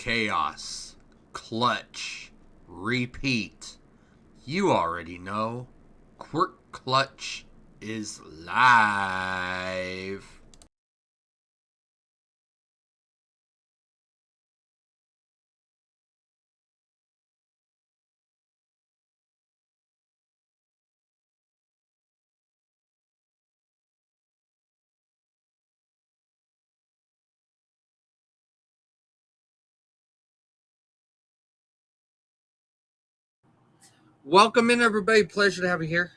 chaos, clutch, repeat. You already know. Quirk Clutch is live. Welcome in, everybody. Pleasure to have you here.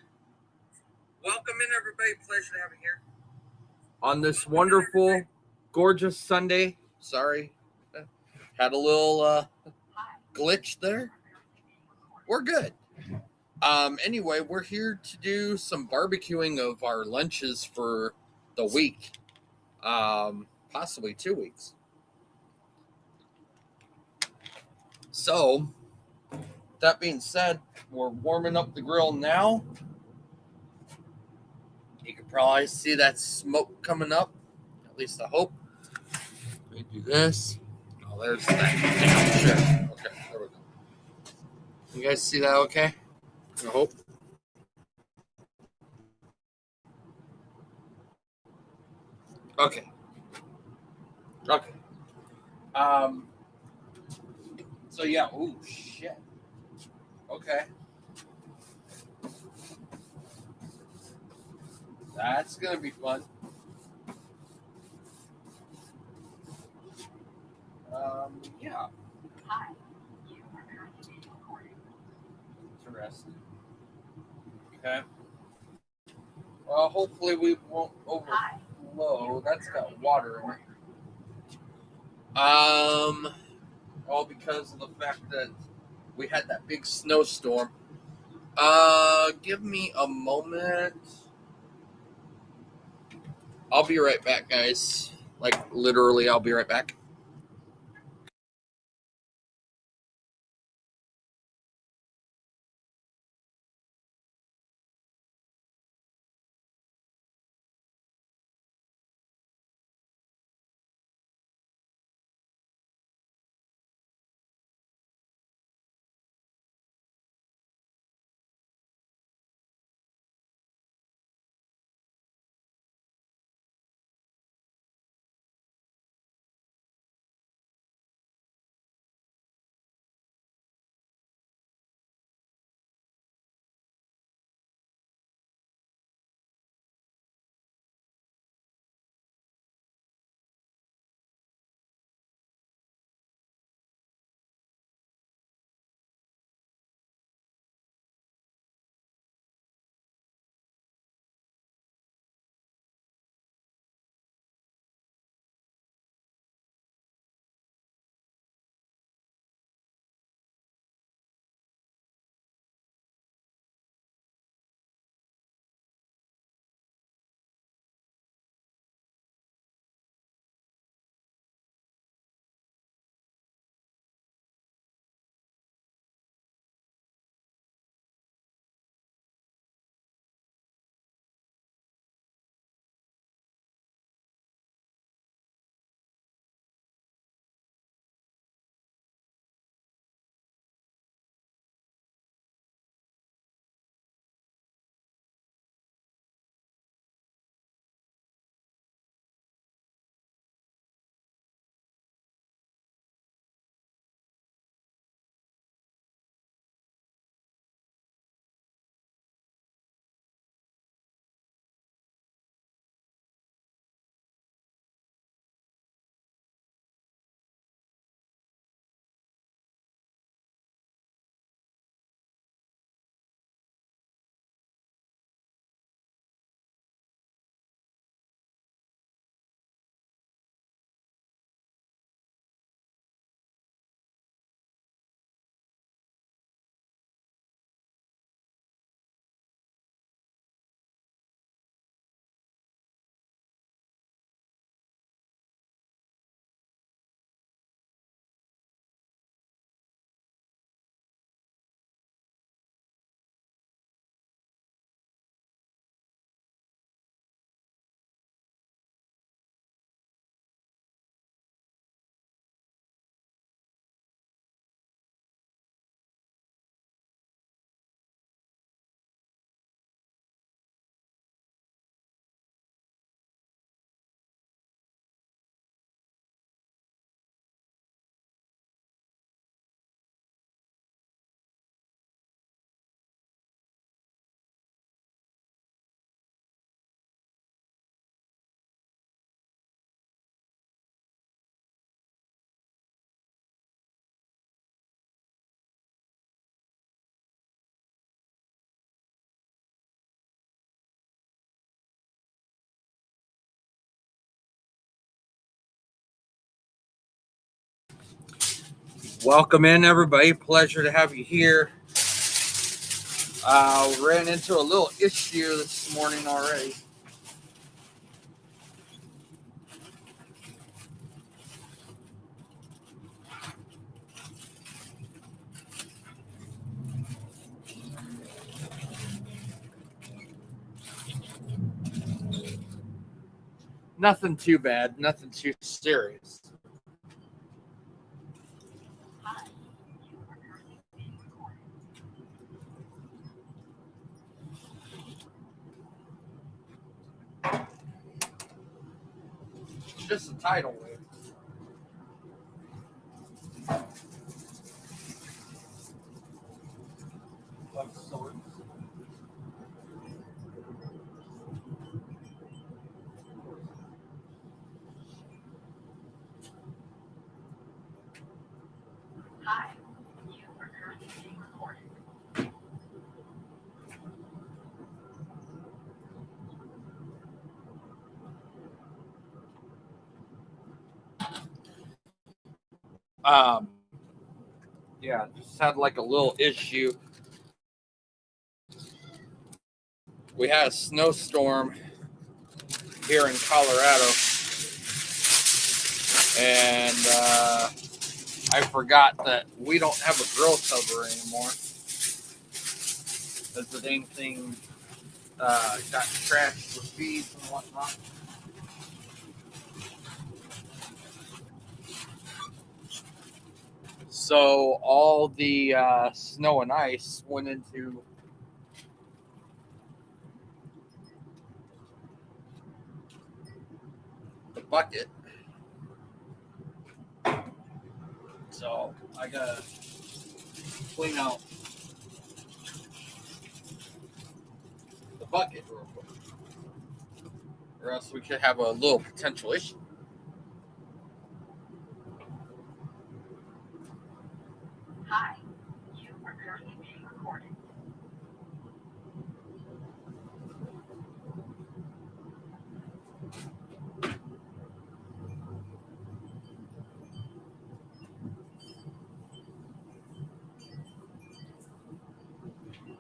On this wonderful, gorgeous Sunday. Sorry, had a little glitch there. We're good. Anyway, we're here to do some barbecuing of our lunches for the week. Possibly 2 weeks. So, that being said, we're warming up the grill now. You can probably see that smoke coming up. At least I hope. Let me do this. Oh, there's that. Damn, sure. Okay, there we go. You guys see that okay? I hope. Okay. Okay. Um, so yeah, oh shit. Okay. That's gonna be fun. Yeah. Interesting. Okay. Well, hopefully we won't overflow. That's got water in it. All because of the fact that we had that big snowstorm. Give me a moment. I'll be right back, guys. Like, literally, I'll be right back. Welcome in, everybody. Pleasure to have you here. Ran into a little issue this morning already. Nothing too bad, nothing too serious. Just a tidal wave. Of sorts. Hi, you are currently being recorded. Yeah, just had like a little issue. We had a snowstorm here in Colorado, and I forgot that we don't have a grill cover anymore. As the dang thing got trashed with feeds and whatnot. So all the snow and ice went into the bucket. So I gotta clean out the bucket real quick, or else we could have a little potential issue. Hi, you are currently being recorded.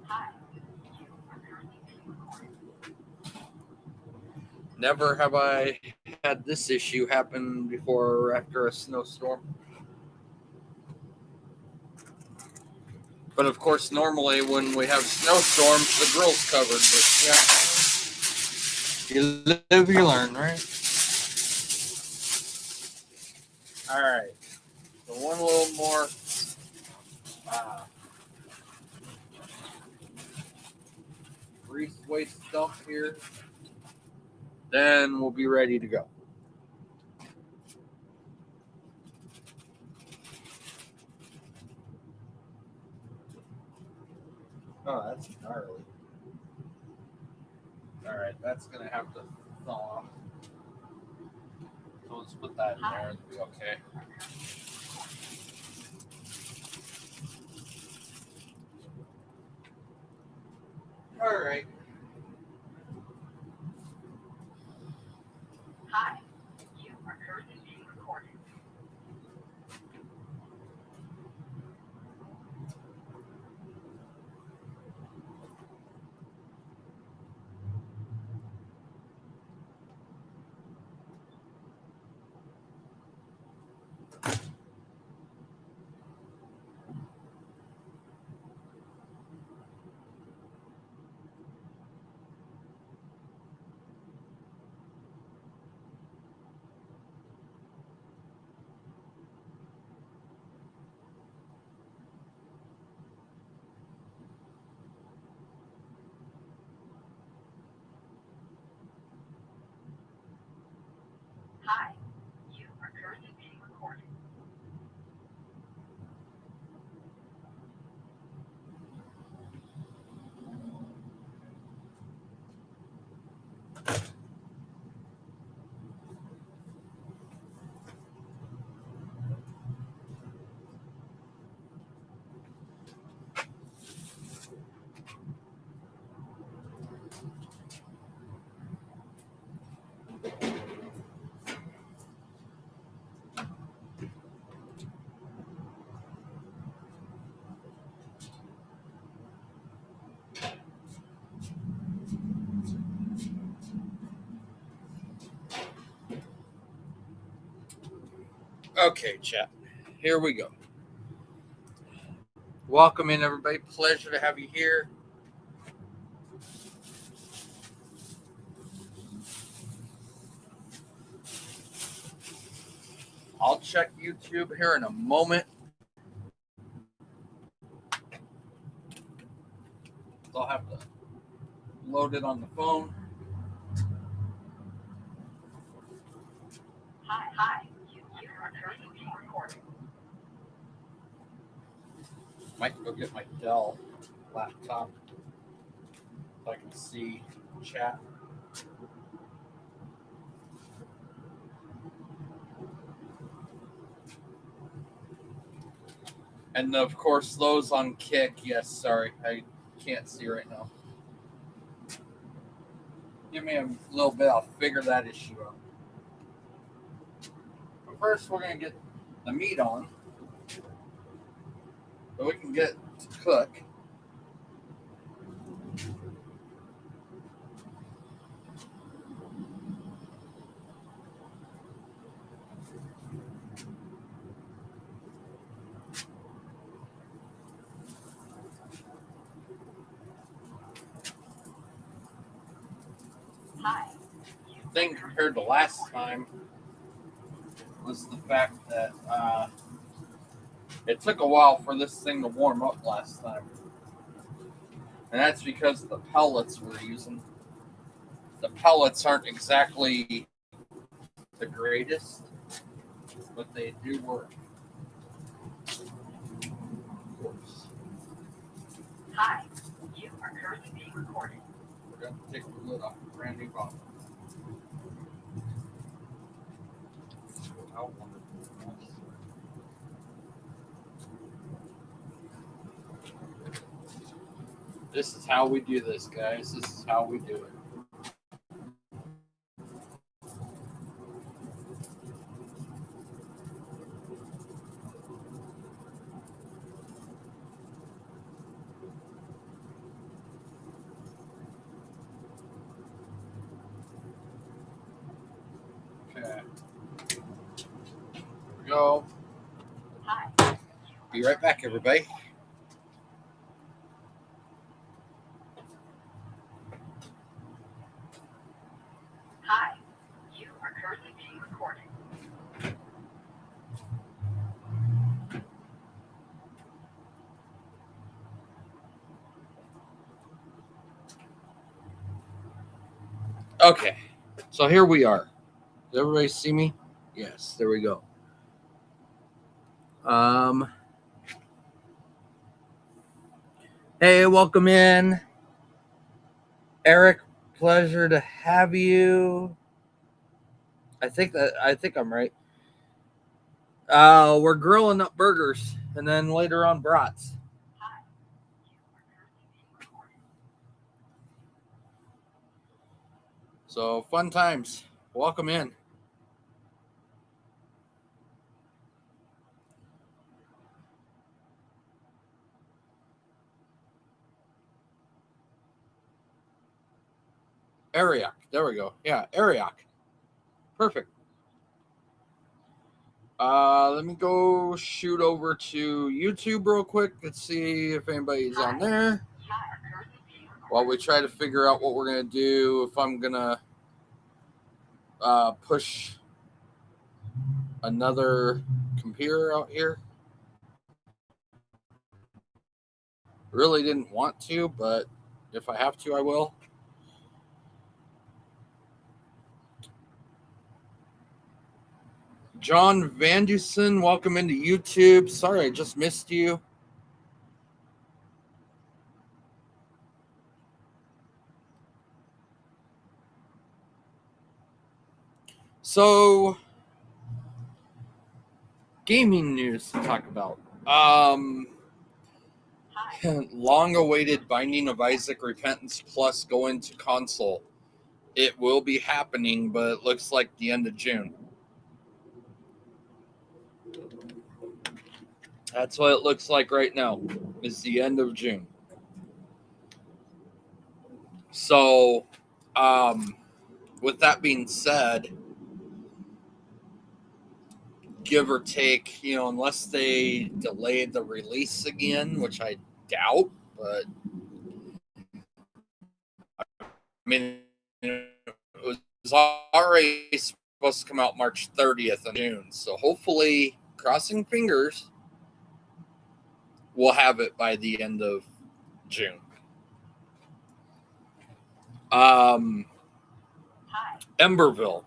Hi, you are currently being recorded. Never have I had this issue happen before or after a snowstorm. But of course, normally when we have snowstorms, the grill's covered. But yeah, you live, you learn, right? All right. So one little more grease waste dump here. Then we'll be ready to go. Oh, that's gnarly. All right, that's gonna have to thaw off. So let's put that in there and be okay. All right. Hi, you are currently being recorded. Okay, chat. Here we go. Welcome in, everybody. Pleasure to have you here. I'll check YouTube here in a moment. I'll have to load it on the phone. Hi. You are currently being recorded. Might go get my Dell laptop so I can see chat. And of course, those on Kick. Yes, sorry, I can't see right now. Give me a little bit, I'll figure that issue out. But first, we're going to get the meat on so we can get to cook. Hi. Thing compared to last time was the fact that it took a while for this thing to warm up last time. And that's because of the pellets we're using. The pellets aren't exactly the greatest, but they do work. Of course. Hi. You are currently being recorded. We're going to take the lid off a brand new bottle. How wonderful. This is how we do this, guys. This is how we do it. Okay. Here we go. Hi. Be right back, everybody. Hi. You are currently being recorded. Okay. So here we are. Does everybody see me? Yes, there we go. Hey, welcome in. Eric, pleasure to have you. I think I'm right. We're grilling up burgers and then later on brats. Hi. You are currently being recorded. So fun times. Welcome in. Ariak. There we go. Yeah, Ariak. Perfect. Let me go shoot over to YouTube real quick. Let's see if anybody's on there. You are currently being recorded. While we try to figure out what we're gonna do, if I'm gonna push another computer out here. Really didn't want to, but if I have to, I will. John Van Dusen, welcome into YouTube. Sorry, I just missed you. So, gaming news to talk about. Long-awaited Binding of Isaac Repentance Plus going to console. It will be happening, but it looks like the end of June. That's what it looks like right now, is the end of June. So, with that being said, give or take, unless they delay the release again, which I doubt, but I mean, it was already supposed to come out March 30th of June, so hopefully, crossing fingers, we'll have it by the end of June. Emberville,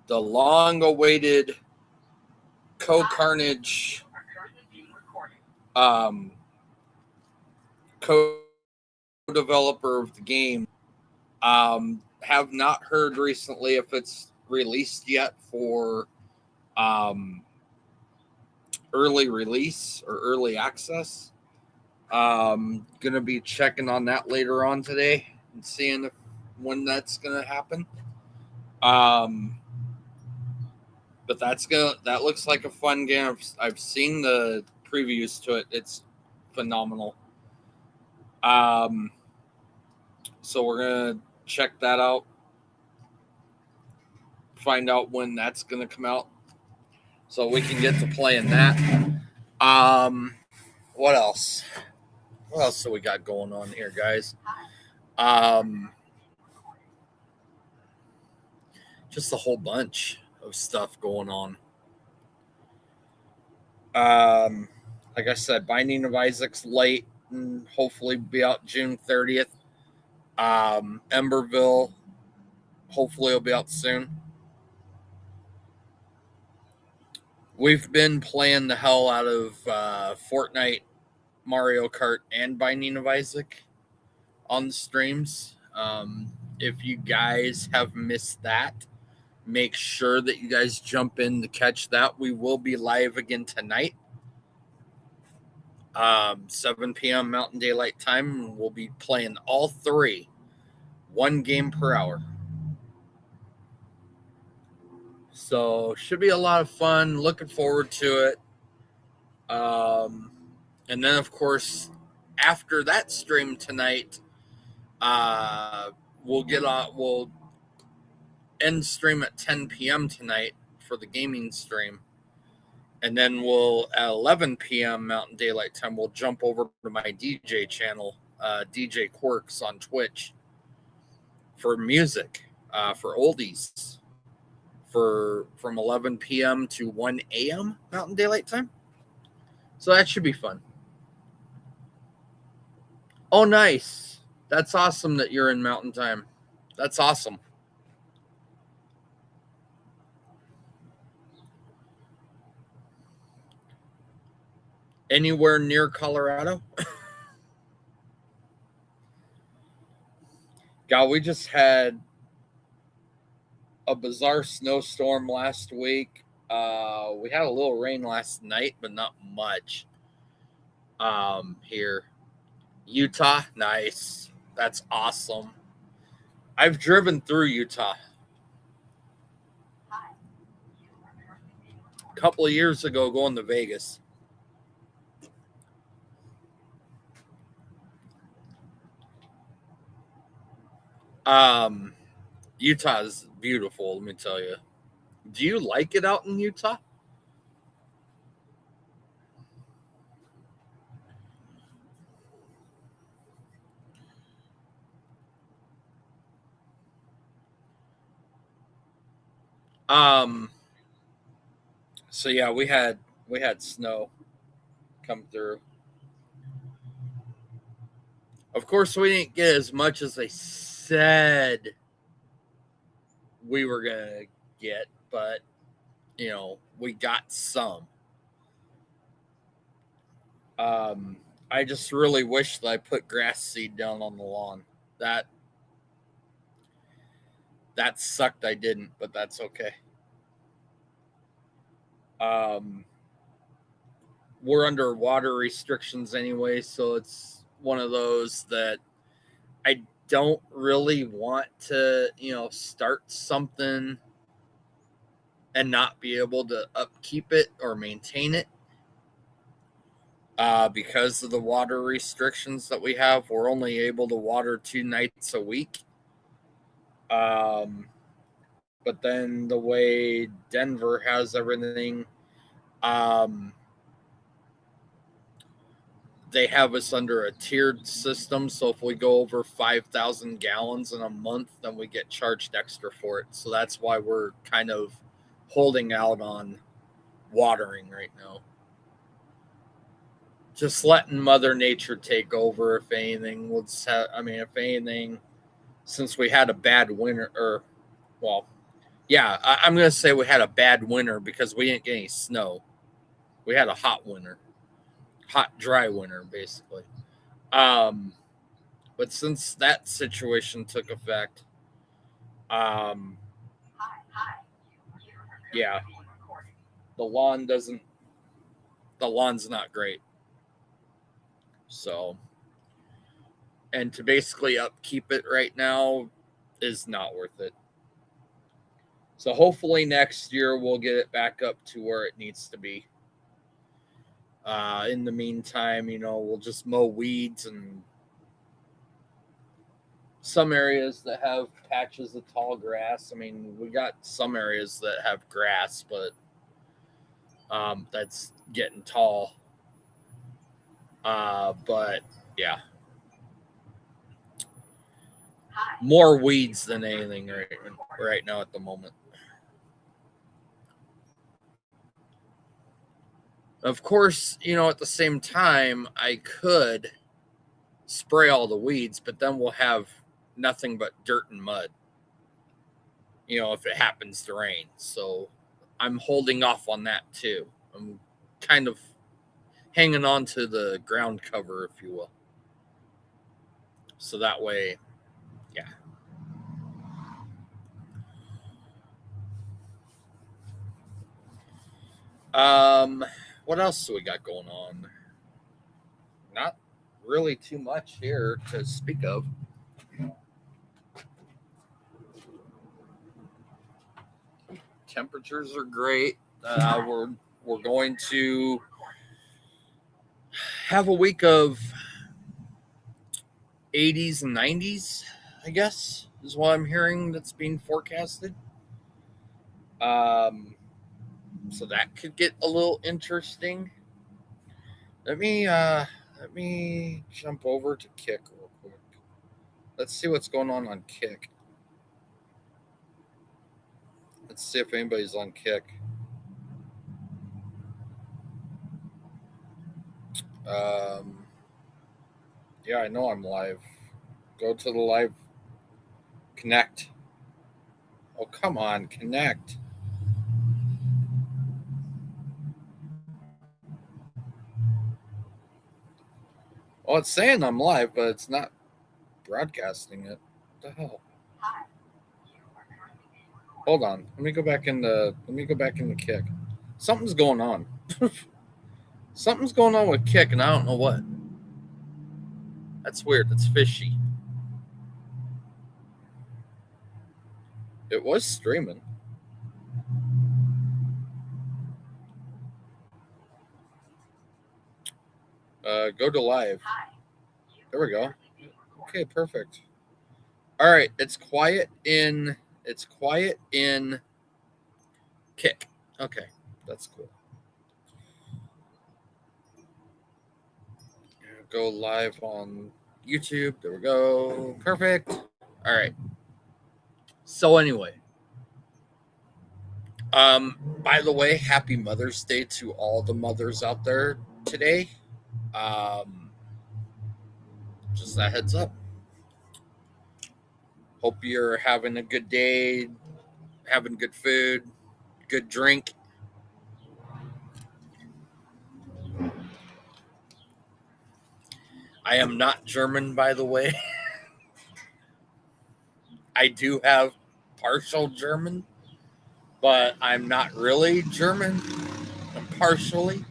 the long-awaited Co-Carnage co-developer of the game. Have not heard recently if it's released yet for early release or early access. Gonna be checking on that later on today and seeing when that's gonna happen. But that looks like a fun game. I've seen the previews to it. It's phenomenal. So we're gonna check that out. Find out when that's gonna come out, so we can get to playing that. What else? What else do we got going on here, guys? Just a whole bunch of stuff going on. Like I said, Binding of Isaac's late and hopefully be out June 30th. Emberville, hopefully will be out soon. We've been playing the hell out of Fortnite, Mario Kart, and Binding of Isaac on the streams. If you guys have missed that, make sure that you guys jump in to catch that. We will be live again tonight, 7 p.m. Mountain Daylight Time. We'll be playing all three, 1 game per hour. So should be a lot of fun. Looking forward to it. And then, of course, after that stream tonight, we'll end stream at 10 p.m. tonight for the gaming stream. And then at 11 p.m. Mountain Daylight Time, we'll jump over to my DJ channel, DJ Quirks on Twitch, for music, for oldies, from 11 p.m. to 1 a.m. Mountain Daylight Time. So that should be fun. Oh, nice. That's awesome that you're in Mountain Time. That's awesome. Anywhere near Colorado? God, we just had a bizarre snowstorm last week. We had a little rain last night, but not much. Here, Utah, nice. That's awesome. I've driven through Utah a couple of years ago going to Vegas. Utah is beautiful, let me tell you. Do you like it out in Utah? So yeah, we had snow come through. Of course, we didn't get as much as they said we were gonna get, but we got some. I just really wish that I put grass seed down on the lawn. That sucked. I didn't, but that's okay. We're under water restrictions anyway, so it's one of those that I don't really want to, start something and not be able to upkeep it or maintain it. Because of the water restrictions that we have, we're only able to water 2 nights a week. But then the way Denver has everything, they have us under a tiered system. So if we go over 5,000 gallons in a month, then we get charged extra for it. So that's why we're kind of holding out on watering right now. Just letting Mother Nature take over. If anything, if anything, since we had a bad winter, I'm going to say we had a bad winter because we didn't get any snow. We had a hot winter, hot, dry winter, basically. But since that situation took effect, yeah, the lawn's not great. So, and to basically upkeep it right now is not worth it. So hopefully next year we'll get it back up to where it needs to be. In the meantime, we'll just mow weeds and some areas that have patches of tall grass. I mean, we got some areas that have grass, but that's getting tall. But yeah, more weeds than anything right now at the moment. Of course, at the same time, I could spray all the weeds, but then we'll have nothing but dirt and mud, if it happens to rain. So I'm holding off on that too. I'm kind of hanging on to the ground cover, if you will. So that way, yeah. What else do we got going on? Not really too much here to speak of. Temperatures are great. We're going to have a week of 80s and 90s, I guess, is what I'm hearing that's being forecasted. So that could get a little interesting. Let me jump over to Kick real quick. Let's see what's going on Kick. Let's see if anybody's on Kick. Yeah, I know I'm live. Go to the live. Connect. Oh, come on, connect. Well, it's saying I'm live, but it's not broadcasting it. What the hell? Hold on. Let me go back into Kick. Something's going on. Something's going on with Kick, and I don't know what. That's weird. That's fishy. It was streaming. Go to live. There we go. Okay, perfect. All right, it's quiet in Kick. Okay, that's cool. Go live on YouTube. There we go. Perfect. All right. So anyway, by the way, happy Mother's Day to all the mothers out there today. Just a heads up. Hope you're having a good day, having good food, good drink. I am not German, by the way. I do have partial German, but I'm not really German. I'm partially.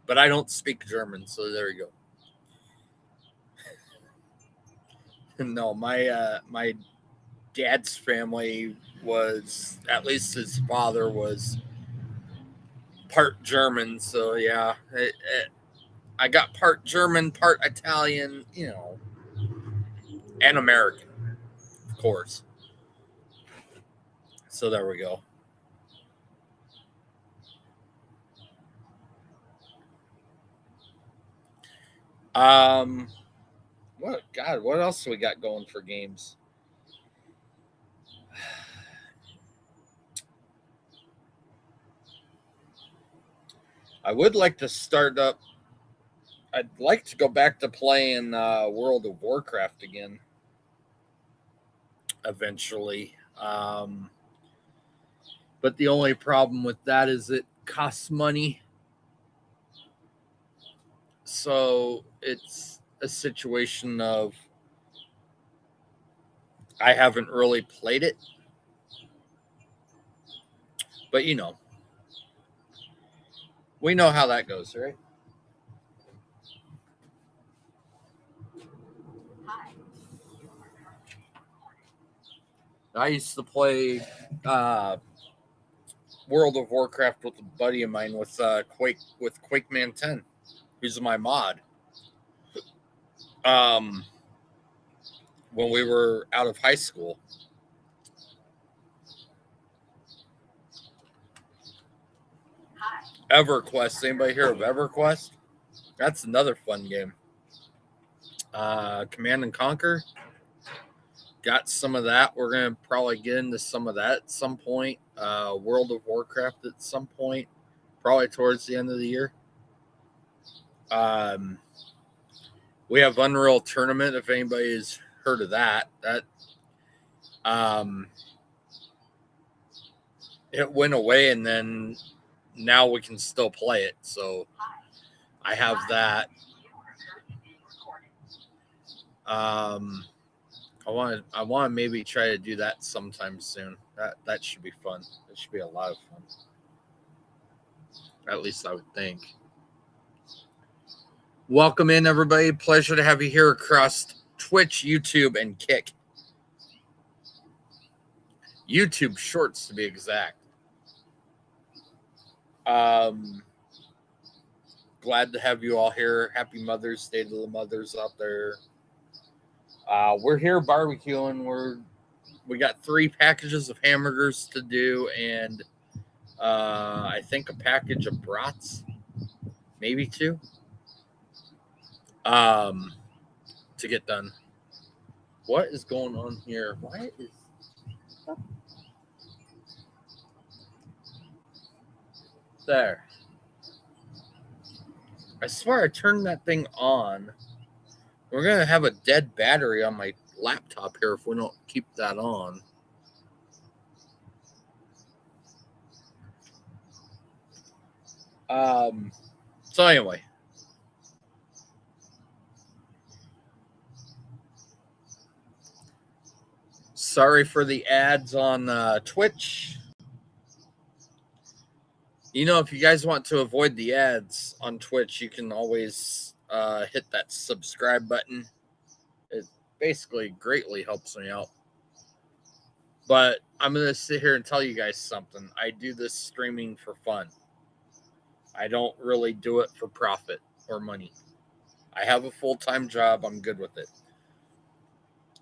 But I don't speak German, so there you go. No, my dad's family was, at least his father was part German, so yeah, I got part German, part Italian, and American, of course. So there we go. What else we got going for games? I would like to start up. I'd like to go back to playing World of Warcraft again eventually. But the only problem with that is it costs money. So it's a situation of I haven't really played it. But we know how that goes, right? Hi. I used to play World of Warcraft with a buddy of mine with Quakeman 10, who's my mod. When we were out of high school. Hi. EverQuest. Anybody hear of EverQuest? That's another fun game. Command and Conquer. Got some of that. We're gonna probably get into some of that at some point. World of Warcraft at some point, probably towards the end of the year. We have Unreal Tournament. If anybody's heard of that, it went away, and then now we can still play it. So I have that. I want to maybe try to do that sometime soon. That should be fun. It should be a lot of fun. At least I would think. Welcome in, everybody. Pleasure to have you here across Twitch, YouTube, and Kick. YouTube Shorts, to be exact. Glad to have you all here. Happy Mother's Day to the mothers out there. We're here barbecuing. We got 3 packages of hamburgers to do, and I think a package of brats, maybe 2, to get done. What is going on here? Why is there? I swear I turned that thing on. We're gonna have a dead battery on my laptop here if we don't keep that on. So anyway. Sorry for the ads on Twitch. If you guys want to avoid the ads on Twitch, you can always hit that subscribe button. It basically greatly helps me out. But I'm going to sit here and tell you guys something. I do this streaming for fun. I don't really do it for profit or money. I have a full-time job. I'm good with it.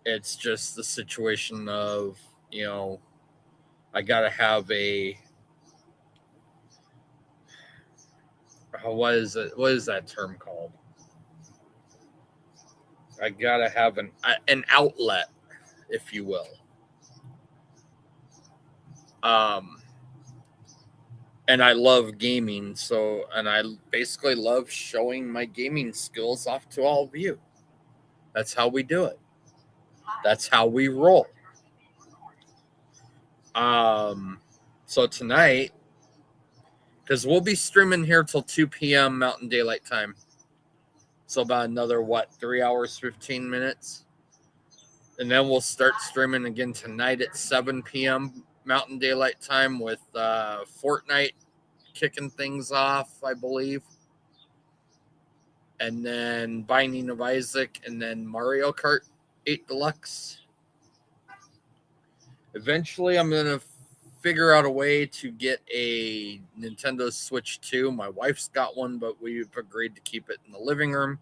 It's just the situation of, I got to have a... What is it? What is that term called? I got to have an outlet, if you will. And I love gaming, and I basically love showing my gaming skills off to all of you. That's how we do it. That's how we roll. So tonight, because we'll be streaming here till 2 p.m. Mountain Daylight Time. So about another, 3 hours, 15 minutes? And then we'll start streaming again tonight at 7 p.m. Mountain Daylight Time with Fortnite kicking things off, I believe. And then Binding of Isaac, and then Mario Kart 8 Deluxe. Eventually, I'm going to figure out a way to get a Nintendo Switch 2. My wife's got one, but we've agreed to keep it in the living room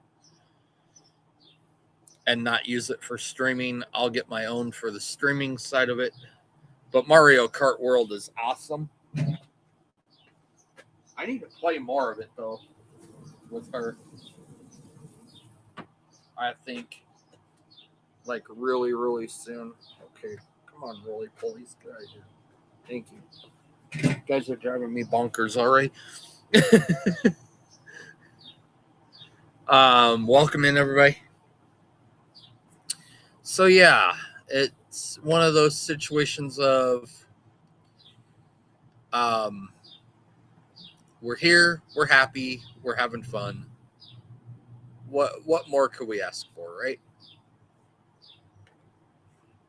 and not use it for streaming. I'll get my own for the streaming side of it. But Mario Kart World is awesome. I need to play more of it though with her. I think like really, really soon. Okay, come on, roly polies, get out of here. Thank you. You guys are driving me bonkers, all right? Welcome in, everybody. So yeah, it's one of those situations of we're here, we're happy, we're having fun. What more could we ask for, right?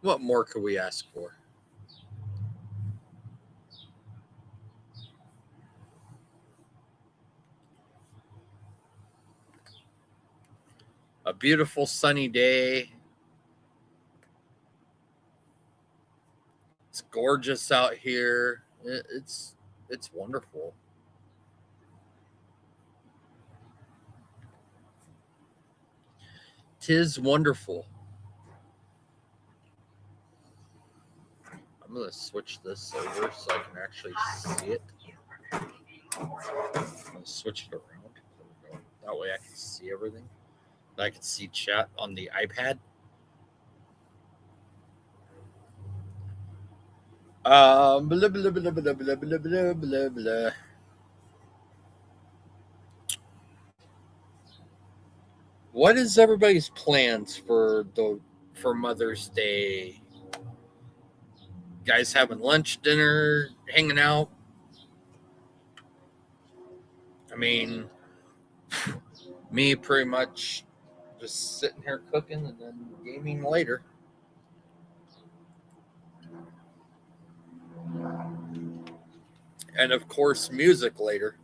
What more could we ask for? A beautiful sunny day. It's gorgeous out here. It's wonderful. Tis wonderful. I'm gonna switch this over so I can actually see it. I'm gonna switch it around. There we go. That way I can see everything. I can see chat on the iPad. Blah, blah, blah, blah, blah, blah, blah, blah, blah. What is everybody's plans for Mother's Day? Guys having lunch, dinner, hanging out? I mean, me pretty much just sitting here cooking and then gaming later. And of course, music later.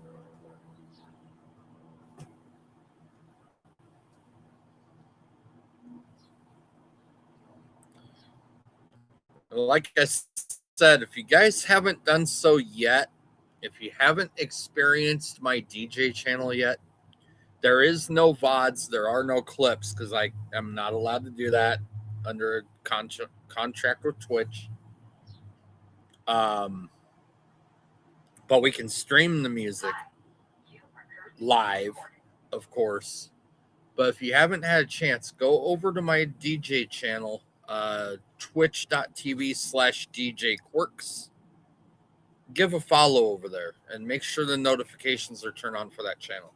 Like I said, if you guys haven't done so yet, if you haven't experienced my DJ channel yet, there is no VODs, there are no clips because I am not allowed to do that under a contract with Twitch. But we can stream the music live, of course. But if you haven't had a chance, go over to my DJ channel, twitch.tv/DJ Quirks. Give a follow over there and make sure the notifications are turned on for that channel.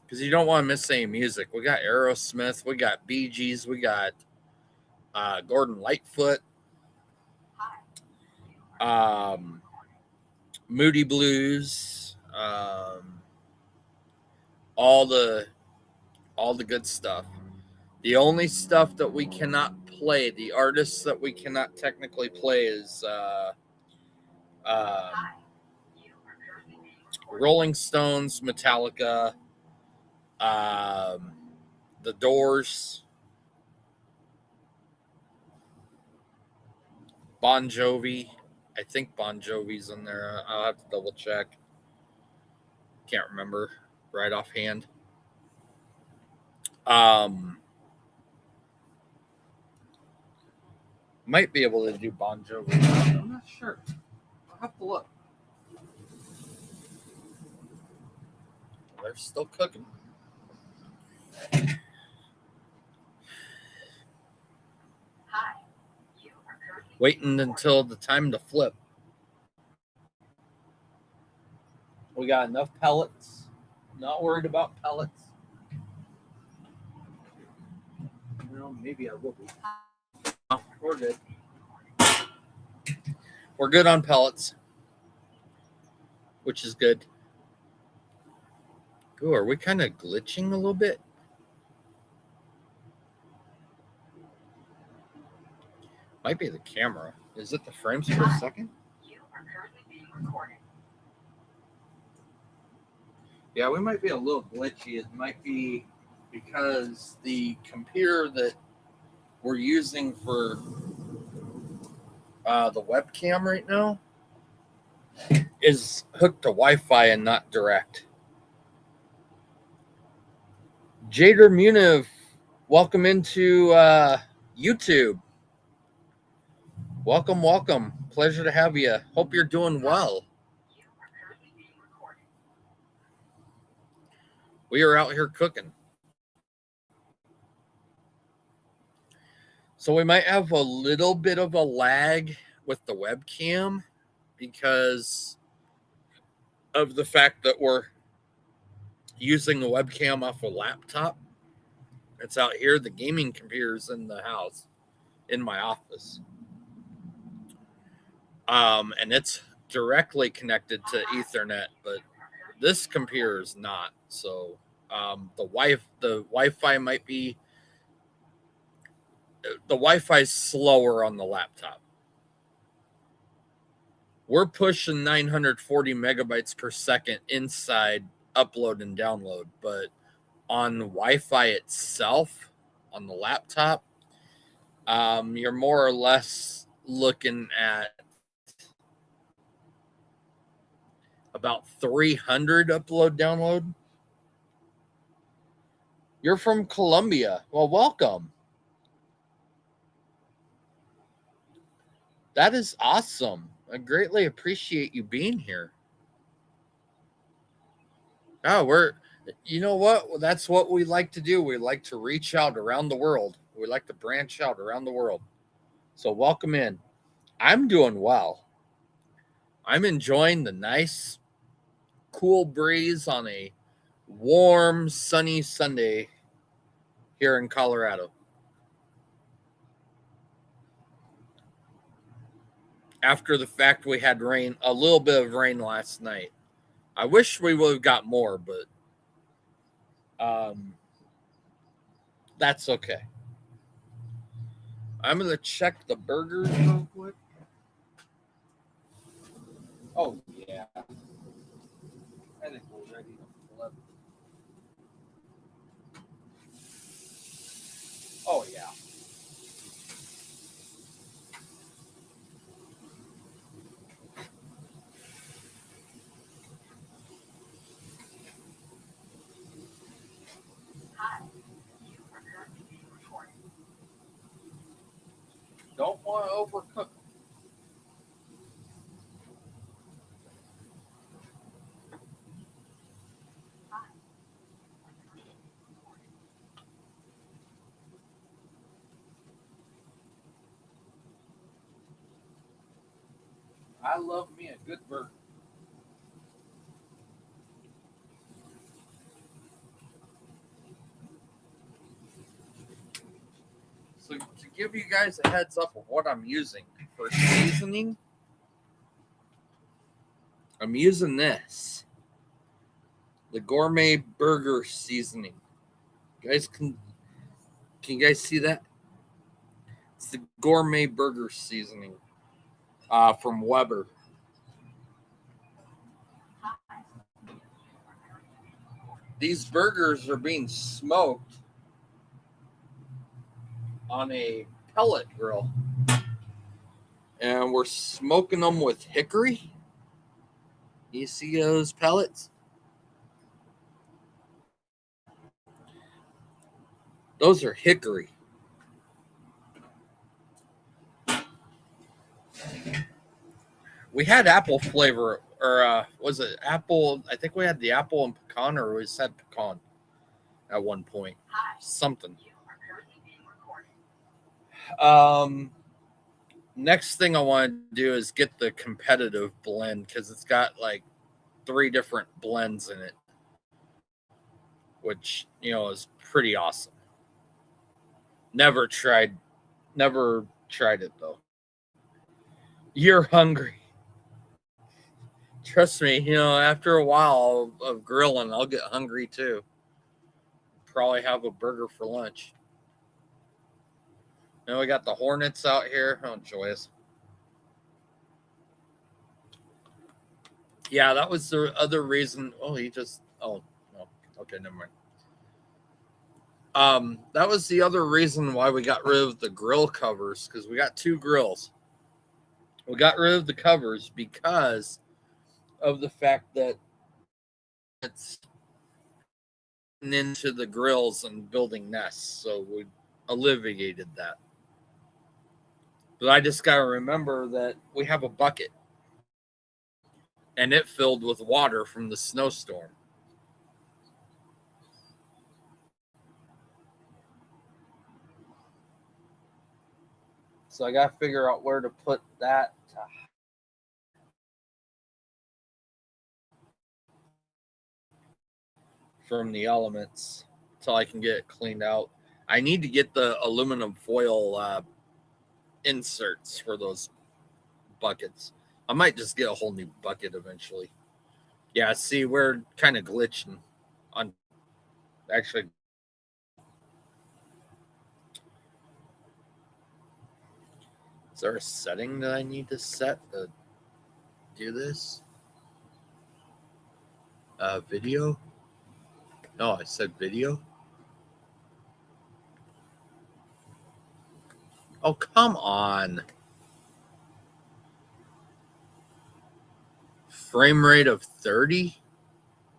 Because you don't want to miss any music. We got Aerosmith, we got Bee Gees, we got Gordon Lightfoot, Moody Blues, all the good stuff. The only stuff that we cannot play, the artists that we cannot technically play is Rolling Stones, Metallica, The Doors, Bon Jovi. I think Bon Jovi's in there. I'll have to double check. Can't remember right offhand. Might be able to do Bon Jovi. I'm not sure. I'll have to look. They're still cooking. Waiting until the time to flip. We got enough pellets. Not worried about pellets. Well, maybe I will be. Oh, we're good. We're good on pellets, which is good. Ooh, are we kind of glitching a little bit? Might be the camera. Is it the frames per second? You are currently being recorded. Yeah, we might be a little glitchy. It might be because the computer that we're using for the webcam right now is hooked to Wi-Fi and not direct. Jader Muniv, welcome into YouTube. Welcome, welcome. Pleasure to have you. Hope you're doing well. You are currently being recorded. We are out here cooking. So we might have a little bit of a lag with the webcam because of the fact that we're using the webcam off a laptop. It's out here. The gaming computer's in the house, in my office. And it's directly connected to Ethernet, but this computer is not. So the Wi-Fi might be the Wi-Fi is slower on the laptop. We're pushing 940 megabytes per second inside upload and download, but on Wi-Fi itself, on the laptop, you're more or less looking at about 300 upload download. You're from Colombia. Well, welcome. That is awesome. I greatly appreciate you being here. Oh, you know what? That's what we like to do. We like to reach out around the world. We like to branch out around the world. So, welcome in. I'm doing well. I'm enjoying the nice, cool breeze on a warm, sunny Sunday here in Colorado. After the fact, we had rain, a little bit of rain last night. I wish we would have got more, but that's okay. I'm gonna check the burgers real quick. Oh yeah, I think we're ready to flip. Oh yeah. Hi. You are currently being recorded. Don't want to overcook. Hi. I love me a good burger. So to give you guys a heads up of what I'm using for seasoning, I'm using this, the gourmet burger seasoning. You guys can you guys see that? It's the gourmet burger seasoning from Weber. Hi. These burgers are being smoked on a pellet grill, and we're smoking them with hickory. You see those pellets? Those are hickory. We had apple flavor, or was it apple? I think we had the apple and pecan, or we said pecan at one point. Hi. Something. You are currently being recorded. Next thing I want to do is get the competitive blend because it's got like 3 different blends in it, which is pretty awesome. Never tried, never tried it though. You're hungry. Trust me, after a while of grilling, I'll get hungry too. Probably have a burger for lunch. And we got the Hornets out here. Oh, joyous. Yeah, that was the other reason. Oh, oh, no. Okay, never mind. That was the other reason why we got rid of the grill covers, because we got 2 grills. We got rid of the covers because of the fact that it's into the grills and building nests. So we alleviated that. But I just got to remember that we have a bucket and it filled with water from the snowstorm. So I got to figure out where to put that from the elements until I can get it cleaned out. I need to get the aluminum foil inserts for those buckets. I might just get a whole new bucket eventually. Yeah, see, we're kind of glitching on actually. Is there a setting that I need to set to do this? Video? No, I said video. Oh, come on. Frame rate of 30?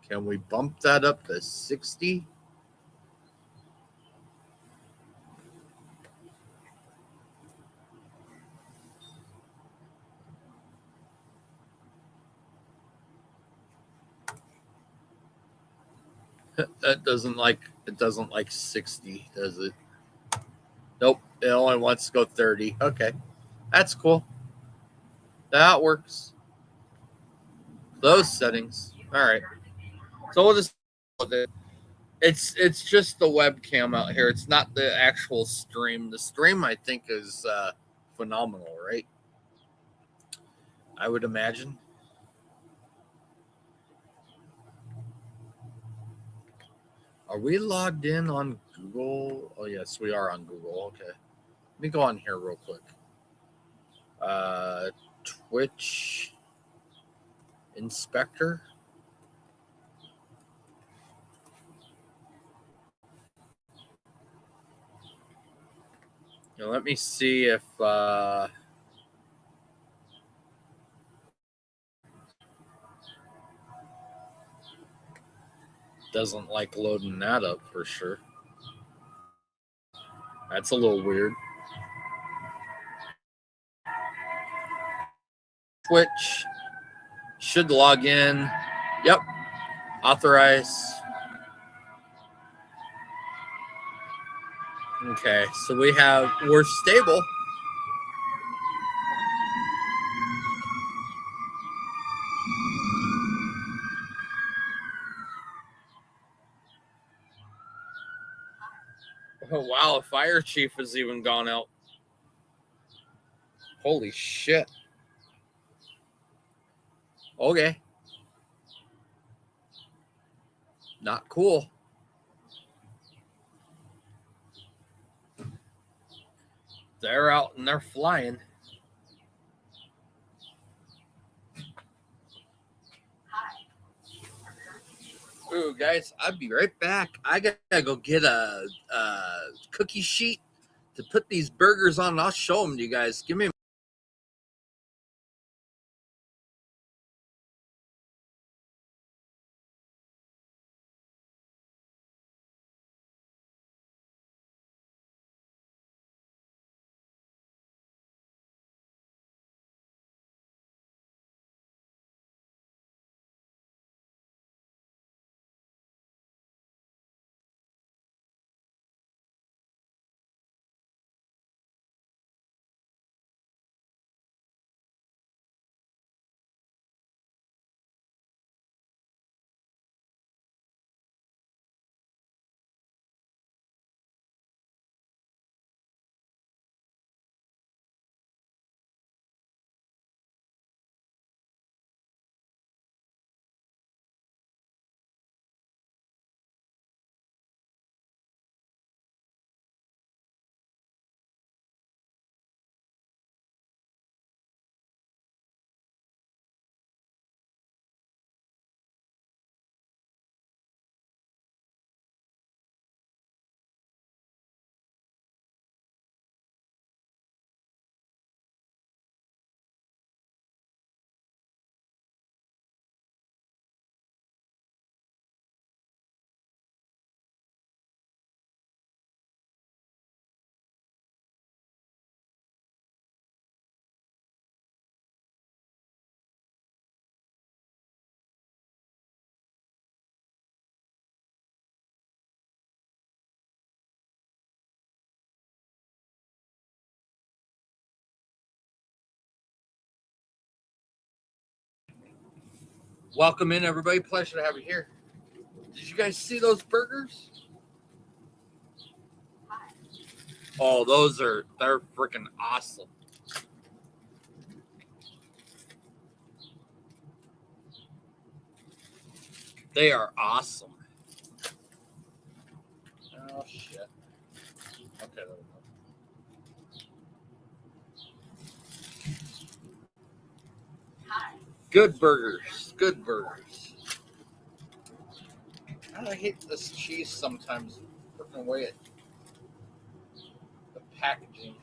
Can we bump that up to 60? It doesn't like 60, does it? Nope. It only wants to go 30. Okay. That's cool. That works. Those settings. All right. So we'll just it's just the webcam out here. It's not the actual stream. The stream I think is phenomenal, right? I would imagine. Are we logged in on Google? Oh yes, we are on Google. Okay. Let me go on here real quick. Twitch inspector. Now let me see if doesn't like loading that up for sure. That's a little weird. Twitch should log in. Yep. Authorize. Okay, so we're stable. Oh wow, a fire chief has even gone out. Holy shit. Okay. Not cool. They're out and they're flying. Ooh, guys, I'll be right back. I gotta go get a cookie sheet to put these burgers on. And I'll show them to you guys. Give me a Welcome in, everybody. Pleasure to have you here. Did you guys see those burgers? Oh, they're freaking awesome. They are awesome. Oh, shit. Okay, there we go. Good burgers. Good burgers. I hate this cheese sometimes. Putting away at the packaging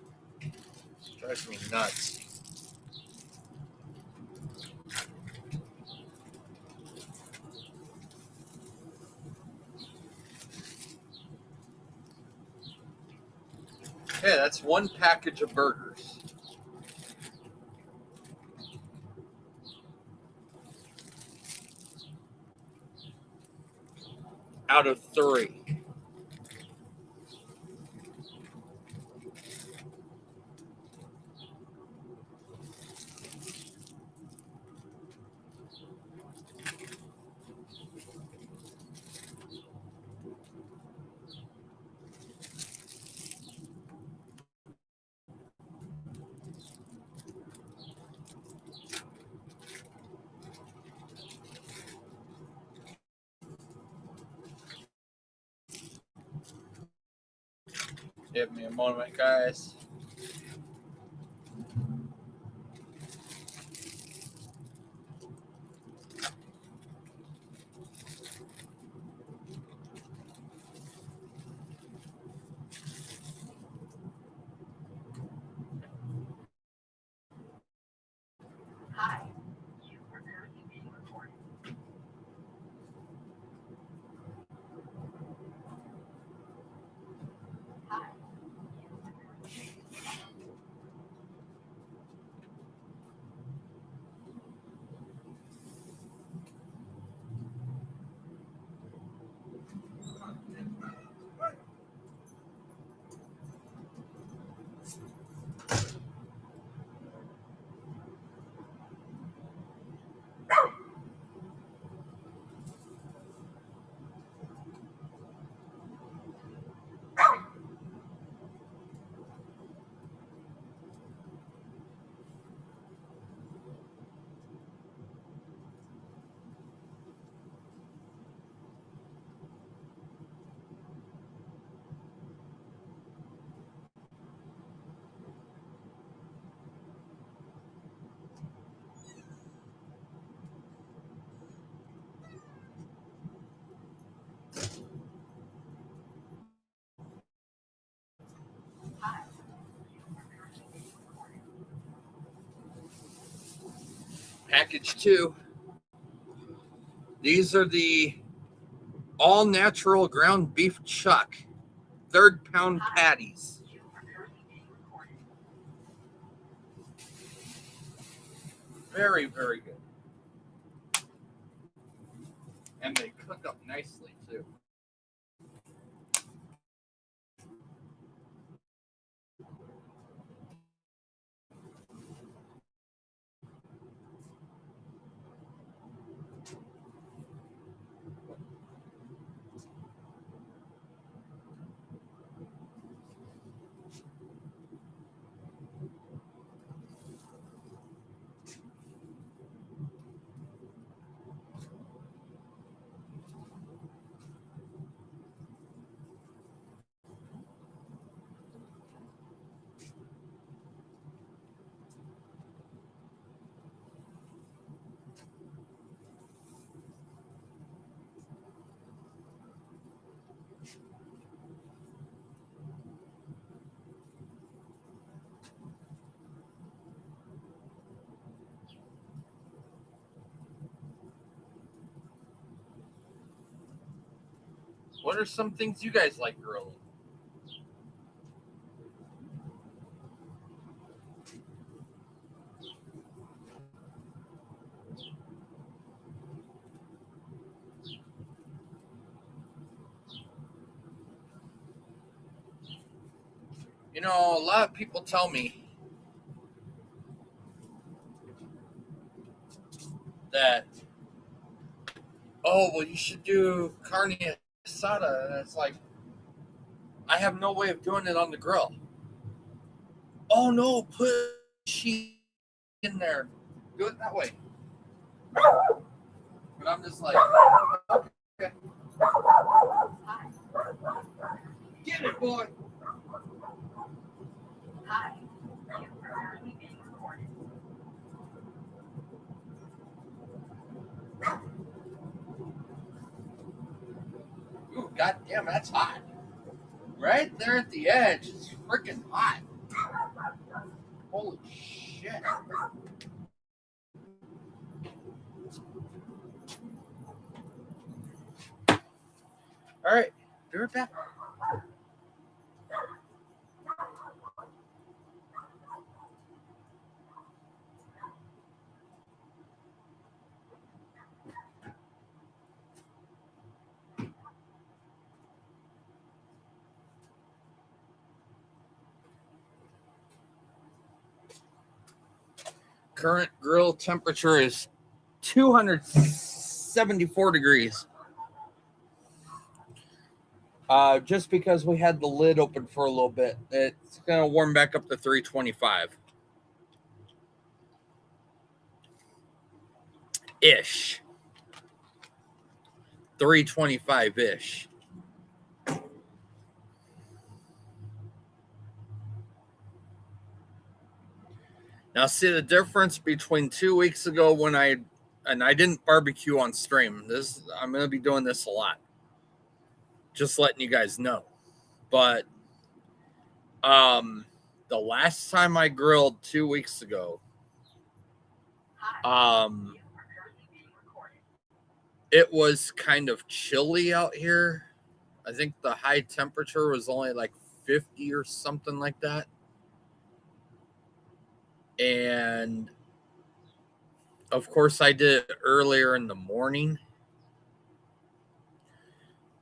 drives me nuts. Okay, that's one package of burgers. Out of 3. Give me a moment, guys. Hi, you are currently being recorded. Hi, you are currently Hi, you are currently being recorded. Package 2. These are the all natural ground beef chuck, 3rd pound patties. You are currently being recorded. Very, very good. And they cook up nicely, too. What are some things you guys like grilling? You know, a lot of people tell me that oh, well, you should do carne asada. And it's like, I have no way of doing it on the grill. Oh, no, put cheese in there. Do it that way. But I'm just like, okay. Hi. Get it, boy. Hi. You are currently being recorded. Ooh, goddamn, that's hot. Right there at the edge. It's freaking hot. Holy shit. All right, be right back. Current grill temperature is 274 degrees. Just because we had the lid open for a little bit, it's going to warm back up to 325 ish. 325 ish. Now, see the difference between 2 weeks ago when I didn't barbecue on stream. I'm going to be doing this a lot. Just letting you guys know. But the last time I grilled 2 weeks ago, Hi. You are currently being recorded. it was kind of chilly out here. I think the high temperature was only like 50 or something like that. And of course, I did it earlier in the morning.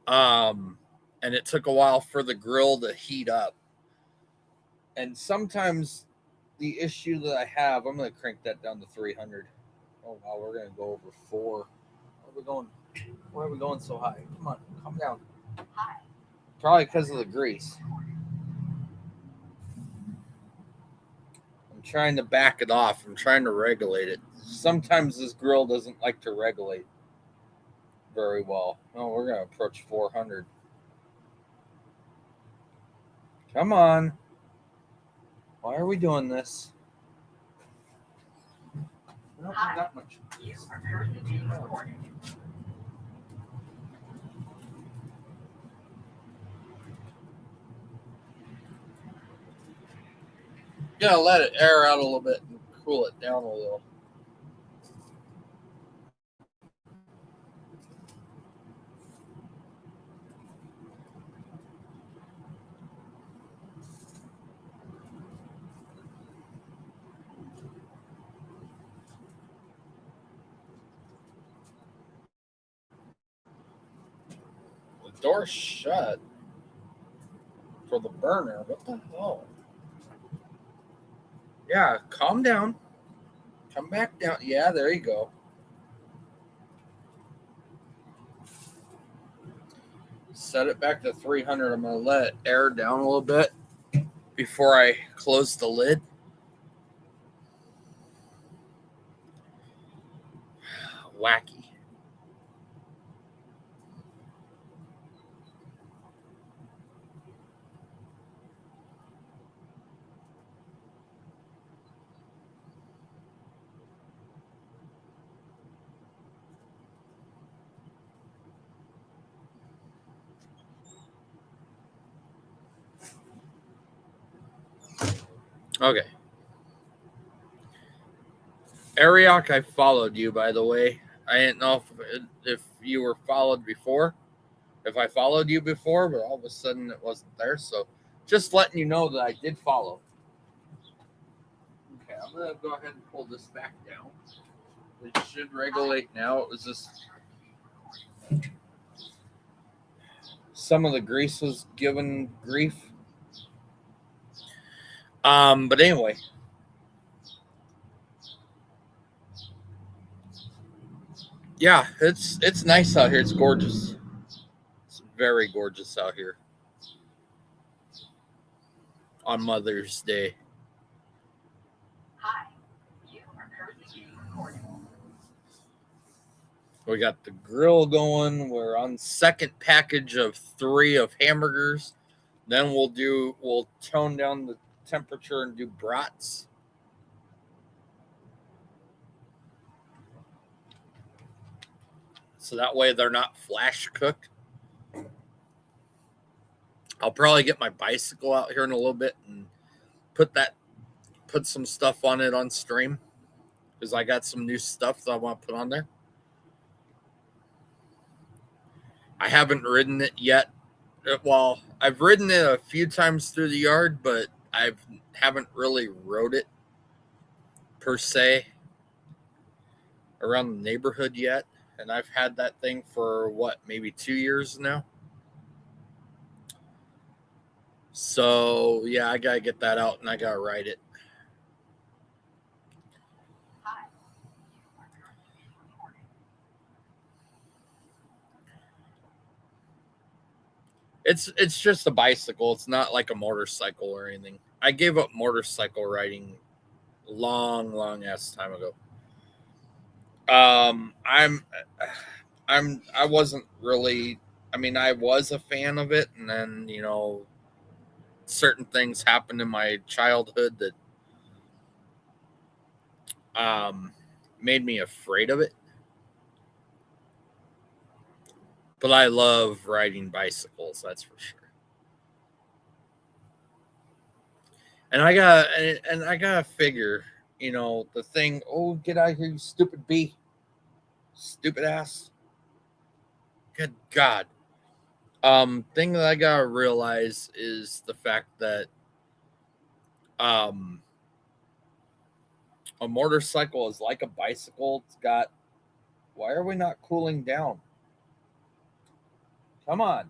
And it took a while for the grill to heat up. And sometimes the issue that I have, I'm going to crank that down to 300. Oh, wow, we're going to go over 4. Why are we going so high? Come on, calm down. Hi. Probably because of the grease. I'm trying to back it off. I'm trying to regulate it. Sometimes this grill doesn't like to regulate very well. Oh, we're going to approach 400. Come on. Why are we doing this? I don't have that much. You are currently being recorded. Gonna let it air out a little bit and cool it down a little. The door's shut for the burner. What the hell? Yeah, calm down. Come back down. Yeah, there you go. Set it back to 300. I'm going to let it air down a little bit before I close the lid. Wacky. Okay. Ariok, I followed you, by the way. I didn't know if you were followed before, if I followed you before, but all of a sudden it wasn't there. So just letting you know that I did follow. Okay, I'm going to go ahead and pull this back down. It should regulate now. It was just some of the grease was given grief. But anyway. Yeah, it's nice out here. It's gorgeous. It's very gorgeous out here on Mother's Day. Hi, you are currently being recorded. We got the grill going. We're on second package of 3 of hamburgers. Then we'll tone down the temperature and do brats. So that way they're not flash cooked. I'll probably get my bicycle out here in a little bit and put that put some stuff on it on stream because I got some new stuff that I want to put on there. I haven't ridden it yet. Well, I've ridden it a few times through the yard, but I haven't really rode it per se around the neighborhood yet. And I've had that thing for what, maybe 2 years now. So yeah, I gotta get that out and I gotta ride it. Hi, you are currently being recorded. It's just a bicycle. It's not like a motorcycle or anything. I gave up motorcycle riding long ass time ago. Um, I'm I wasn't really. I mean, I was a fan of it, and then certain things happened in my childhood that um made me afraid of it. But I love riding bicycles. That's for sure. And I gotta figure, the thing. Oh, get out of here, you stupid bee, stupid ass. Good God. Thing that I gotta realize is the fact that um a motorcycle is like a bicycle. It's got. Why are we not cooling down? Come on.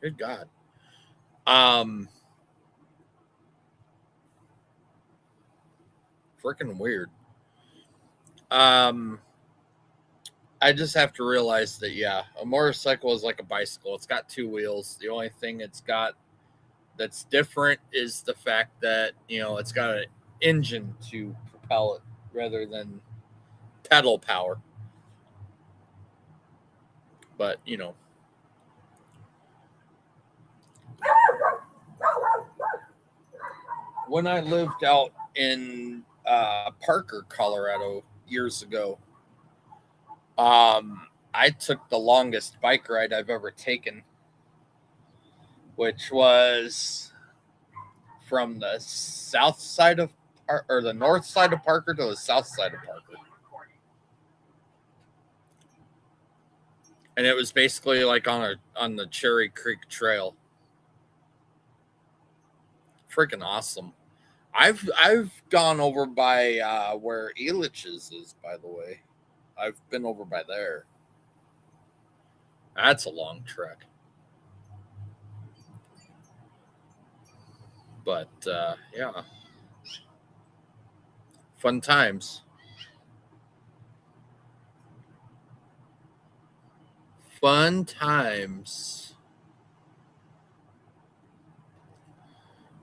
Good God. Um, Freaking weird. Um, I just have to realize that yeah, a motorcycle is like a bicycle. It's got 2 wheels. The only thing it's got that's different is the fact that it's got an engine to propel it rather than pedal power. But when I lived out in Parker, Colorado, years ago, I took the longest bike ride I've ever taken, which was from the south side of or the north side of Parker to the south side of Parker, and it was basically like on the Cherry Creek Trail. Freaking awesome. I've gone over by where Elitch's is, by the way. I've been over by there. That's a long trek, but yeah, fun times. Fun times.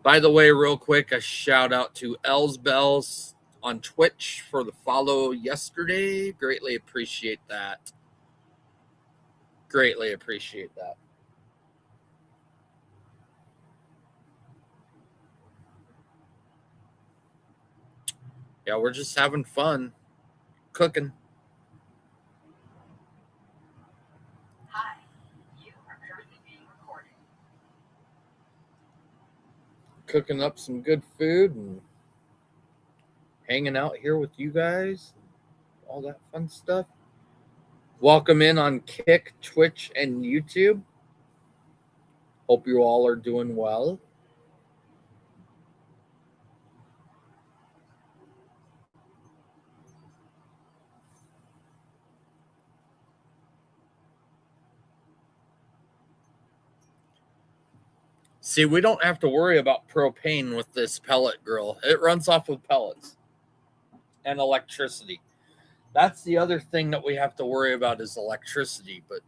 By the way, real quick, a shout out to Els Bells on Twitch for the follow yesterday. Greatly appreciate that. Greatly appreciate that. Yeah, we're just having fun cooking. Hi, you are currently being recorded. Cooking up some good food and hanging out here with you guys. All that fun stuff. Welcome in on Kick, Twitch, and YouTube. Hope you all are doing well. See, we don't have to worry about propane with this pellet grill. It runs off of pellets. and electricity. That's the other thing that we have to worry about is electricity, but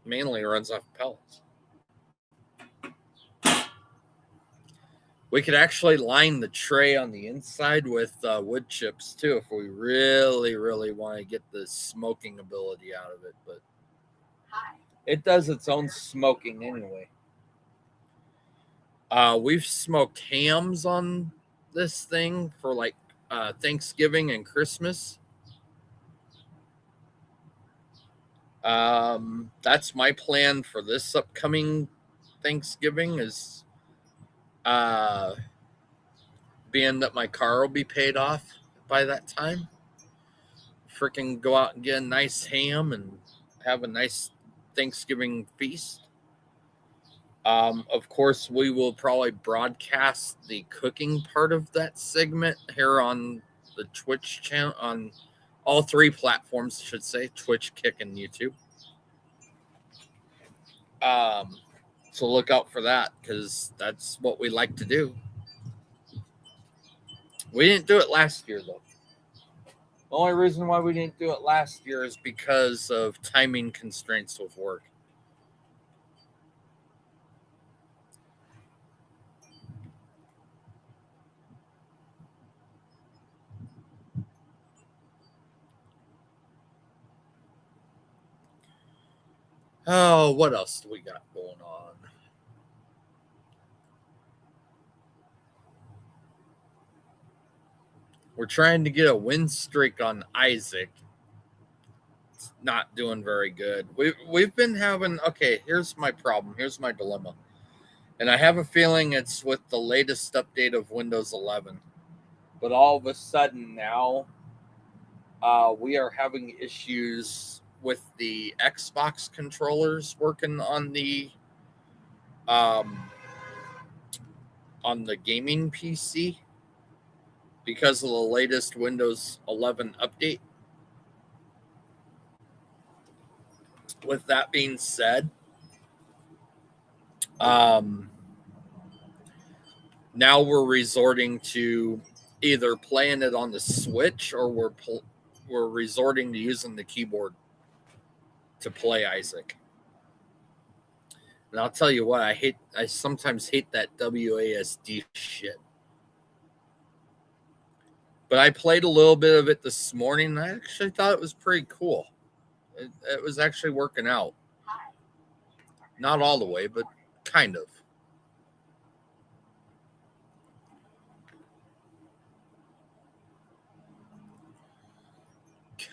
mainly it runs off pellets. We could actually line the tray on the inside with wood chips too if we really, really want to get the smoking ability out of it. But it does its own smoking anyway. We've smoked hams on this thing for like Thanksgiving and Christmas. That's my plan for this upcoming Thanksgiving is being that my car will be paid off by that time. Freaking go out and get a nice ham and have a nice Thanksgiving feast. Of course, we will probably broadcast the cooking part of that segment here on the Twitch channel, on all three platforms, I should say, Twitch, Kick, and YouTube. So look out for that because that's what we like to do. We didn't do it last year, though. The only reason why we didn't do it last year is because of timing constraints with work. Oh, what else do we got going on? We're trying to get a win streak on Isaac. It's not doing very good. We've been having here's my problem. Here's my dilemma. And I have a feeling it's with the latest update of Windows 11. But all of a sudden now, we are having issues with the Xbox controllers working on the gaming PC because of the latest Windows 11 update. With that being said, now we're resorting to either playing it on the Switch or we're resorting to using the keyboard to play Isaac. And I'll tell you what, I sometimes hate that WASD shit. But I played a little bit of it this morning, and I actually thought it was pretty cool. It was actually working out. Not all the way, but kind of.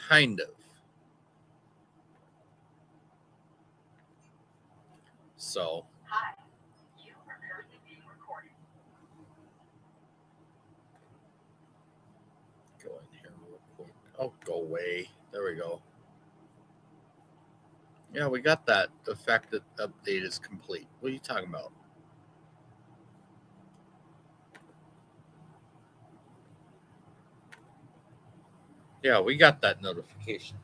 Kind of. So. Hi, you are currently being recorded. Go in here real quick. Oh, go away. There we go. Yeah, we got that. The fact that the update is complete. What are you talking about? Yeah, we got that notification.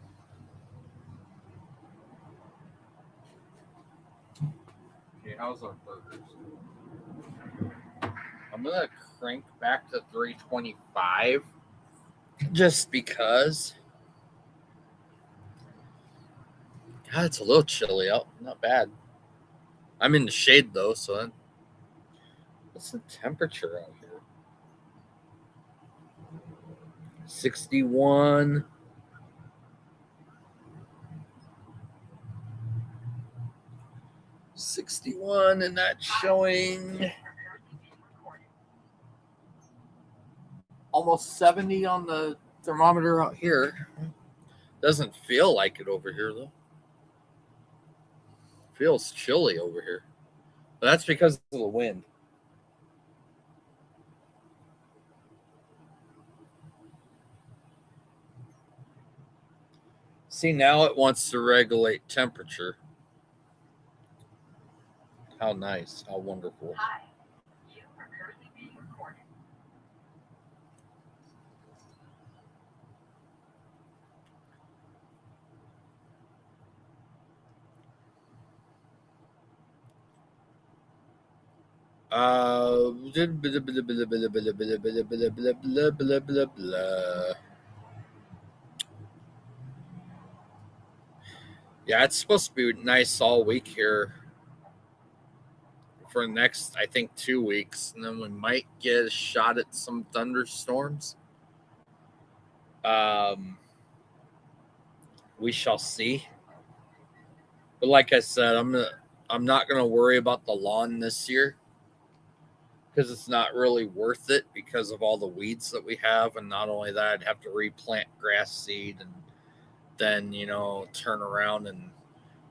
Okay, how's our burgers? I'm gonna crank back to 325 just because. God, it's a little chilly out. Not bad. I'm in the shade though, so what's the temperature out here? 61. And that's showing almost 70 on the thermometer out here. Doesn't feel like it over here though. Feels chilly over here. But that's because of the wind. See, now it wants to regulate temperature. How nice. How wonderful. Hi, you are currently being recorded. Yeah, it's supposed to be nice all week here for the next, I think, 2 weeks, and then we might get a shot at some thunderstorms. We shall see. But like I said, I'm not gonna worry about the lawn this year because it's not really worth it because of all the weeds that we have, and not only that, I'd have to replant grass seed and then turn around and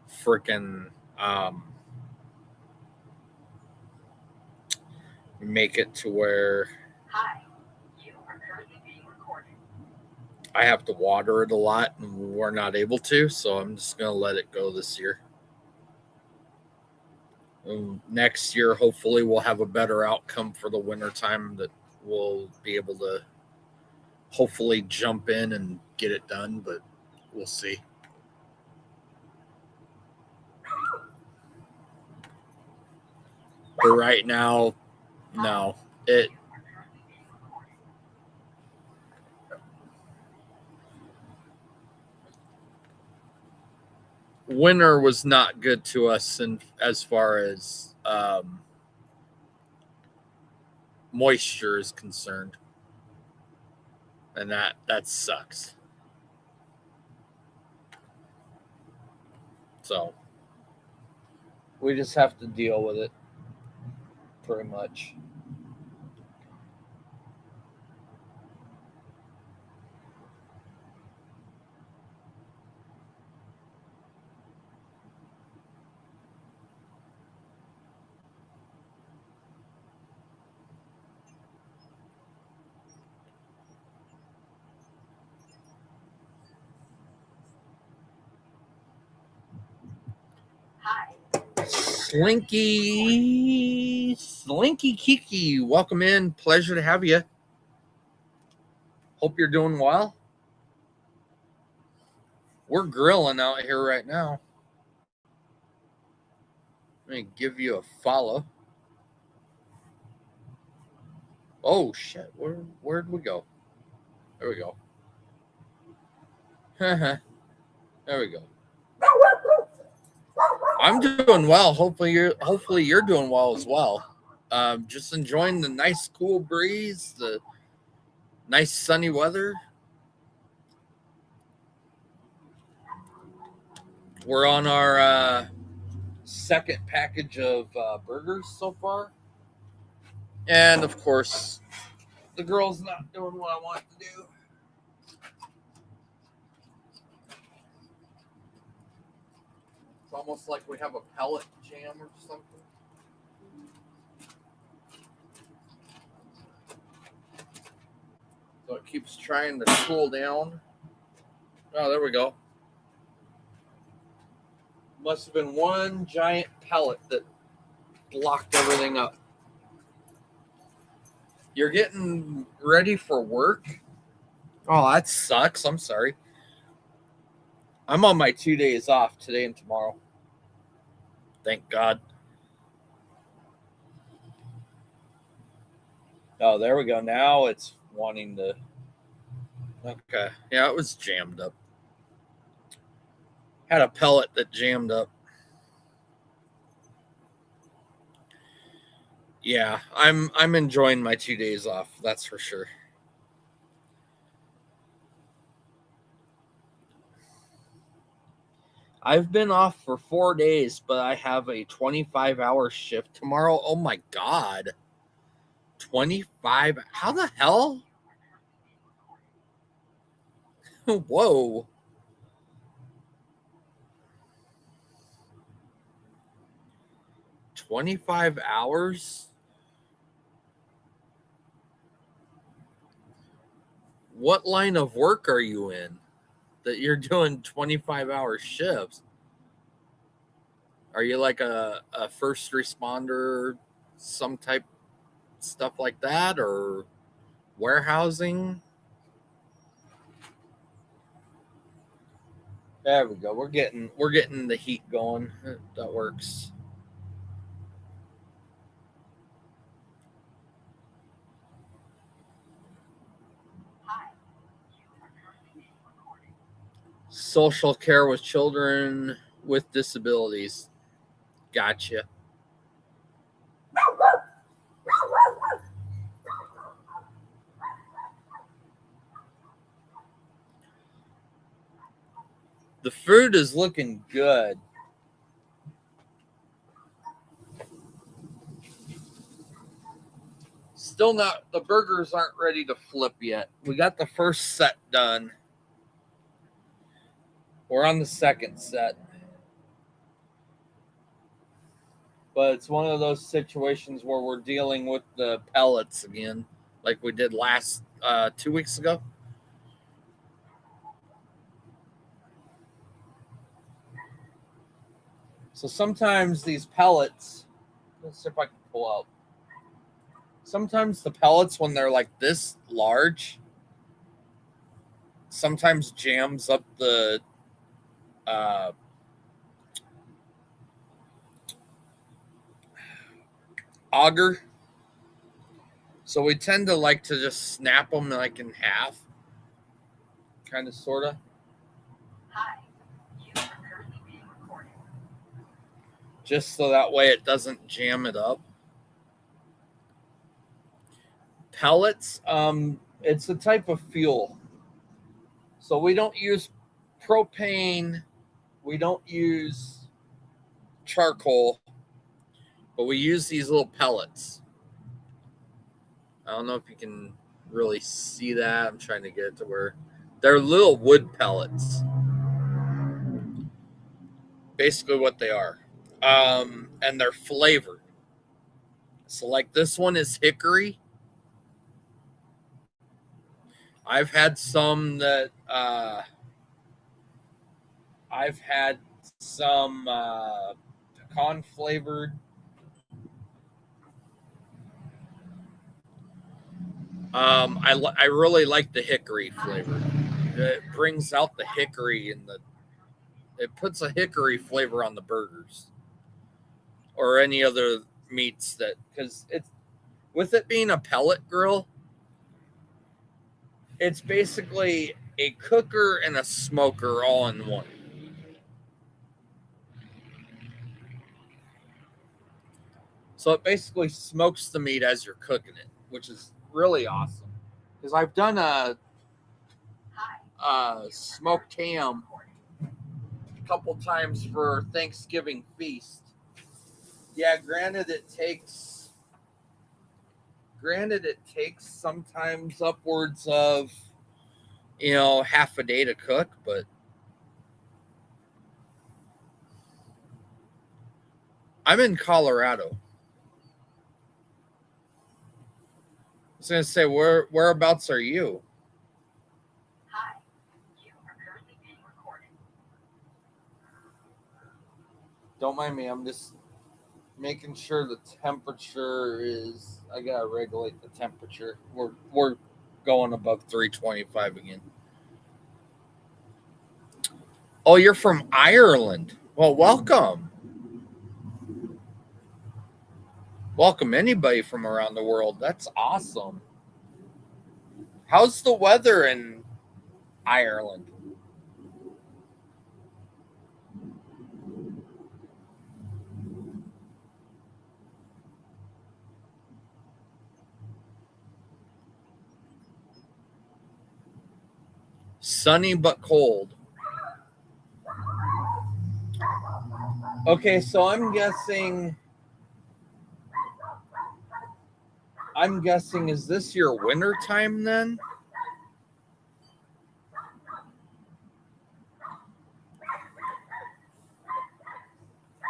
freaking make it to where Hi, you are currently being recorded. I have to water it a lot, and we're not able to, so I'm just gonna let it go this year. Next year, hopefully, we'll have a better outcome for the winter time that we'll be able to hopefully jump in and get it done, but we'll see. But right now, no. Winter was not good to us, and as far as moisture is concerned, and that sucks. So we just have to deal with it, pretty much. Hi. Slinky Kiki, welcome in. Pleasure to have you. Hope you're doing well. We're grilling out here right now. Let me give you a follow. Oh shit! Where'd we go? There we go. There we go. I'm doing well. Hopefully you're doing well as well. Just enjoying the nice cool breeze, the nice sunny weather. We're on our second package of burgers so far, and of course, the girl's not doing what I want it to do. It's almost like we have a pellet jam or something. So it keeps trying to cool down. Oh, there we go. Must have been one giant pellet that blocked everything up. You're getting ready for work? Oh, that sucks. I'm sorry. I'm on my 2 days off today and tomorrow. Thank God. Oh, there we go. Now it's wanting to. Okay. Yeah, it was jammed up. Had a pellet that jammed up. Yeah, I'm enjoying my 2 days off. That's for sure. I've been off for 4 days, but I have a 25-hour shift tomorrow. Oh my God. 25. How the hell? Whoa. 25 hours? What line of work are you in that you're doing 25-hour shifts? Are you like a first responder, some type stuff like that, or warehousing? There we go. We're getting the heat going. That works. social care with children with disabilities. Gotcha. The food is looking good. Still not, the burgers aren't ready to flip yet. We got the first set done. We're on the second set. But it's one of those situations where we're dealing with the pellets again, like we did last 2 weeks ago. So sometimes these pellets, let's see if I can pull out. Sometimes the pellets, when they're like this large, sometimes jams up the auger. So we tend to like to just snap them like in half, kind of, sort of. Hi, you are currently being recorded. Just so that way it doesn't jam it up. Pellets, it's a type of fuel. So we don't use propane, we don't use charcoal, but we use these little pellets. I don't know if you can really see that. I'm trying to get it to where they're little wood pellets. Basically what they are. And they're flavored. So like this one is hickory. I've had some that I've had some pecan flavored. I really like the hickory flavor. It brings out the hickory and it puts a hickory flavor on the burgers or any other meats that, because it's, with it being a pellet grill, it's basically a cooker and a smoker all in one. So it basically smokes the meat as you're cooking it, which is really awesome. Because I've done a smoked ham a couple times for Thanksgiving feast. Yeah, granted it takes sometimes upwards of half a day to cook, but I'm in Colorado. I was gonna say, whereabouts are you? Hi, you are currently being recorded. Don't mind me. I'm just making sure the temperature is. I gotta regulate the temperature. We're going above 325 again. Oh, you're from Ireland. Well, welcome. Welcome anybody from around the world. That's awesome. How's the weather in Ireland? Sunny but cold. Okay, so I'm guessing, is this your winter time then?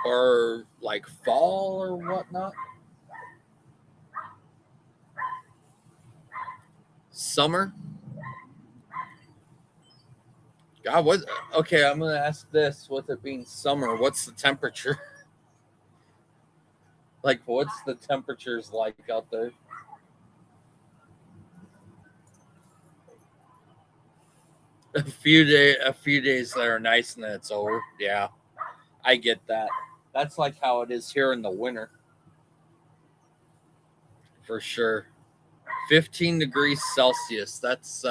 Or like fall or whatnot? Summer? God, what? Okay, I'm gonna ask this. With it being summer, what's the temperature? Like, what's the temperatures like out there? A few days that are nice and then it's over. Yeah, I get that. That's like how it is here in the winter, for sure. 15 degrees Celsius. That's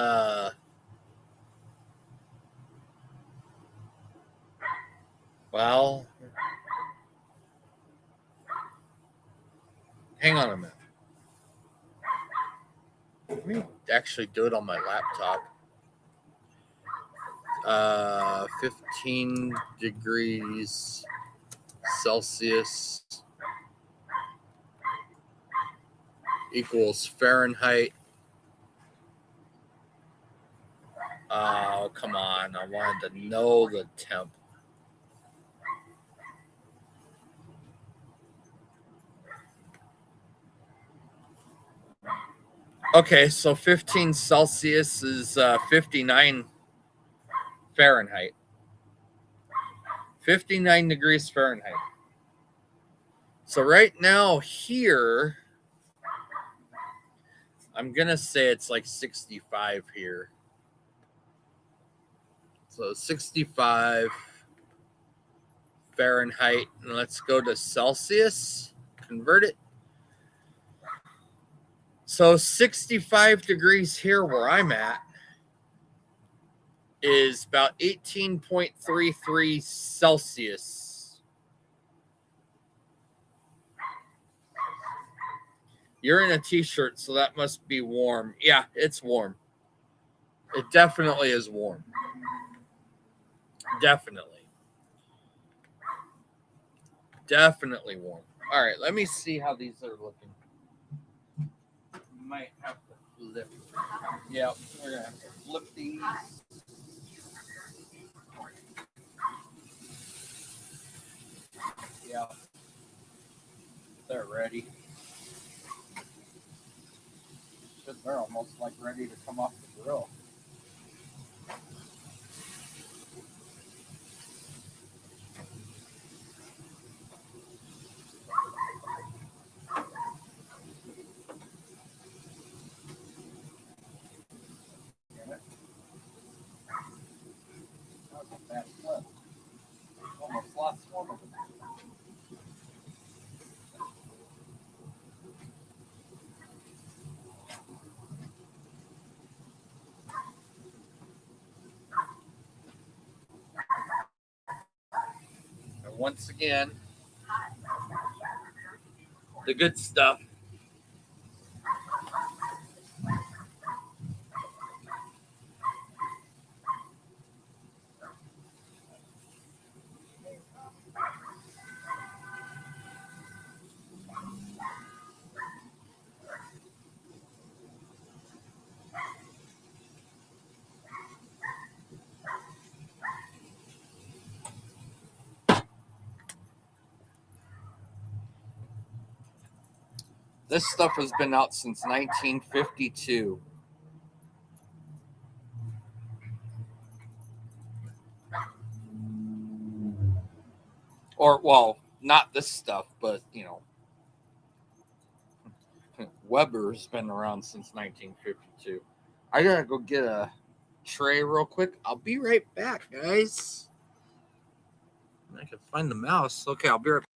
Well, hang on a minute. Let me actually do it on my laptop. 15 degrees Celsius equals Fahrenheit. Oh, come on. I wanted to know the temp. Okay, so 15 Celsius is 59 Fahrenheit. 59 degrees Fahrenheit. So right now here, I'm going to say it's like 65 here. So 65 Fahrenheit. And let's go to Celsius. Convert it. So 65 degrees here where I'm at is about 18.33 Celsius. You're in a t-shirt, so that must be warm. Yeah, it's warm. It definitely is warm. Definitely. Definitely warm. All right, let me see how these are looking. Might have to flip. Yeah, we're going to have to flip these. Yeah. They're ready. They're almost like ready to come off the grill. Almost lost one of them. And once again, the good stuff. This stuff has been out since 1952. Or, well, not this stuff, but, you know, Weber's been around since 1952. I gotta go get a tray real quick. I'll be right back, guys. I can find the mouse. Okay, I'll be right back.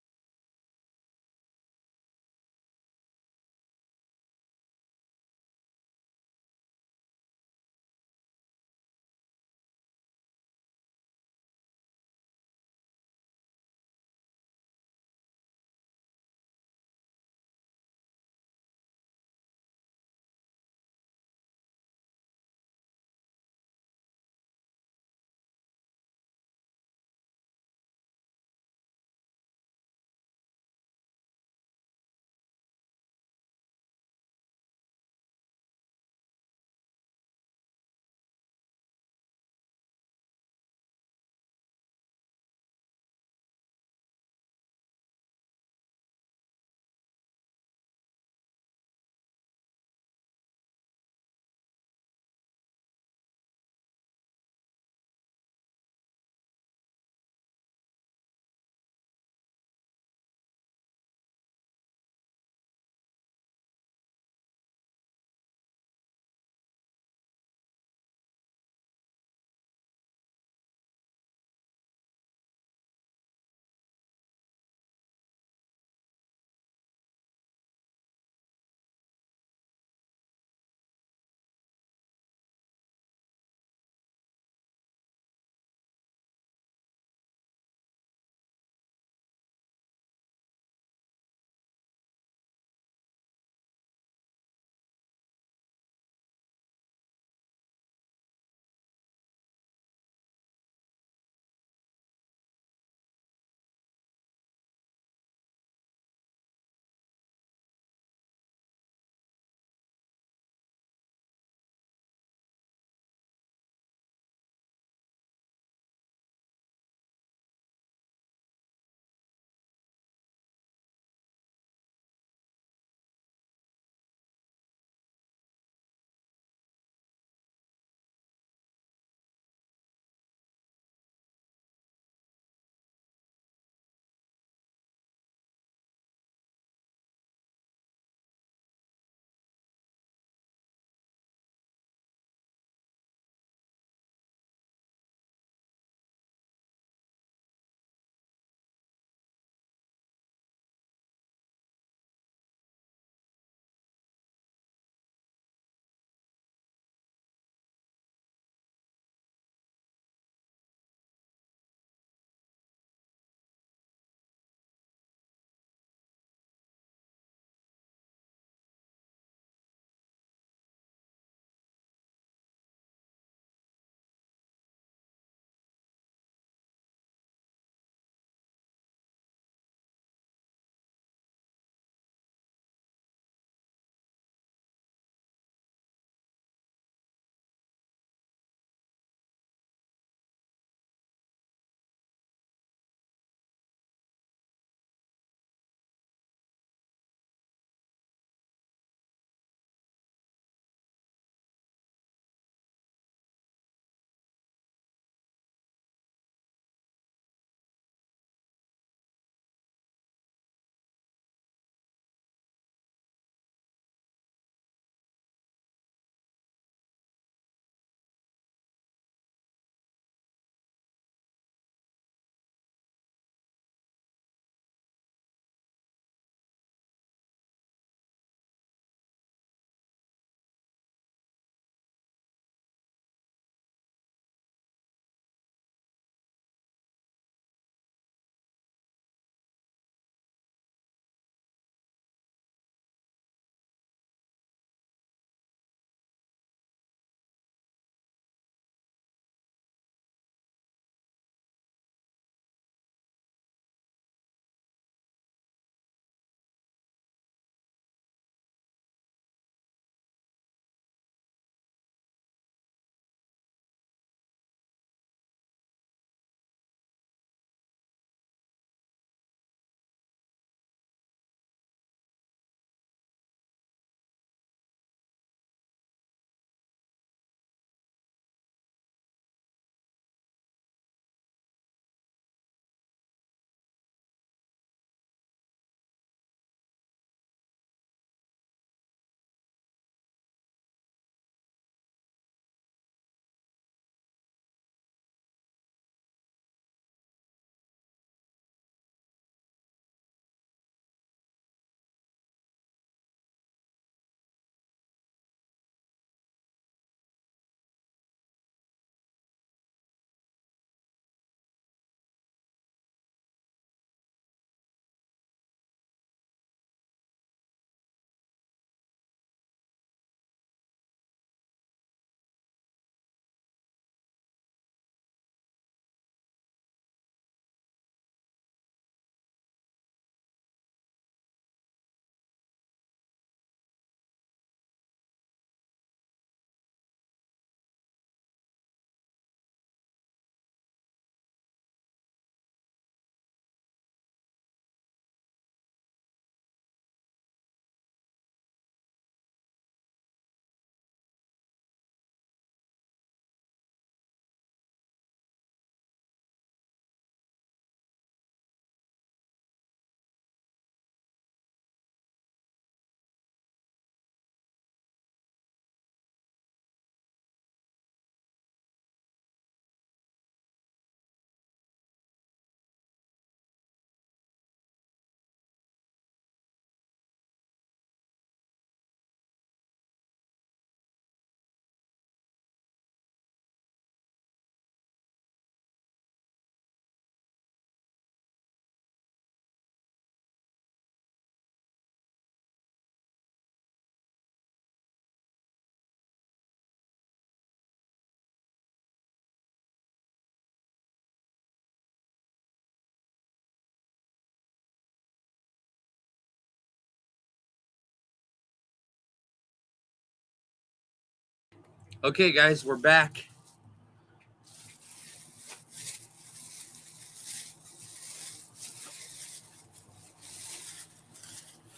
Okay, guys, we're back.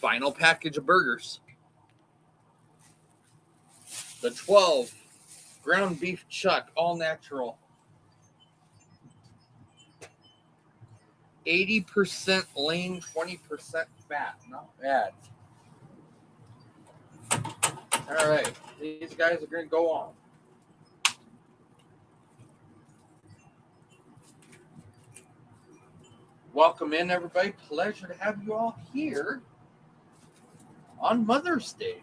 Final package of burgers. The 12 ground beef chuck, all natural. 80% lean, 20% fat. Not bad. All right, these guys are going to go on. Welcome in, everybody. Pleasure to have you all here on Mother's Day.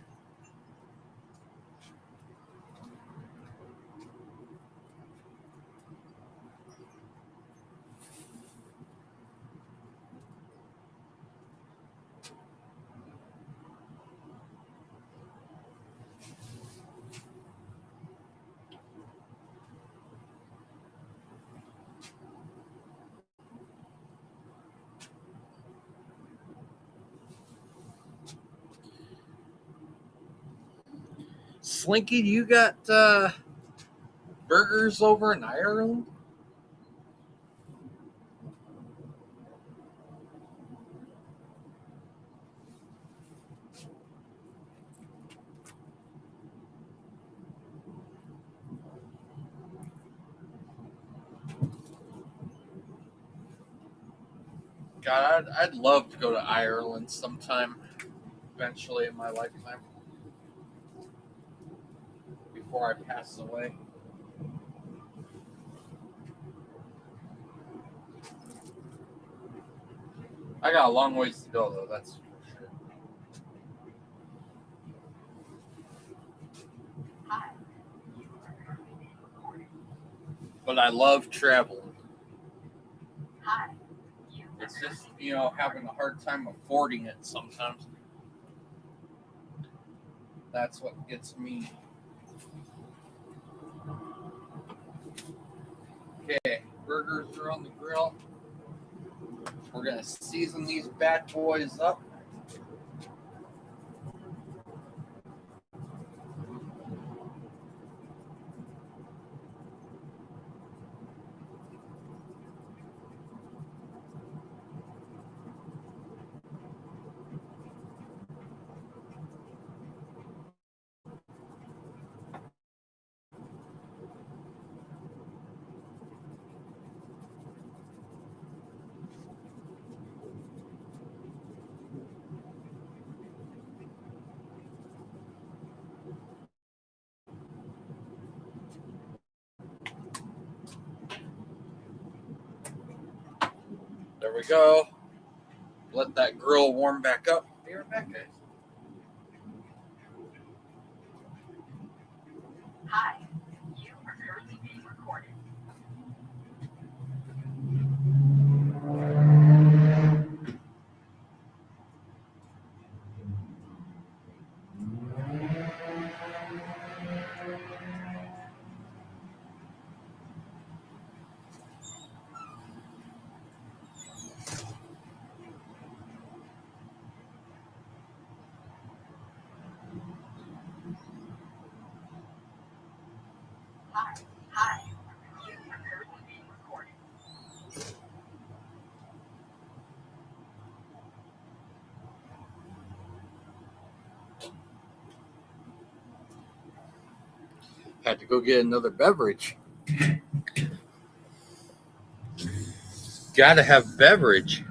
Slinky, you got burgers over in Ireland? God, I'd love to go to Ireland sometime, eventually in my lifetime, before I pass away. I got a long ways to go, though, that's for sure. Hi, you are currently being recorded. But I love traveling. Hi, you are It's just, currently having a hard time affording it sometimes. That's what gets me. Okay, burgers are on the grill. We're going to season these bad boys up. There we go. Let that grill warm back up. Be right back, guys. Hi, you are currently being recorded. Hi, you are currently being recorded. Had to go get another beverage. Gotta have beverage.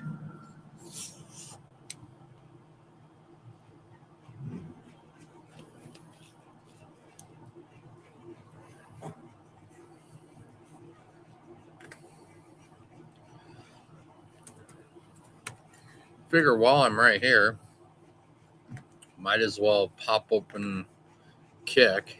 Figure while I'm right here, might as well pop open Kick.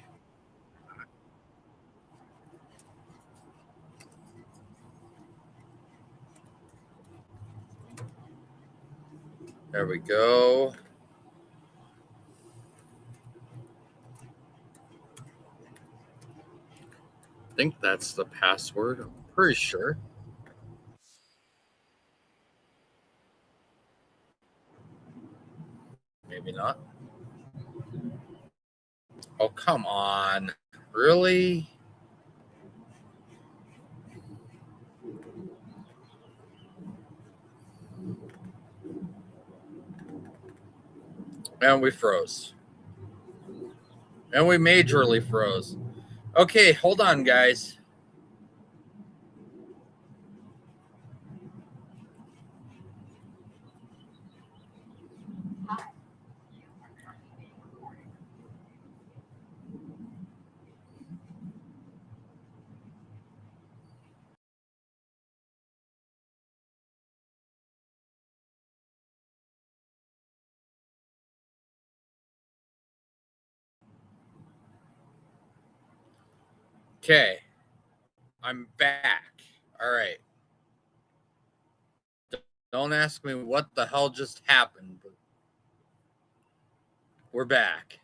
There we go. I think that's the password. I'm pretty sure. Maybe not. Oh, come on. Really? And we froze. And we majorly froze. Okay, hold on, guys. Hi. You are currently being recorded. Okay. I'm back. All right. Don't ask me what the hell just happened, but we're back.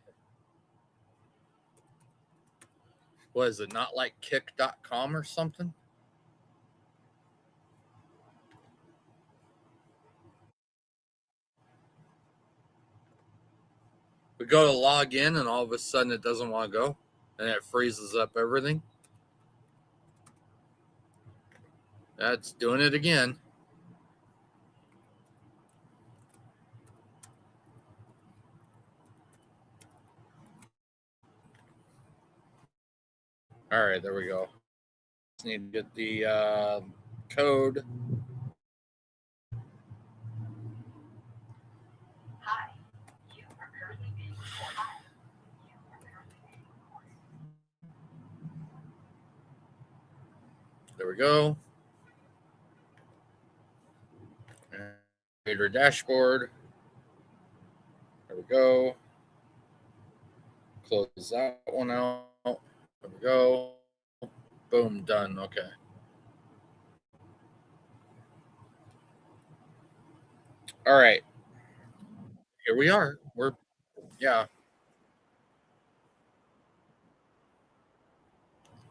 What is it? Not like kick.com or something? We go to log in and all of a sudden it doesn't want to go and it freezes up everything. That's doing it again. All right, there we go. Just need to get the code. Hi. You are currently being recorded. Hi. You are currently being recorded. There we go. Creator dashboard. There we go. Close that one out. There we go. Boom, done. Okay. All right. Here we are. Yeah.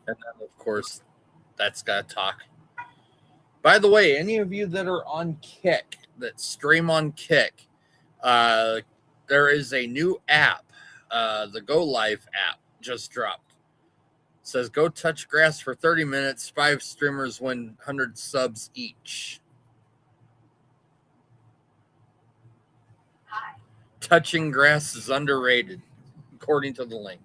And then, of course, that's got to talk. By the way, any of you that are on Kick, that stream on Kick, uh, there is a new app. The Go Live app just dropped. It says go touch grass for 30 minutes. 5 streamers win 100 subs each. Hi. Touching grass is underrated, according to the link.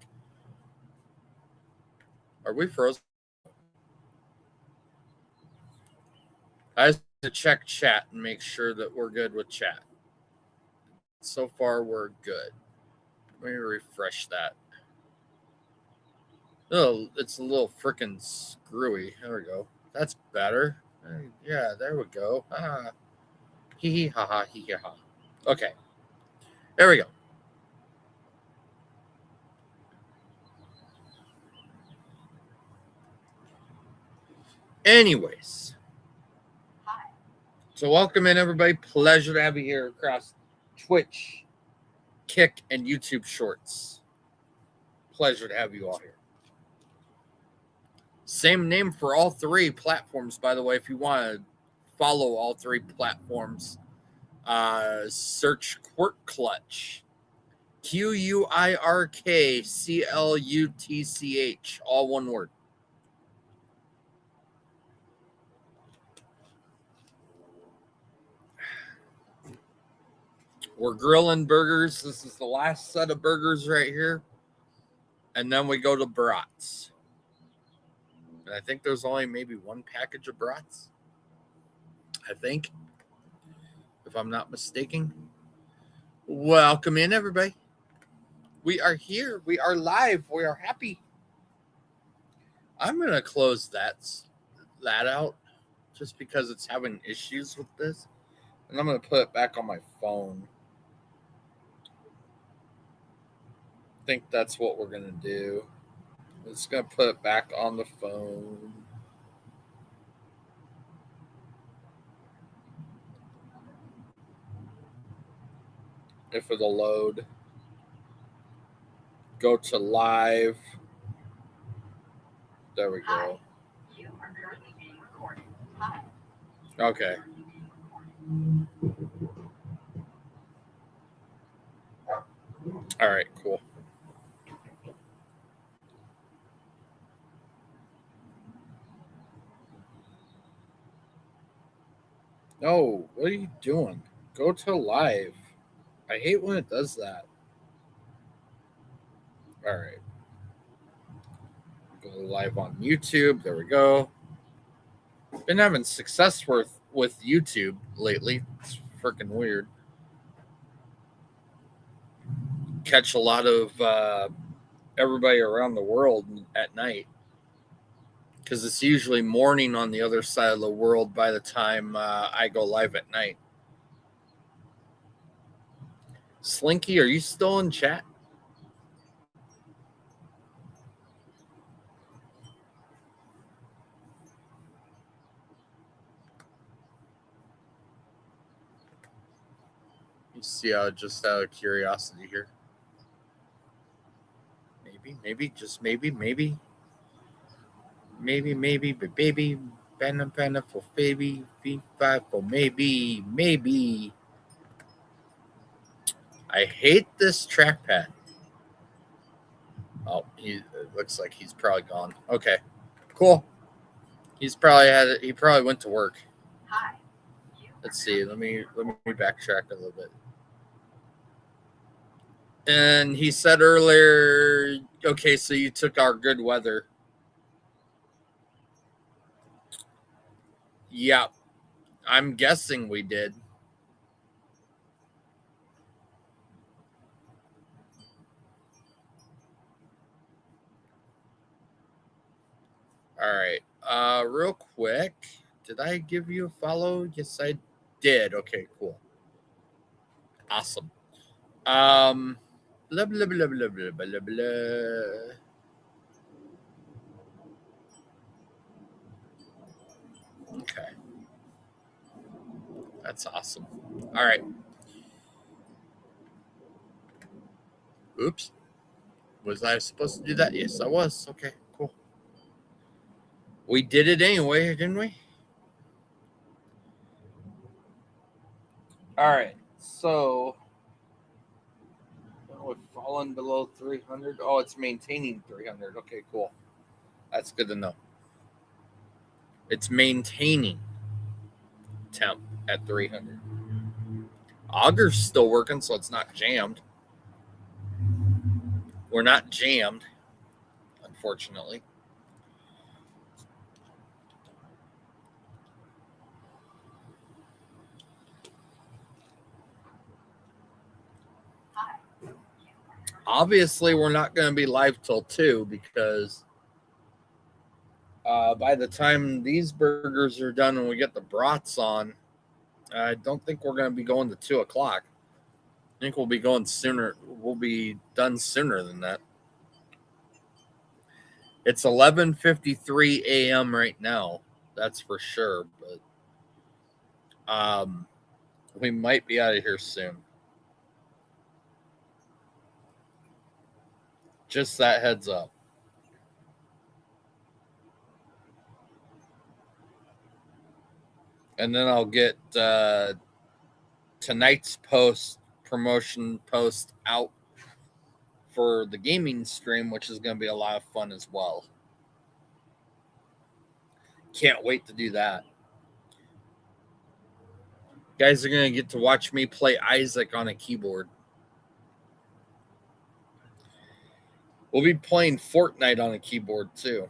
Are we frozen? I have to check chat and make sure that we're good with chat. So far, we're good. Let me refresh that. Oh, it's a little freaking screwy. There we go. That's better. Yeah, there we go. Ah. Hee hee ha ha hee hee ha. Okay. There we go. Anyways. Hi. So welcome in everybody. Pleasure to have you here across Twitch, Kick, and YouTube Shorts. Pleasure to have you all here. Same name for all 3 platforms, by the way, if you want to follow all 3 platforms. Search Quirk Clutch. QUIRKCLUTCH. All one word. We're grilling burgers. This is the last set of burgers right here. And then we go to Brats. And I think there's only maybe 1 package of Brats. I think. If I'm not mistaken. Welcome in, everybody. We are here. We are live. We are happy. I'm going to close that out just because it's having issues with this. And I'm going to put it back on my phone. I think that's what we're going to do. It's going to put it back on the phone. If it'll load, go to live. There we Hi. go. You are currently being recorded. Hi. Okay. All right, cool. No, what are you doing? Go to live. I hate when it does that. All right. Go live on YouTube. There we go. Been having success with YouTube lately. It's freaking weird. Catch a lot of everybody around the world at night because it's usually morning on the other side of the world by the time I go live at night. Slinky, are you still in chat? You see, just out of curiosity here. Maybe, just maybe, but baby, banana for baby, V5 for maybe. I hate this trackpad. Oh, it looks like he's probably gone. Okay, cool. He probably went to work. Hi. Let's see. Let me backtrack a little bit. And he said earlier, okay, so you took our good weather. Yeah, I'm guessing we did. All right. Real quick, did I give you a follow? Yes, I did. Okay, cool. Awesome. Blah blah blah blah blah blah blah. Okay. That's awesome. All right. Oops. Was I supposed to do that? Yes, I was. Okay, cool. We did it anyway, didn't we? All right. So we've fallen below 300. Oh, it's maintaining 300. Okay, cool. That's good to know. It's maintaining temp at 300. Auger's still working, so it's not jammed. We're not jammed, unfortunately. Obviously, we're not going to be live till 2 because by the time these burgers are done and we get the brats on, I don't think we're going to be going to 2 o'clock. I think we'll be going sooner. We'll be done sooner than that. It's 11:53 a.m. right now. That's for sure. But we might be out of here soon. Just that heads up. And then I'll get tonight's promotion post out for the gaming stream, which is going to be a lot of fun as well. Can't wait to do that. Guys are going to get to watch me play Isaac on a keyboard. We'll be playing Fortnite on a keyboard too.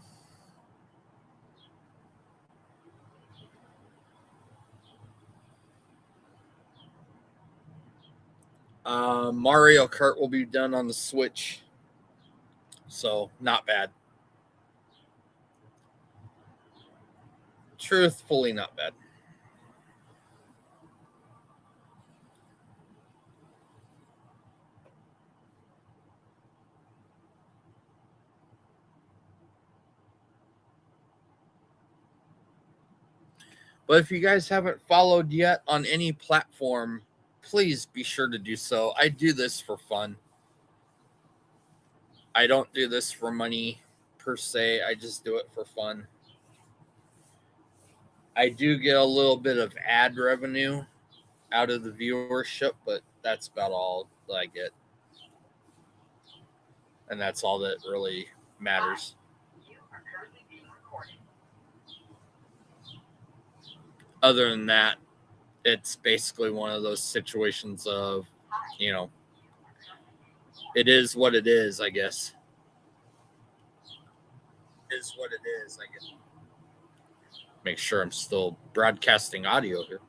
Mario Kart will be done on the Switch. So, not bad. Truthfully, not bad. But if you guys haven't followed yet on any platform, please be sure to do so. I do this for fun. I don't do this for money per se. I just do it for fun. I do get a little bit of ad revenue out of the viewership, but that's about all that I get. And that's all that really matters. You are currently being recorded. Other than that, it's basically one of those situations of, you know, it is what it is, I guess. Is what it is, I guess. Make sure I'm still broadcasting audio here.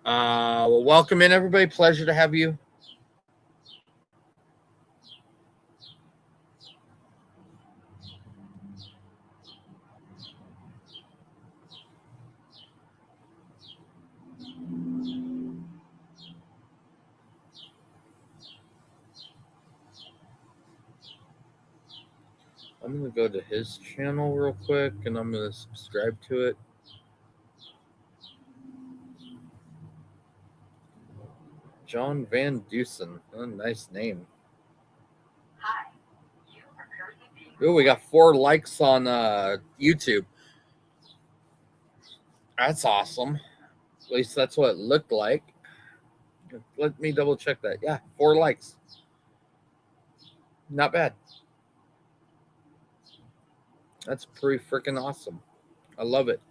Well, welcome in, everybody. Pleasure to have you. I'm going to go to his channel real quick, and I'm going to subscribe to it. John Van Dusen. Oh, nice name. Hi. You are currently being Oh, we got 4 likes on YouTube. That's awesome. At least that's what it looked like. Let me double check that. Yeah, 4 likes. Not bad. That's pretty freaking awesome. I love it.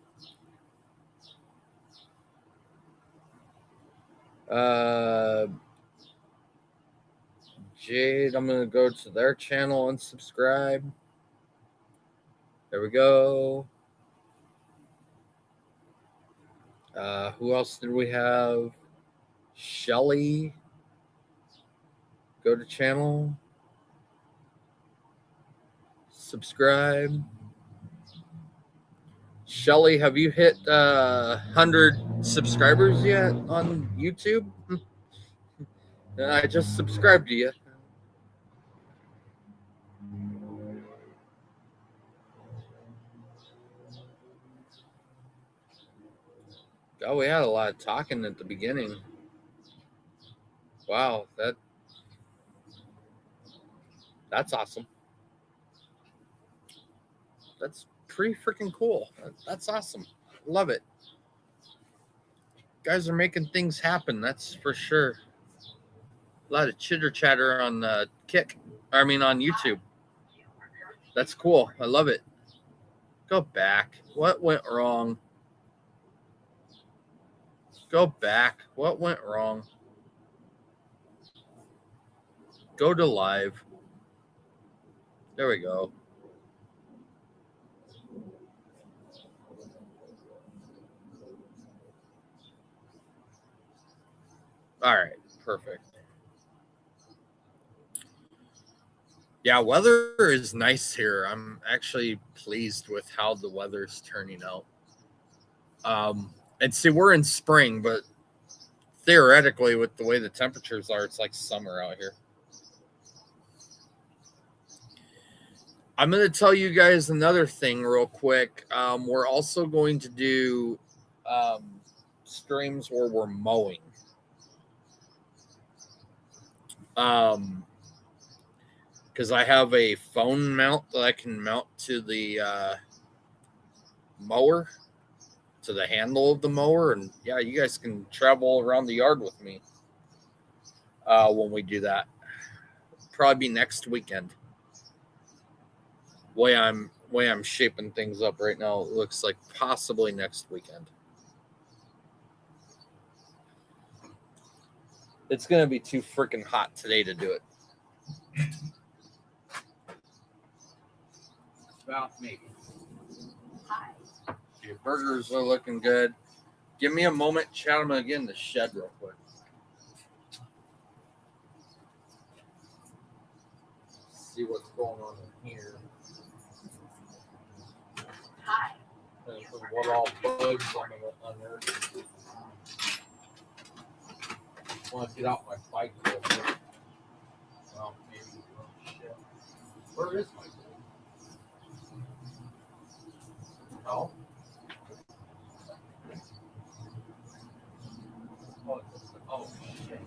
Jade, I'm gonna go to their channel and subscribe. There we go. Who else did we have? Shelly. Go to channel. Subscribe. Shelly, have you hit 100 subscribers yet on YouTube? I just subscribed to you. Oh, we had a lot of talking at the beginning. Wow, that's awesome. That's pretty freaking cool. That's awesome. Love it. Guys are making things happen, that's for sure. A lot of chitter chatter on on YouTube. That's cool. I love it. Go back. What went wrong? Go back. What went wrong? Go to live. There we go. All right. Perfect. Yeah, weather is nice here. I'm actually pleased with how the weather's turning out. And see, we're in spring, but theoretically, with the way the temperatures are, it's like summer out here. I'm going to tell you guys another thing real quick. We're also going to do streams where we're mowing. Because I have a phone mount that I can mount to the mower, to the handle of the mower, and yeah, you guys can travel around the yard with me when we do that. Probably be next weekend. Way I'm shaping things up right now, it looks like possibly next weekend. It's gonna be too freaking hot today to do it. Well, maybe. Hi. Your burgers are looking good. Give me a moment, chat them again in the shed real quick. See what's going on in here. Hi. What all bugs on there. I want to get out my bike real quick. Oh, maybe. Oh, shit. Where is my bike? No. Oh, shit.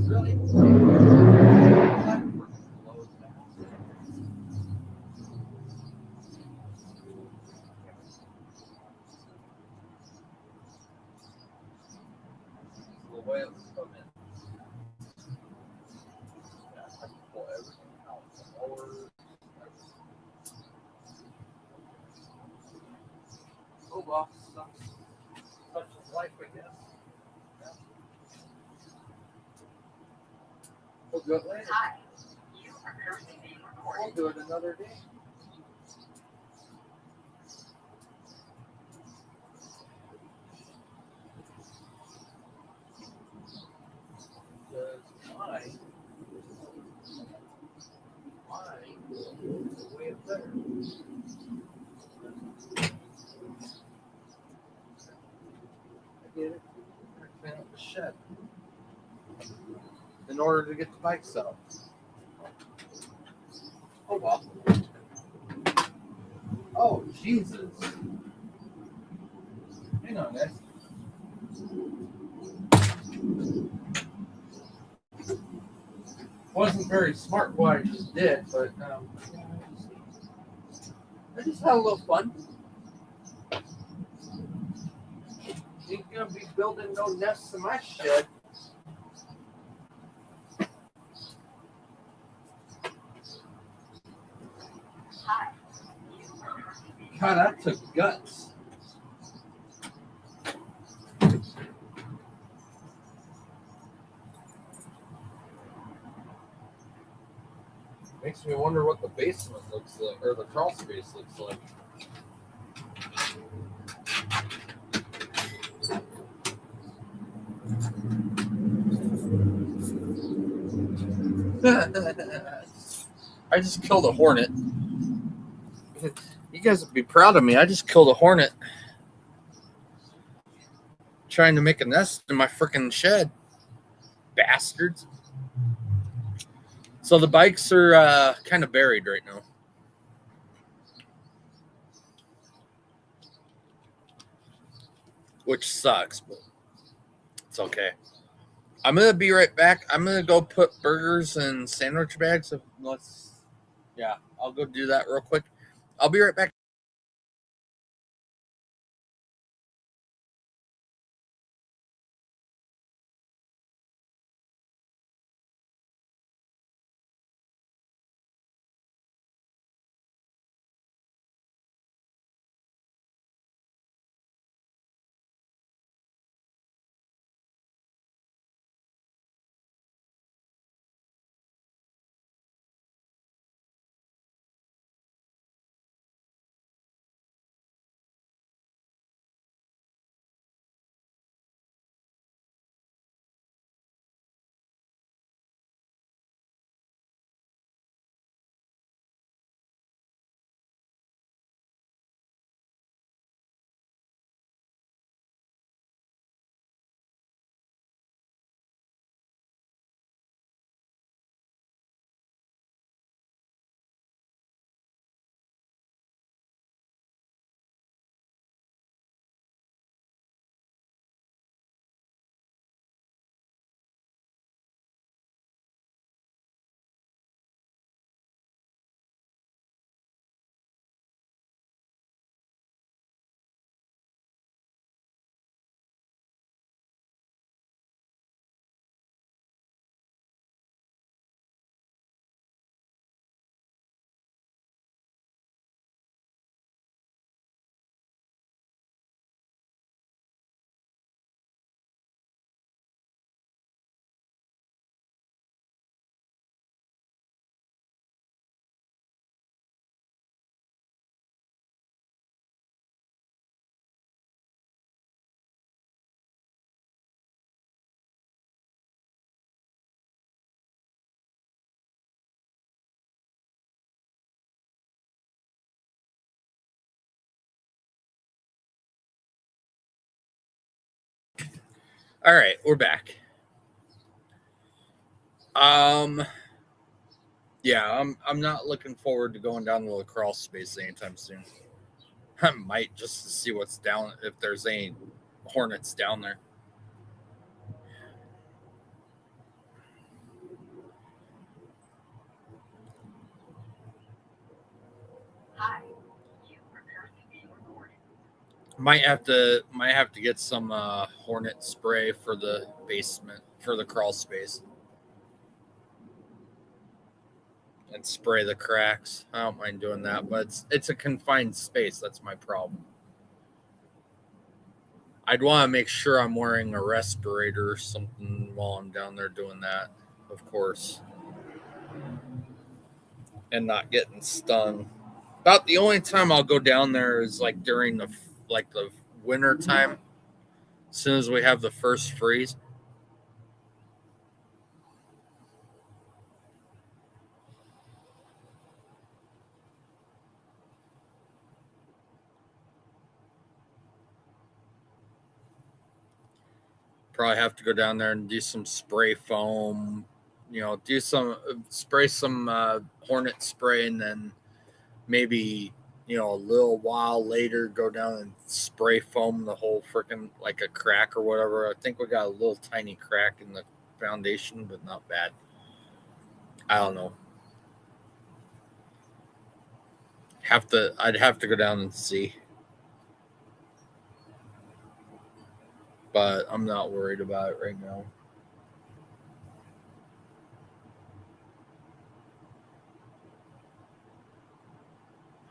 Really? The way it's coming. I can pull everything out. Oh well, sucks. Such is life, I guess. Yeah. We'll do it later. Hi, you are currently being recorded. We'll do it another day. Mine is way up there. I get it. I clean up the shed in order to get the bikes out. Oh well. Oh Jesus! Hang on, guys. Wasn't very smart what I just did, but I just had a little fun. Ain't gonna be building no nests in my shed. Hi, you are currently being God, that took guts. Makes me wonder what the basement looks like, or the crawl space looks like. I just killed a hornet. You guys would be proud of me. I just killed a hornet trying to make a nest in my freaking shed. Bastards. So the bikes are kind of buried right now. Which sucks, but it's okay. I'm going to be right back. I'm going to go put burgers in sandwich bags. Yeah, I'll go do that real quick. I'll be right back. All right, we're back. Yeah, I'm not looking forward to going down to the crawl space anytime soon. I might just to see what's down, if there's any hornets down there. Hi, you are currently being recorded. Might have to get some hornet spray for the basement, for the crawl space, and spray the cracks. I don't mind doing that, but it's a confined space. That's my problem. I'd want to make sure I'm wearing a respirator or something while I'm down there doing that, of course, and not getting stung. About the only time I'll go down there is like during the winter time. As soon as we have the first freeze. Probably have to go down there and do some spray foam, do some spray some hornet spray, and then maybe a little while later go down and spray foam the whole freaking like a crack or whatever. I think we got a little tiny crack in the foundation, but not bad. I don't know. I'd have to go down and see, but I'm not worried about it right now.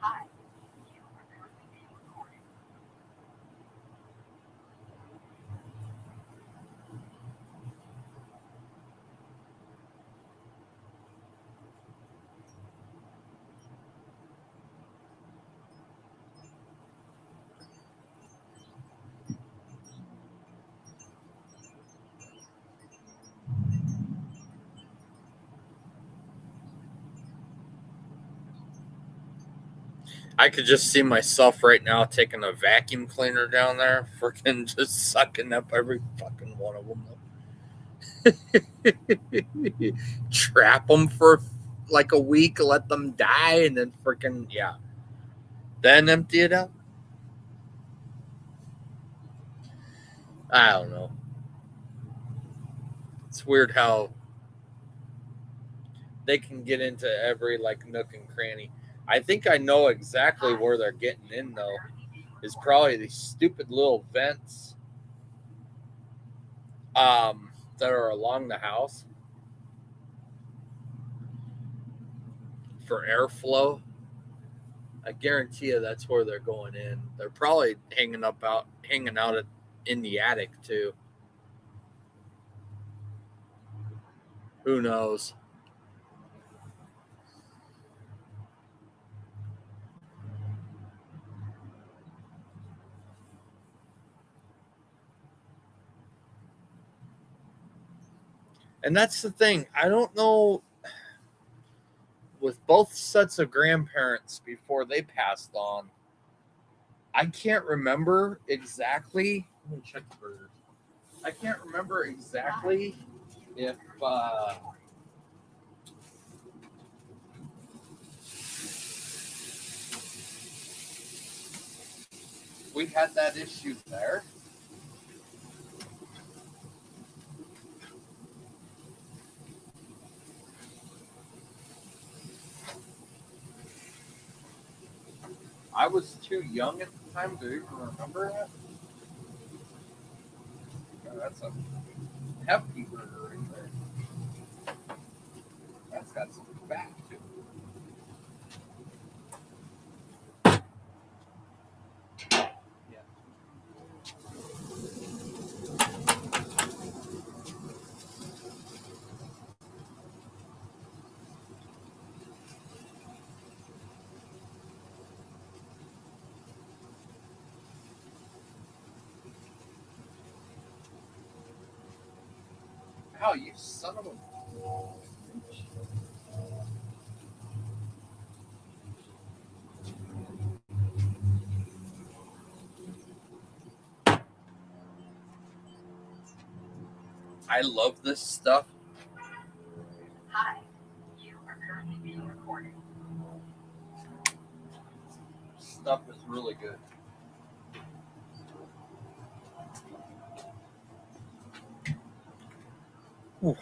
Hi, you are currently being recorded. I could just see myself right now taking a vacuum cleaner down there, freaking just sucking up every fucking one of them. Trap them for like a week, let them die, and then freaking, yeah. Then empty it out. I don't know. It's weird how they can get into every like nook and cranny. I think I know exactly where they're getting in though. Is probably these stupid little vents that are along the house for airflow. I guarantee you that's where they're going in. They're probably hanging out in the attic too. Who knows? And that's the thing. I don't know with both sets of grandparents before they passed on. I can't remember exactly. Let me check the burgers. I can't remember exactly if we had that issue there. I was too young at the time to even remember it. That's a hefty burger right there. That's got some fat too. Yeah. Ow, you son of a. I love this stuff. Hi, you are currently being recorded. Stuff is really good. Ooh.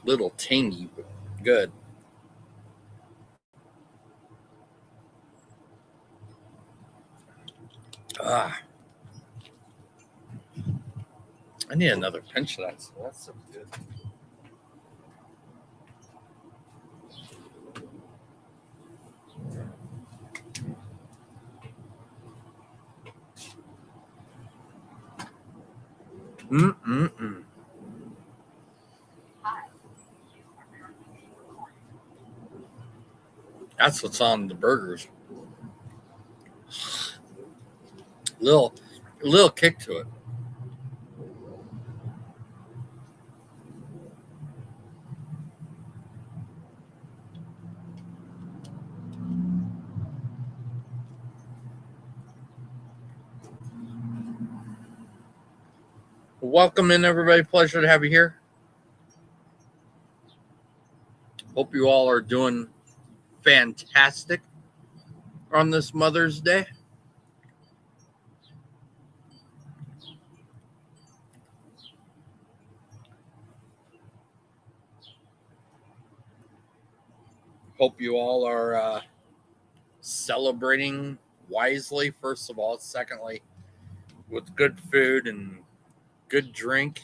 Little tangy, but good. Ah, I need another pinch of that. So that's so good. Mm-mm-mm. Hi, you are currently being recorded. That's what's on the burgers. Little, little kick to it. Welcome in, everybody. Pleasure to have you here. Hope you all are doing fantastic on this Mother's Day. Hope you all are celebrating wisely, first of all. Secondly, with good food and good drink.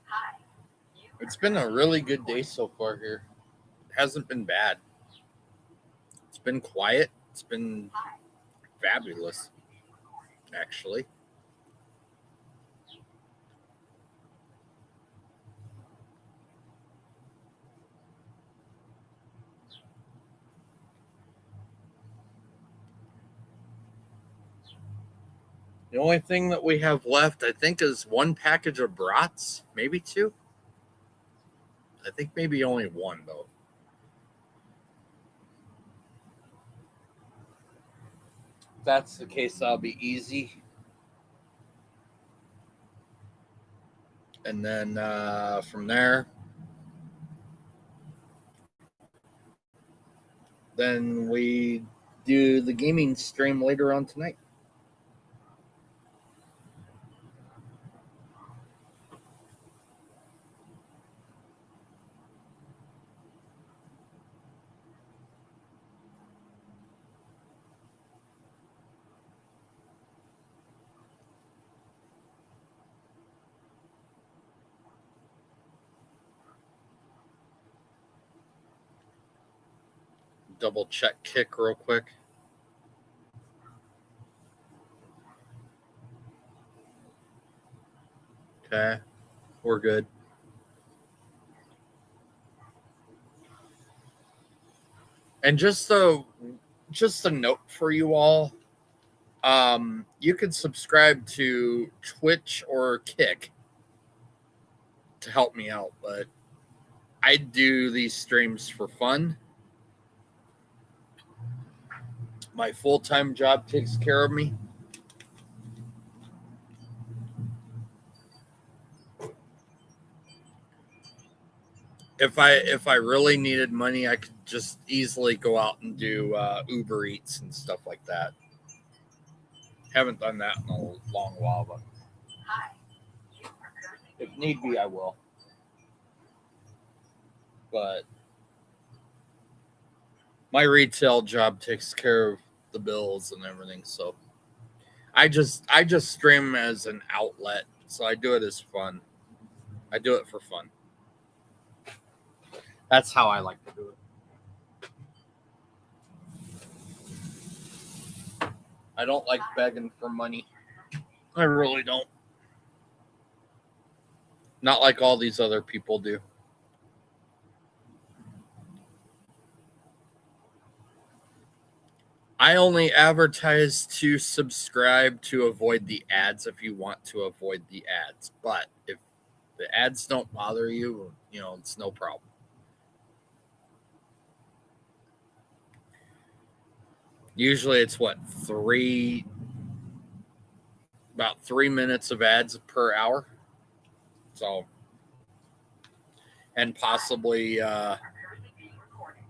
Hi, you are It's been a currently really being good day recorded. so far here. It hasn't been bad. It's been quiet. It's been Hi, fabulous, currently being recorded. actually. The only thing that we have left, I think, is one package of brats, maybe two. I think maybe only one, though. If that's the case, I'll be easy. And then from there, then we do the gaming stream later on tonight. Double check kick real quick. Okay, we're good. And just a note for you all. You can subscribe to Twitch or Kick to help me out, but I do these streams for fun. My full-time job takes care of me. If I really needed money, I could just easily go out and do Uber Eats and stuff like that. Haven't done that in a long while, but Hi, you are currently if being need be, recorded. I will. But my retail job takes care of the bills and everything, so I just stream as an outlet, so I do it as fun. I do it for fun. That's how I like to do it. I don't like begging for money. I really don't. Not like all these other people do. I only advertise to subscribe to avoid the ads if you want to avoid the ads. But if the ads don't bother you, it's no problem. Usually it's about 3 minutes of ads per hour. So, and possibly, You are currently being recorded.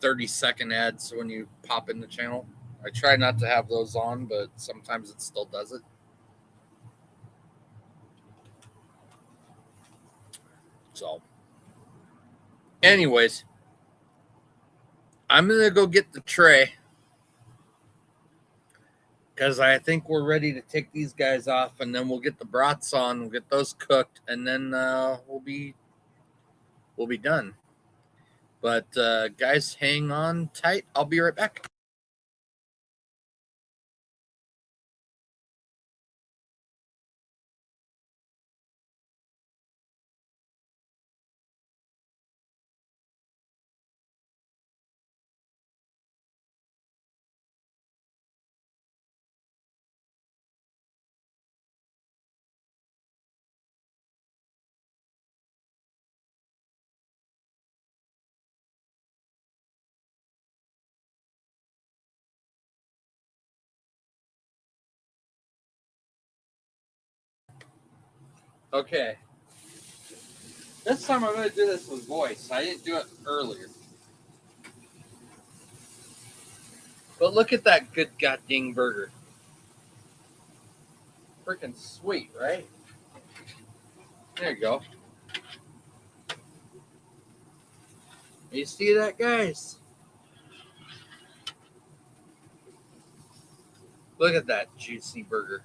30-second ads when you pop in the channel. I try not to have those on, but sometimes it still does it. So, anyways, I'm going to go get the tray because I think we're ready to take these guys off, and then we'll get the brats on. We'll get those cooked, and then we'll be done. But guys, hang on tight. I'll be right back. Okay. This time I'm going to do this with voice. I didn't do it earlier. But look at that good goddamn burger. Freaking sweet, right? There you go. You see that, guys? Look at that juicy burger.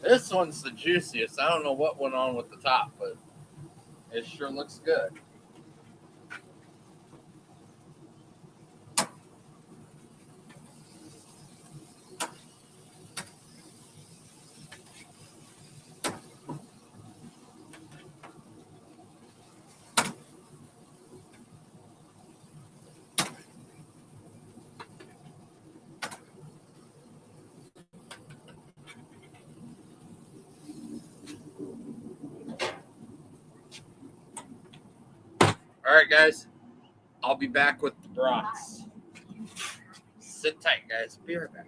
This one's the juiciest. I don't know what went on with the top, but it sure looks good. All right, guys. I'll be back with the brats. Sit tight, guys. Be right back.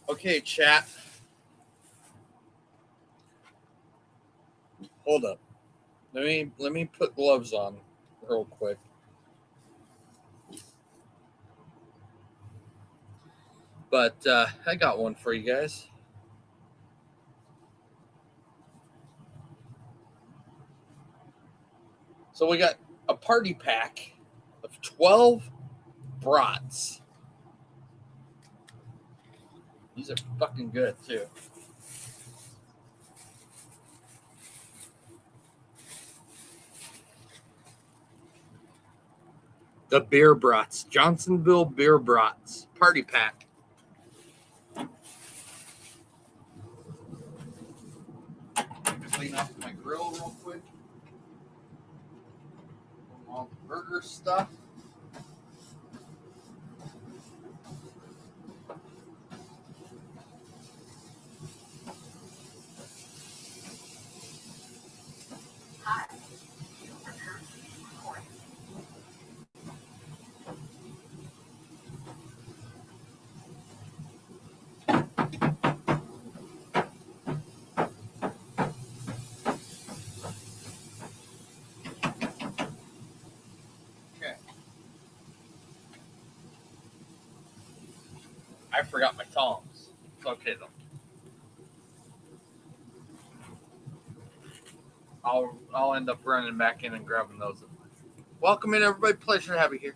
Okay, chat. Hold up. Let me put gloves on real quick. But I got one for you guys. So we got a party pack of 12 brats. These are fucking good too. The beer brats, Johnsonville beer brats party pack. Clean off my grill real quick. All the burger stuff. I forgot my tongs. It's okay though. I'll end up running back in and grabbing those. Welcome in, everybody. Pleasure to have you here.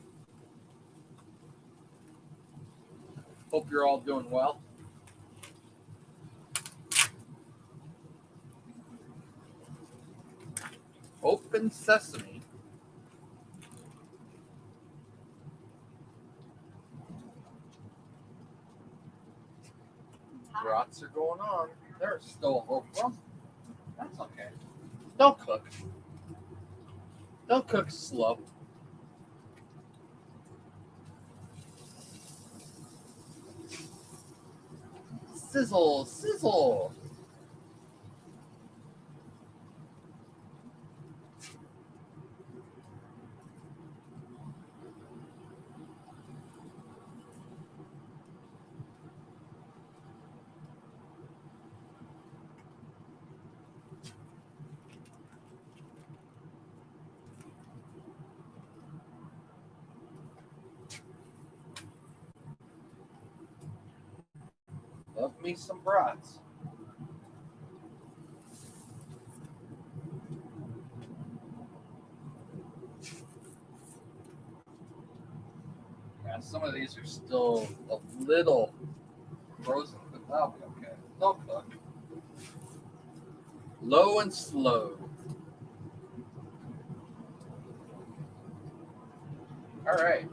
Hope you're all doing well. Open sesame. Brats are going on. There's still hope for them. That's okay. They'll cook. They'll cook slow. Sizzle, sizzle. Love me some brats. Yeah, some of these are still a little frozen, but that'll be okay. They'll cook. Low and slow. All right.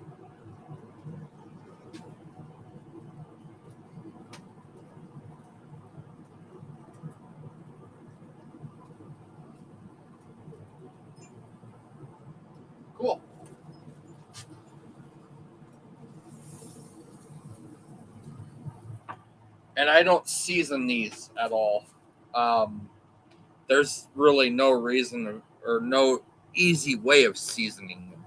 Cool. And I don't season these at all. There's really no reason or no easy way of seasoning them.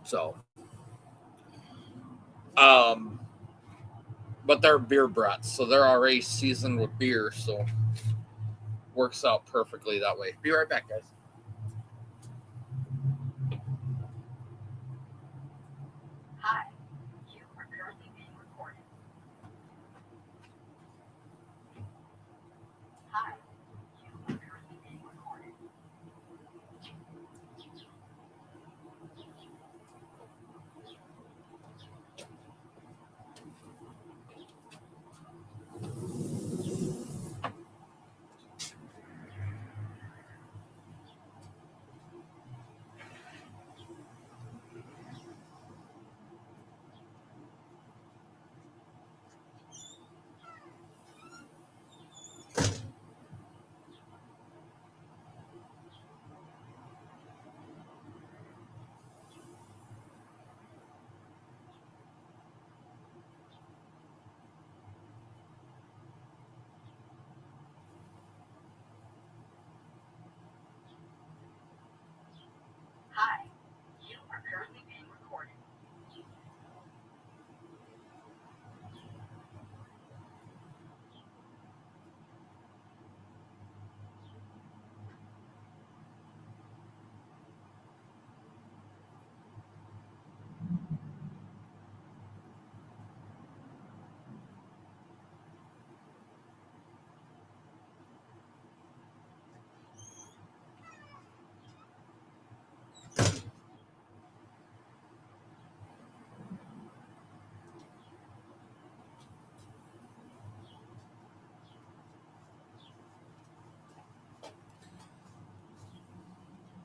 So, but they're beer brats, so they're already seasoned with beer, so works out perfectly that way. Be right back, guys. Hi, you are currently being recorded. Hi, you are currently being recorded. Hi, you are currently being recorded.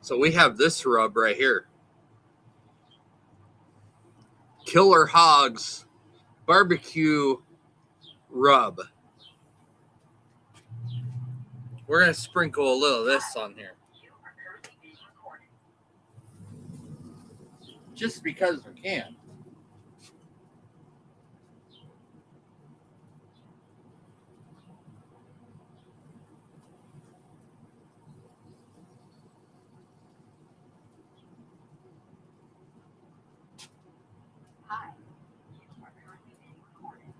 So we have this rub right here. Killer Hogs barbecue rub. We're going to sprinkle a little of this on here. You are currently being recorded. Just because we can. Hi, you are currently being recorded.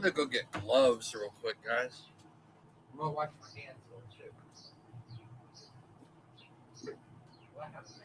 I'm gonna go get gloves real quick, guys. I'm gonna wash my hands real too. What happened?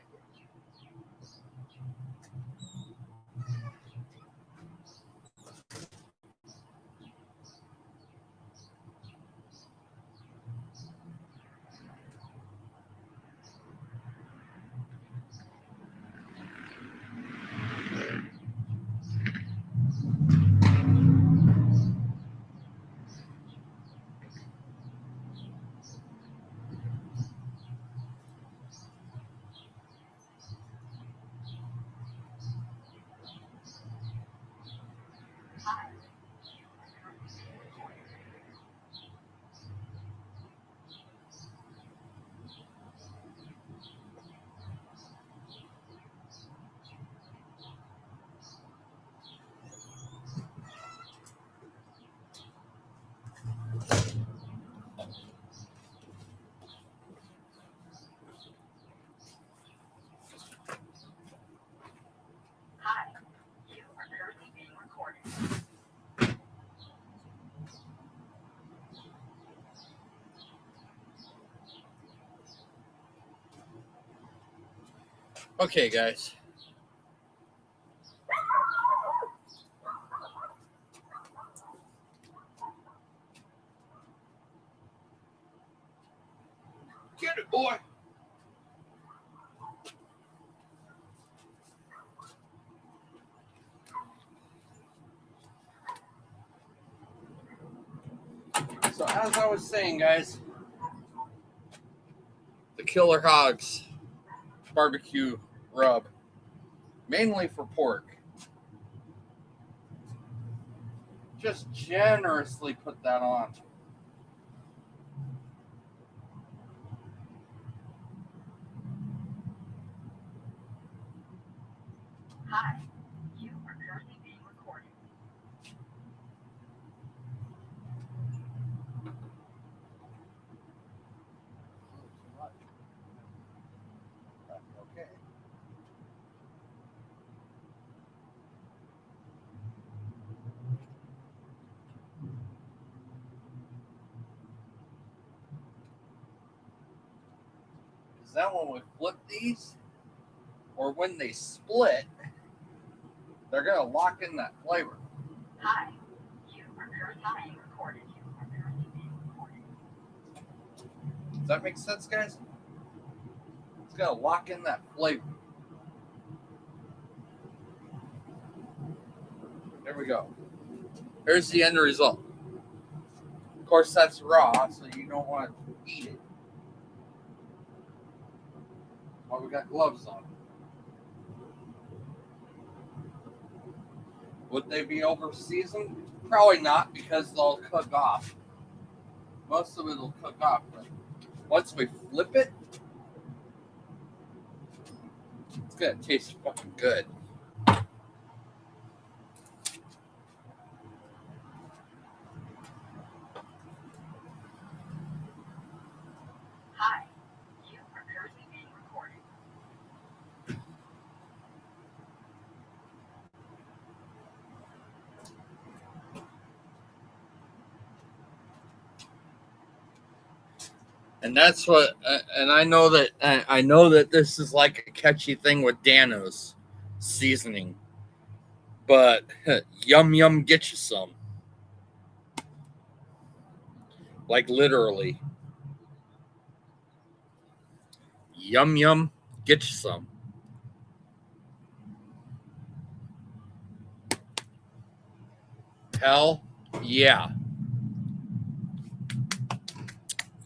Hi. Hi. You are currently being recorded. Okay, guys. Get it, boy. So as I was saying, guys, the Killer Hogs barbecue rub, mainly for pork. Just generously put that on. Hi. You are currently being recorded. Okay. Is that when we flip these, or when they split, they're gonna lock in that flavor. Hi. You are currently being recorded. You are currently being recorded. Does that make sense, guys? It's gonna lock in that flavor. There we go. Here's the end result. Of course, that's raw, so you don't want to eat it. Well, we got gloves on. Would they be over seasoned? Probably not, because they'll cook off. Most of it will cook off, but once we flip it, it's gonna taste fucking good. Hi. You are currently being recorded. And that's what, and I know that this is like a catchy thing with Dano's seasoning, but yum yum, get you some. Like literally, yum yum, get you some. Hell yeah,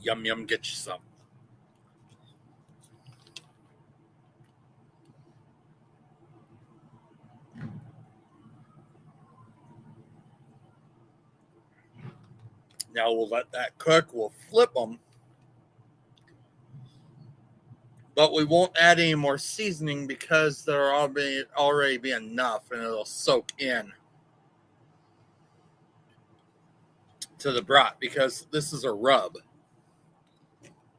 yum yum, get you some. Now we'll let that cook. We'll flip them, but we won't add any more seasoning because there'll already be enough, and it'll soak in to the brat because this is a rub.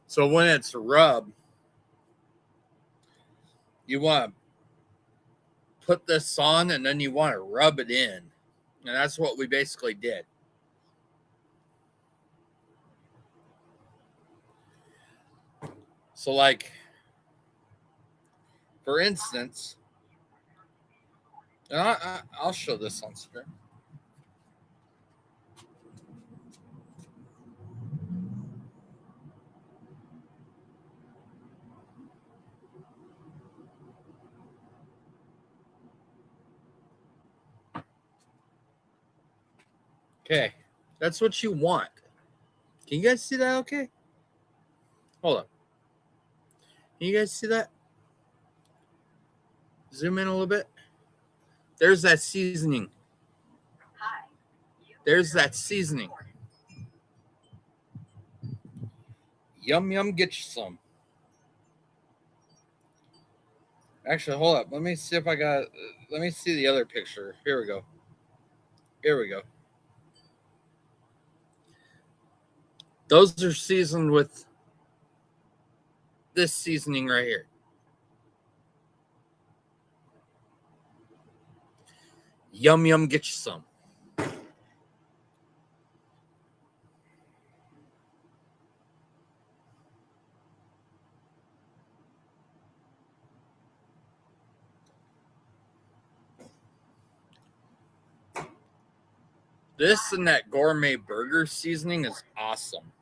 So when it's a rub, you want to put this on and then you want to rub it in. And that's what we basically did. So, like, for instance, and I'll show this on screen. Okay, that's what you want. Can you guys see that okay? Hold up. Can you guys see that? Zoom in a little bit. There's that seasoning. There's that seasoning. Yum, yum, get you some. Actually, hold up. Let me see if I got. Let me see the other picture. Here we go. Here we go. Those are seasoned with this seasoning right here. Yum, yum, get you some. This and that gourmet burger seasoning is awesome.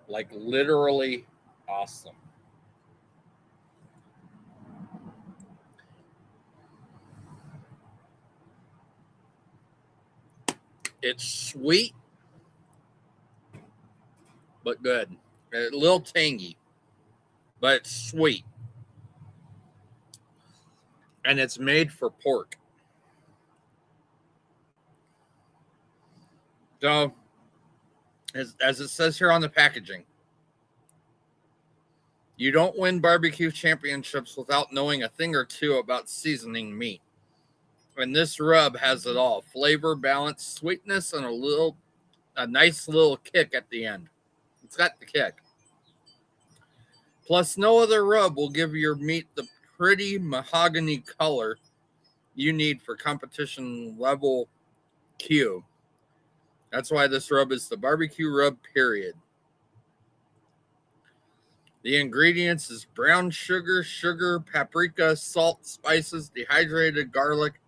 Like, literally awesome. It's sweet, but good. A little tangy, but it's sweet. And it's made for pork. So, as it says here on the packaging, you don't win barbecue championships without knowing a thing or two about seasoning meat. And this rub has it all: flavor, balance, sweetness, and a nice little kick at the end. It's got the kick. Plus, no other rub will give your meat the pretty mahogany color you need for competition level Q. That's why this rub is the barbecue rub, period. The ingredients is brown sugar, paprika, salt, spices, dehydrated garlic,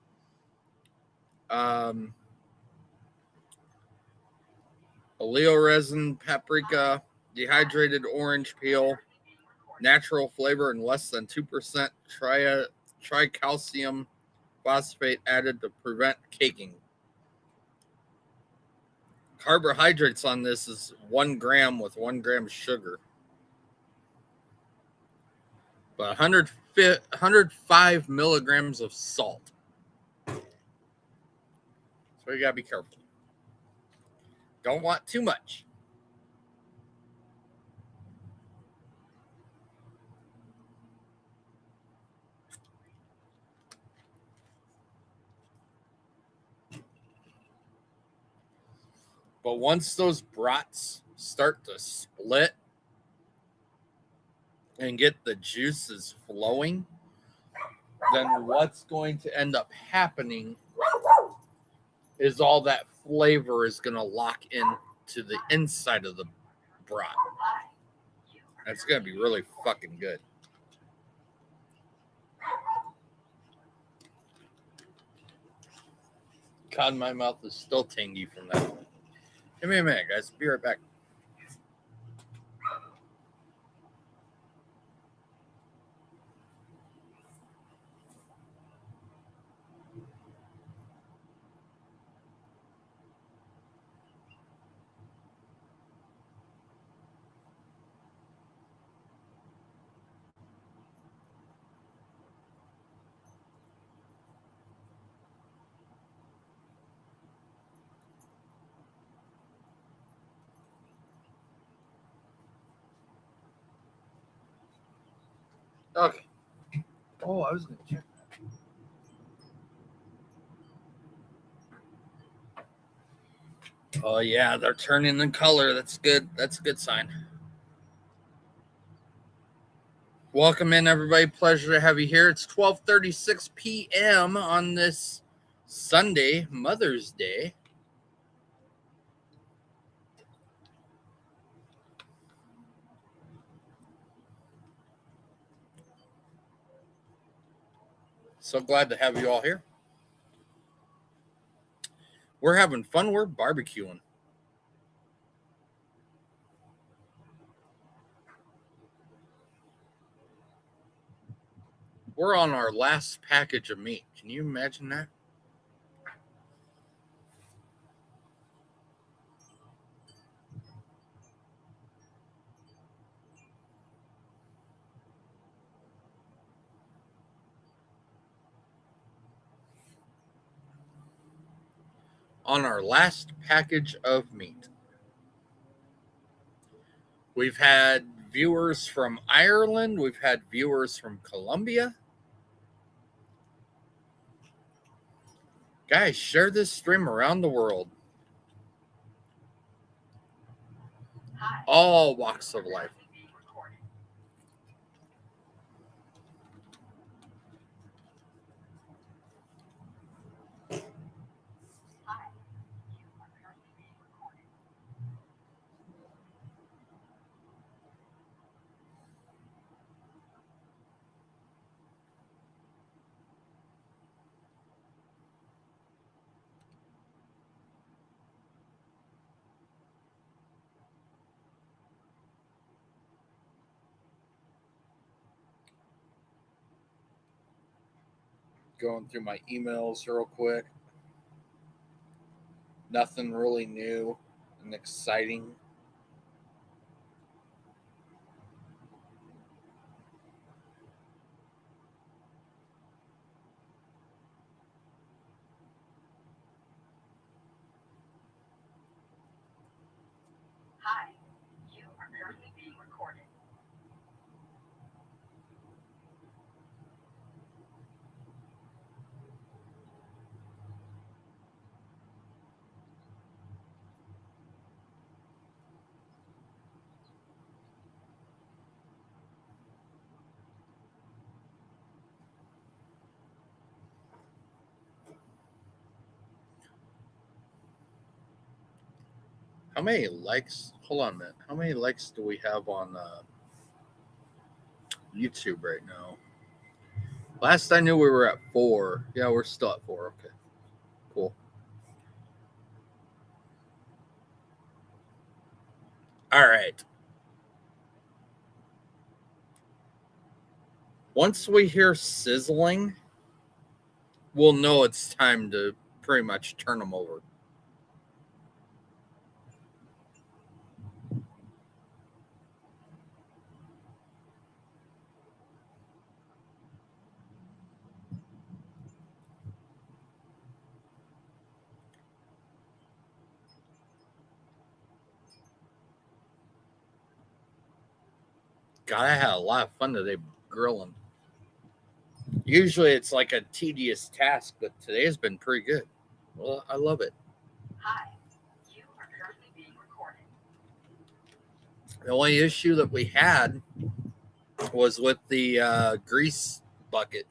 oleoresin, paprika, dehydrated orange peel, natural flavor, and less than 2% tricalcium phosphate added to prevent caking. Carbohydrates on this is 1 gram with 1 gram of sugar. But 105 milligrams of salt. So you gotta be careful. Don't want too much. But once those brats start to split and get the juices flowing, then what's going to end up happening is all that flavor is going to lock into the inside of the brat. That's going to be really fucking good. God, my mouth is still tangy from that. Give me a minute, guys. Be right back. Okay. Oh, I was going to check that. Oh, yeah, they're turning the color. That's good. That's a good sign. Welcome in, everybody. Pleasure to have you here. It's 12:36 p.m. on this Sunday, Mother's Day. So glad to have you all here. We're having fun. We're barbecuing. We're on our last package of meat. Can you imagine that? On our last package of meat. We've had viewers from Ireland. We've had viewers from Colombia. Guys, share this stream around the world. Hi. All walks of life. Going through my emails real quick. Nothing really new and exciting. Hi. You are currently being recorded. How many likes? Hold on a minute. How many likes do we have on YouTube right now? Last I knew we were at 4. Yeah, we're still at 4. Okay. Cool. All right. Once we hear sizzling, we'll know it's time to pretty much turn them over. God, I had a lot of fun today grilling. Usually it's like a tedious task, but today has been pretty good. Well, I love it. Hi. You are currently being recorded. The only issue that we had was with the grease bucket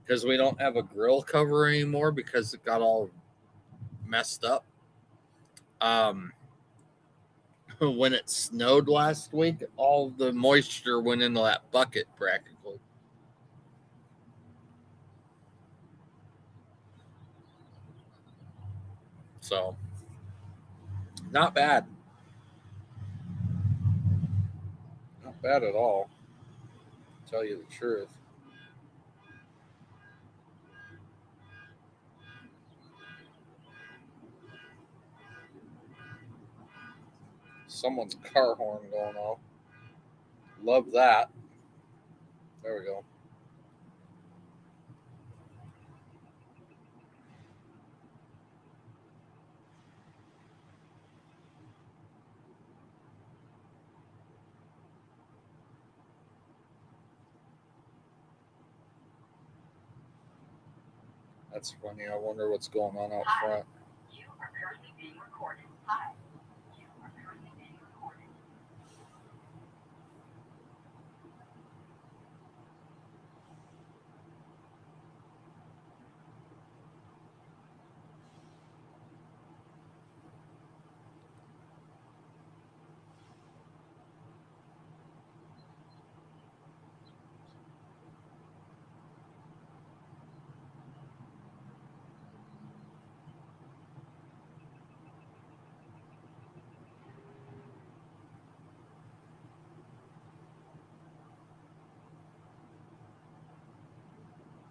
because we don't have a grill cover anymore because it got all messed up. When it snowed last week, all the moisture went into that bucket practically. So, not bad. Not bad at all, to tell you the truth. Someone's car horn going off. Love that. There we go. That's funny. I wonder what's going on out front. You are currently being recorded. Hi. You are currently being recorded.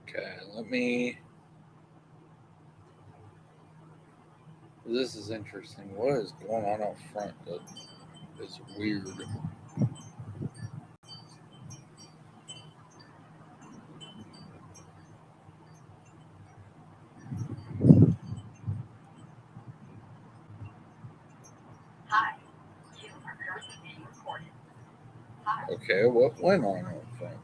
Okay, let me. This is interesting. What is going on out front that is weird? Hi, you are currently being recorded. Hi. Okay, what went on out front?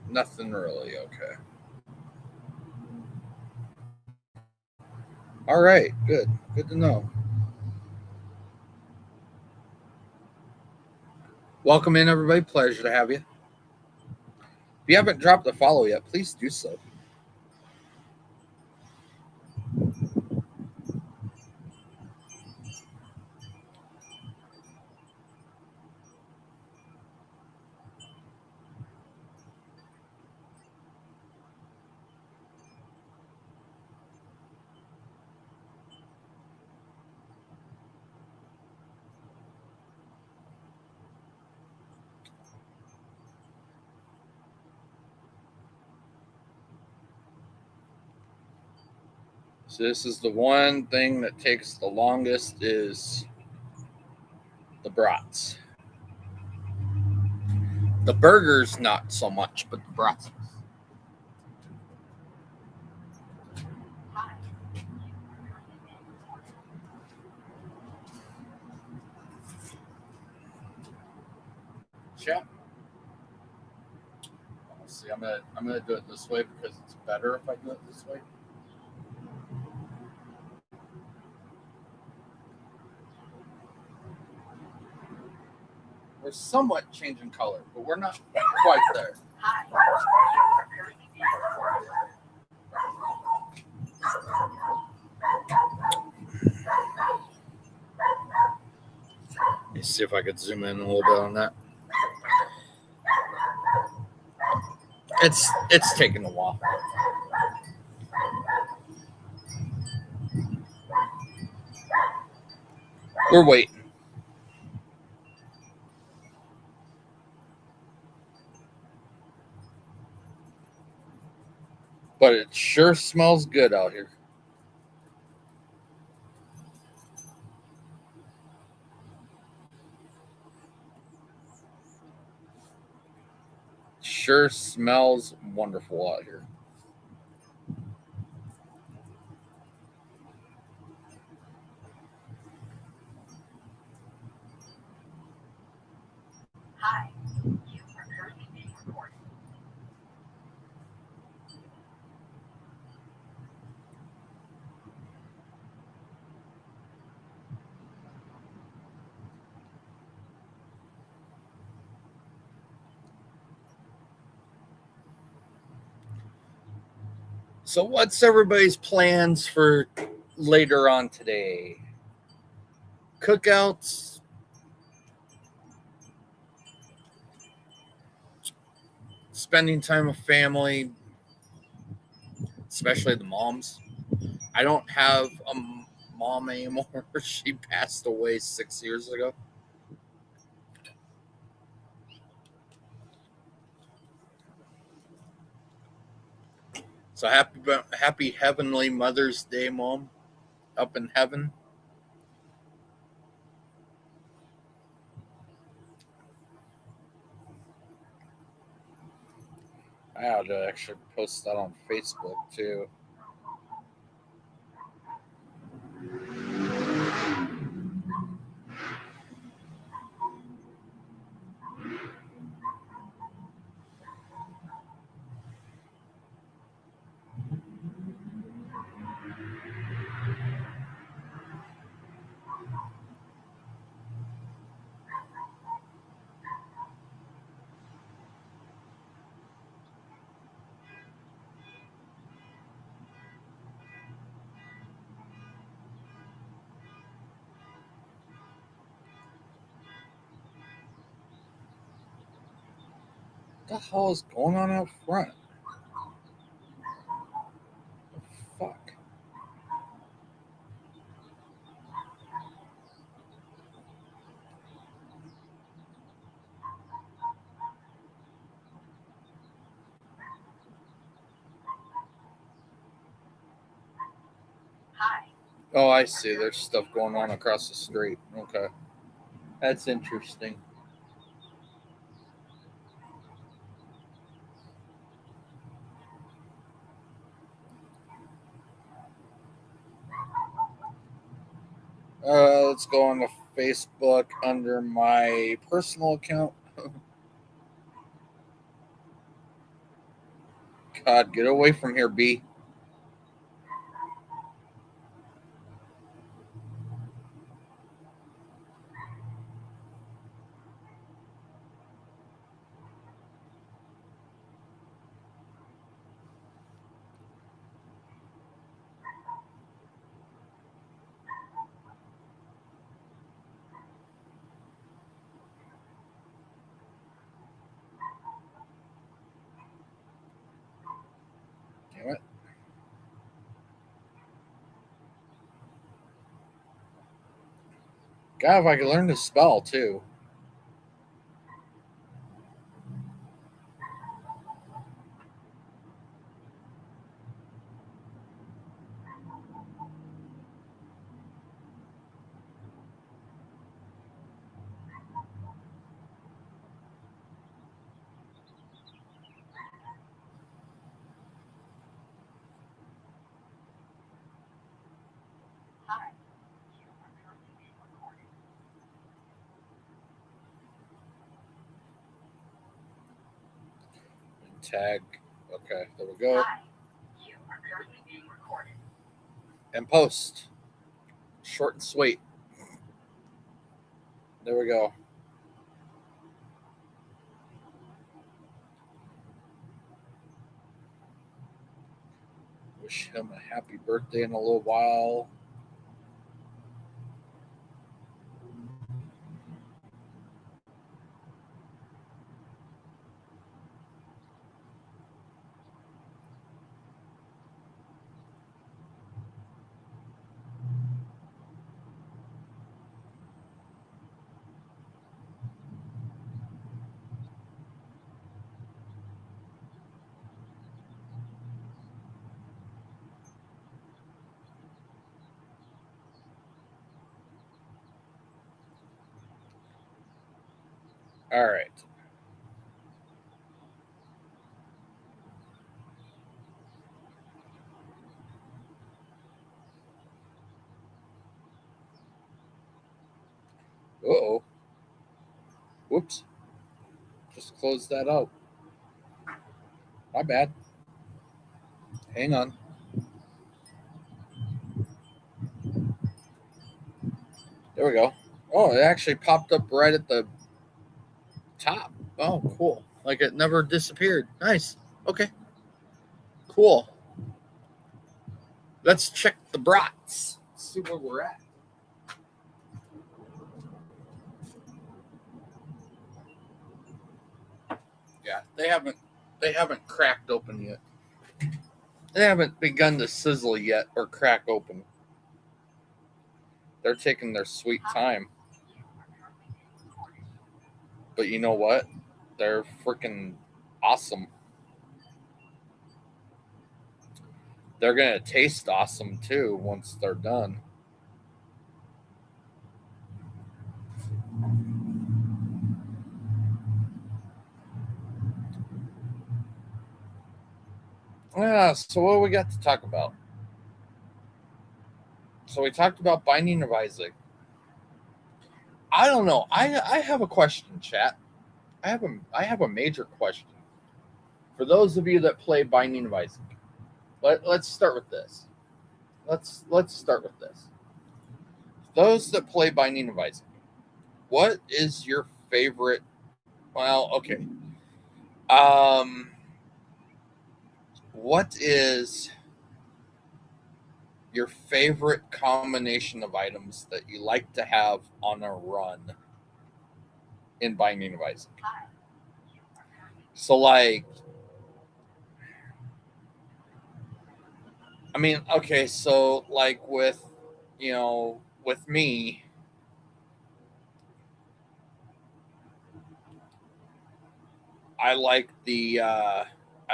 Nothing really. Okay. All right. Good. Good to know. Welcome in, everybody. Pleasure to have you. If you haven't dropped a follow yet, please do so. So this is the one thing that takes the longest is the brats. The burgers not so much, but the brats. Hi, you are currently being recorded. Chat. See, I'm gonna do it this way because it's better if I do it this way. We're somewhat changing color, but we're not quite there. Hi, you are currently being recorded. Let me see if I could zoom in a little bit on that. It's taking a while. We're waiting. But it sure smells good out here. Sure smells wonderful out here. Hi, you are currently being recorded. So what's everybody's plans for later on today? Cookouts, spending time with family, especially the moms. I don't have a mom anymore. She passed away 6 years ago. So happy heavenly Mother's Day, Mom, up in heaven. I ought to actually post that on Facebook too. What the hell is going on out front? Fuck. Oh, I see. There's stuff going on across the street. Okay. That's interesting. Let's go on to Facebook under my personal account. God, get away from here, B. Damn it. God, if I could learn to spell too. Hi. You are currently being recorded. Tag. Okay, there we go. Hi. You are currently being recorded. And post. Short and sweet. There we go. Wish him a happy birthday in a little while. All right. Uh oh. Whoops. Just closed that out. My bad. Hang on. There we go. Oh, it actually popped up right at the top. Oh, cool. Like it never disappeared. Nice. Okay. Cool. Let's check the brats. See where we're at. Yeah, they haven't cracked open yet. They haven't begun to sizzle yet or crack open. They're taking their sweet time. You are currently being recorded. But you know what? They're freaking awesome. They're gonna taste awesome too once they're done. Yeah, so what do we got to talk about? So we talked about Binding of Isaac. I don't know. I have a question, chat. I have a major question for those of you that play Binding of Isaac. Let's start with this. Let's start with this. Those that play Binding of Isaac, what is your favorite? Well, okay. Um, what is your favorite combination of items that you like to have on a run in Binding of Isaac? Hi. You are currently So, like, I mean, okay, so like with me, I like I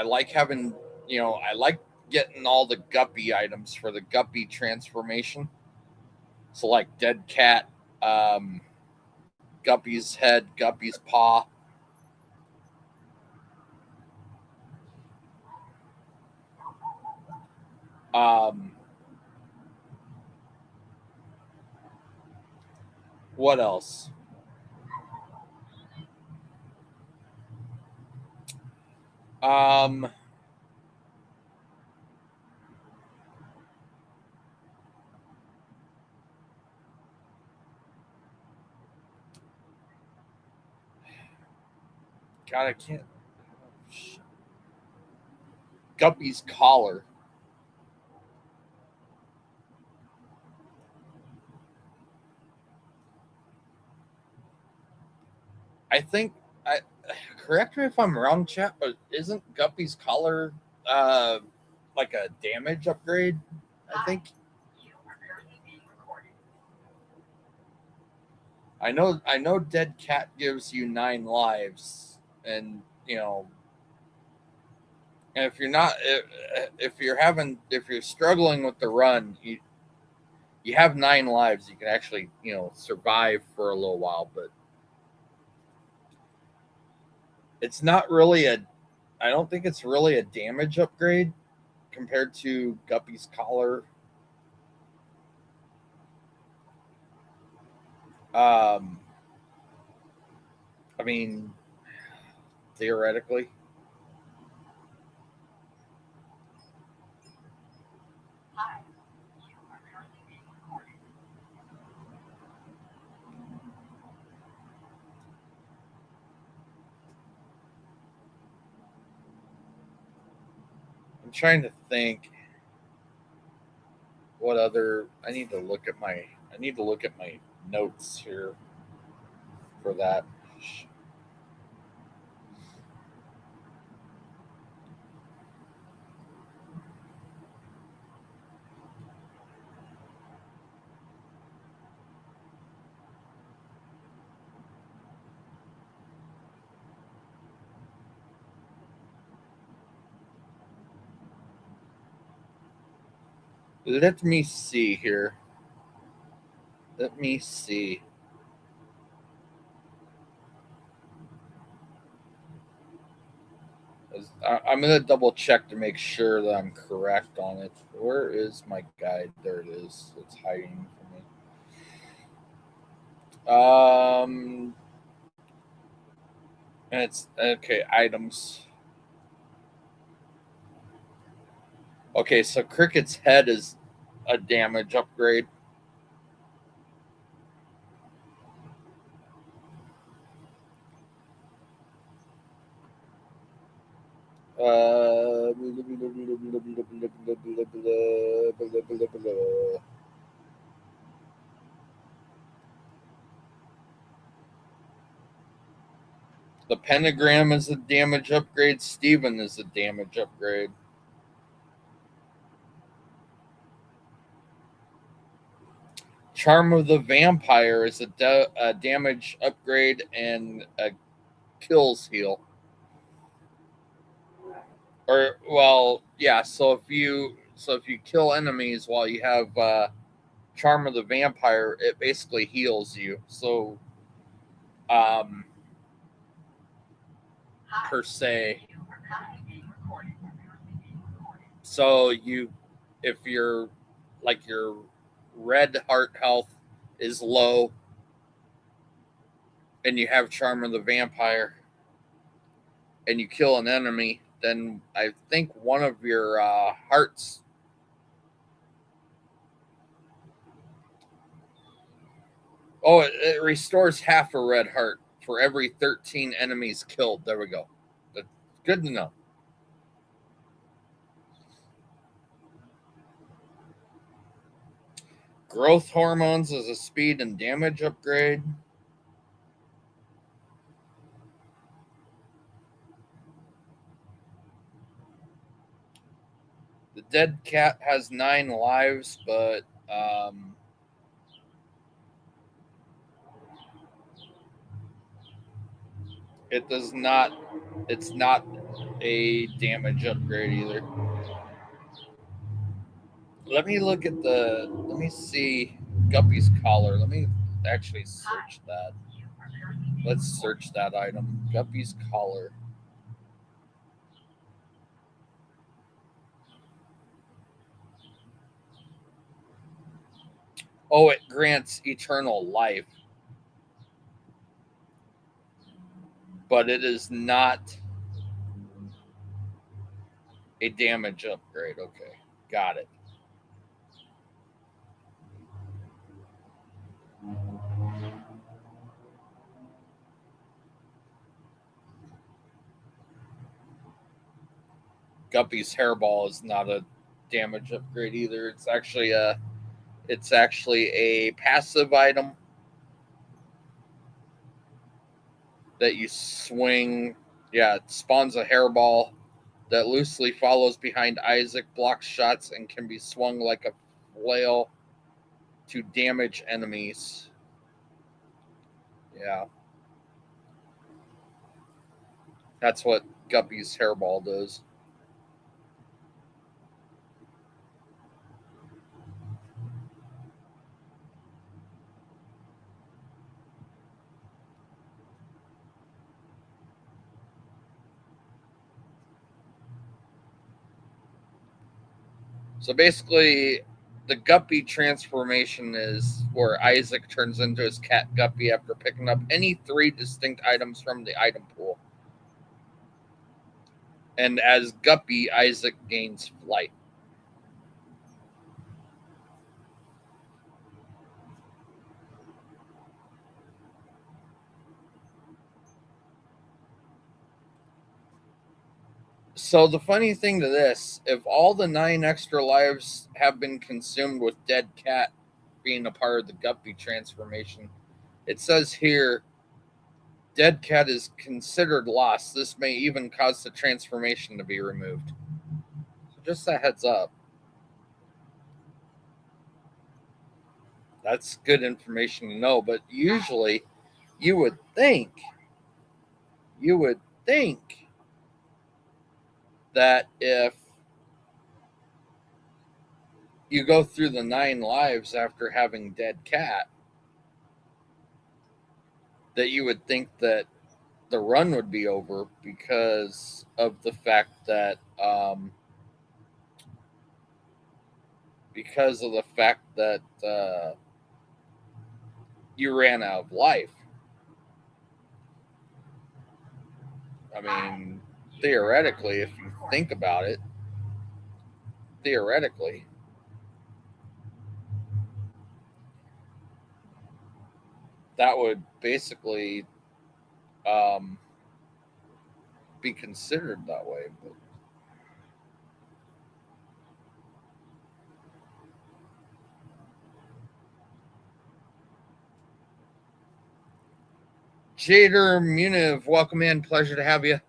like having, I like getting all the guppy items for the guppy transformation. So like dead cat, Guppy's head, Guppy's paw. Um, what else? Um, God, I can't. Guppy's collar. I think. I correct me if I'm wrong, chat, but isn't Guppy's collar uh like a damage upgrade? I think. You are currently being recorded. I know dead cat gives you 9 lives, and and if you're struggling with the run, you have 9 lives. You can actually survive for a little while, but it's not really a. I don't think it's really a damage upgrade compared to Guppy's collar. Um, I mean, theoretically, Hi. You are currently being recorded. I'm trying to think what other. I need to look at my notes here for that. Let me see here. Let me see. I'm gonna double check to make sure that I'm correct on it. Where is my guide? There it is. It's hiding from me. And it's okay. Items. Okay, so Cricket's head is a damage upgrade. Uh, the pentagram is a damage upgrade. Steven is a damage upgrade. Charm of the Vampire is a damage upgrade and a kills heal. Or well, yeah. So if you kill enemies while you have Charm of the Vampire, it basically heals you. So um, Hi. per se. You are currently being recorded. So if your red heart health is low and you have Charm of the Vampire and you kill an enemy, then I think one of your hearts. Oh, it restores half a red heart for every 13 enemies killed. There we go. That's good to know. Growth hormones is a speed and damage upgrade. The dead cat has 9 lives, but it does not. It's not a damage upgrade either. Let me look at the. Let me see. Guppy's collar. Let me actually search that. Let's search that item. Guppy's collar. Oh, it grants eternal life, but it is not a damage upgrade. Okay, got it. Guppy's hairball is not a damage upgrade either. It's actually a passive item that you swing. Yeah, it spawns a hairball that loosely follows behind Isaac, blocks shots, and can be swung like a flail to damage enemies. Yeah, that's what Guppy's hairball does. So basically, the Guppy transformation is where Isaac turns into his cat Guppy after picking up any 3 distinct items from the item pool. And as Guppy, Isaac gains flight. So the funny thing to this, if all the 9 extra lives have been consumed with dead cat being a part of the Guppy transformation, it says here dead cat is considered lost. This may even cause the transformation to be removed. So just a heads up. That's good information to know, but usually you would think you would think that if you go through the 9 lives after having dead cat, that you would think that the run would be over because of the fact that you ran out of life. I mean, theoretically, if you think about it, theoretically, that would basically um, be considered that way. But Jader Muniv, welcome in. Pleasure to have you.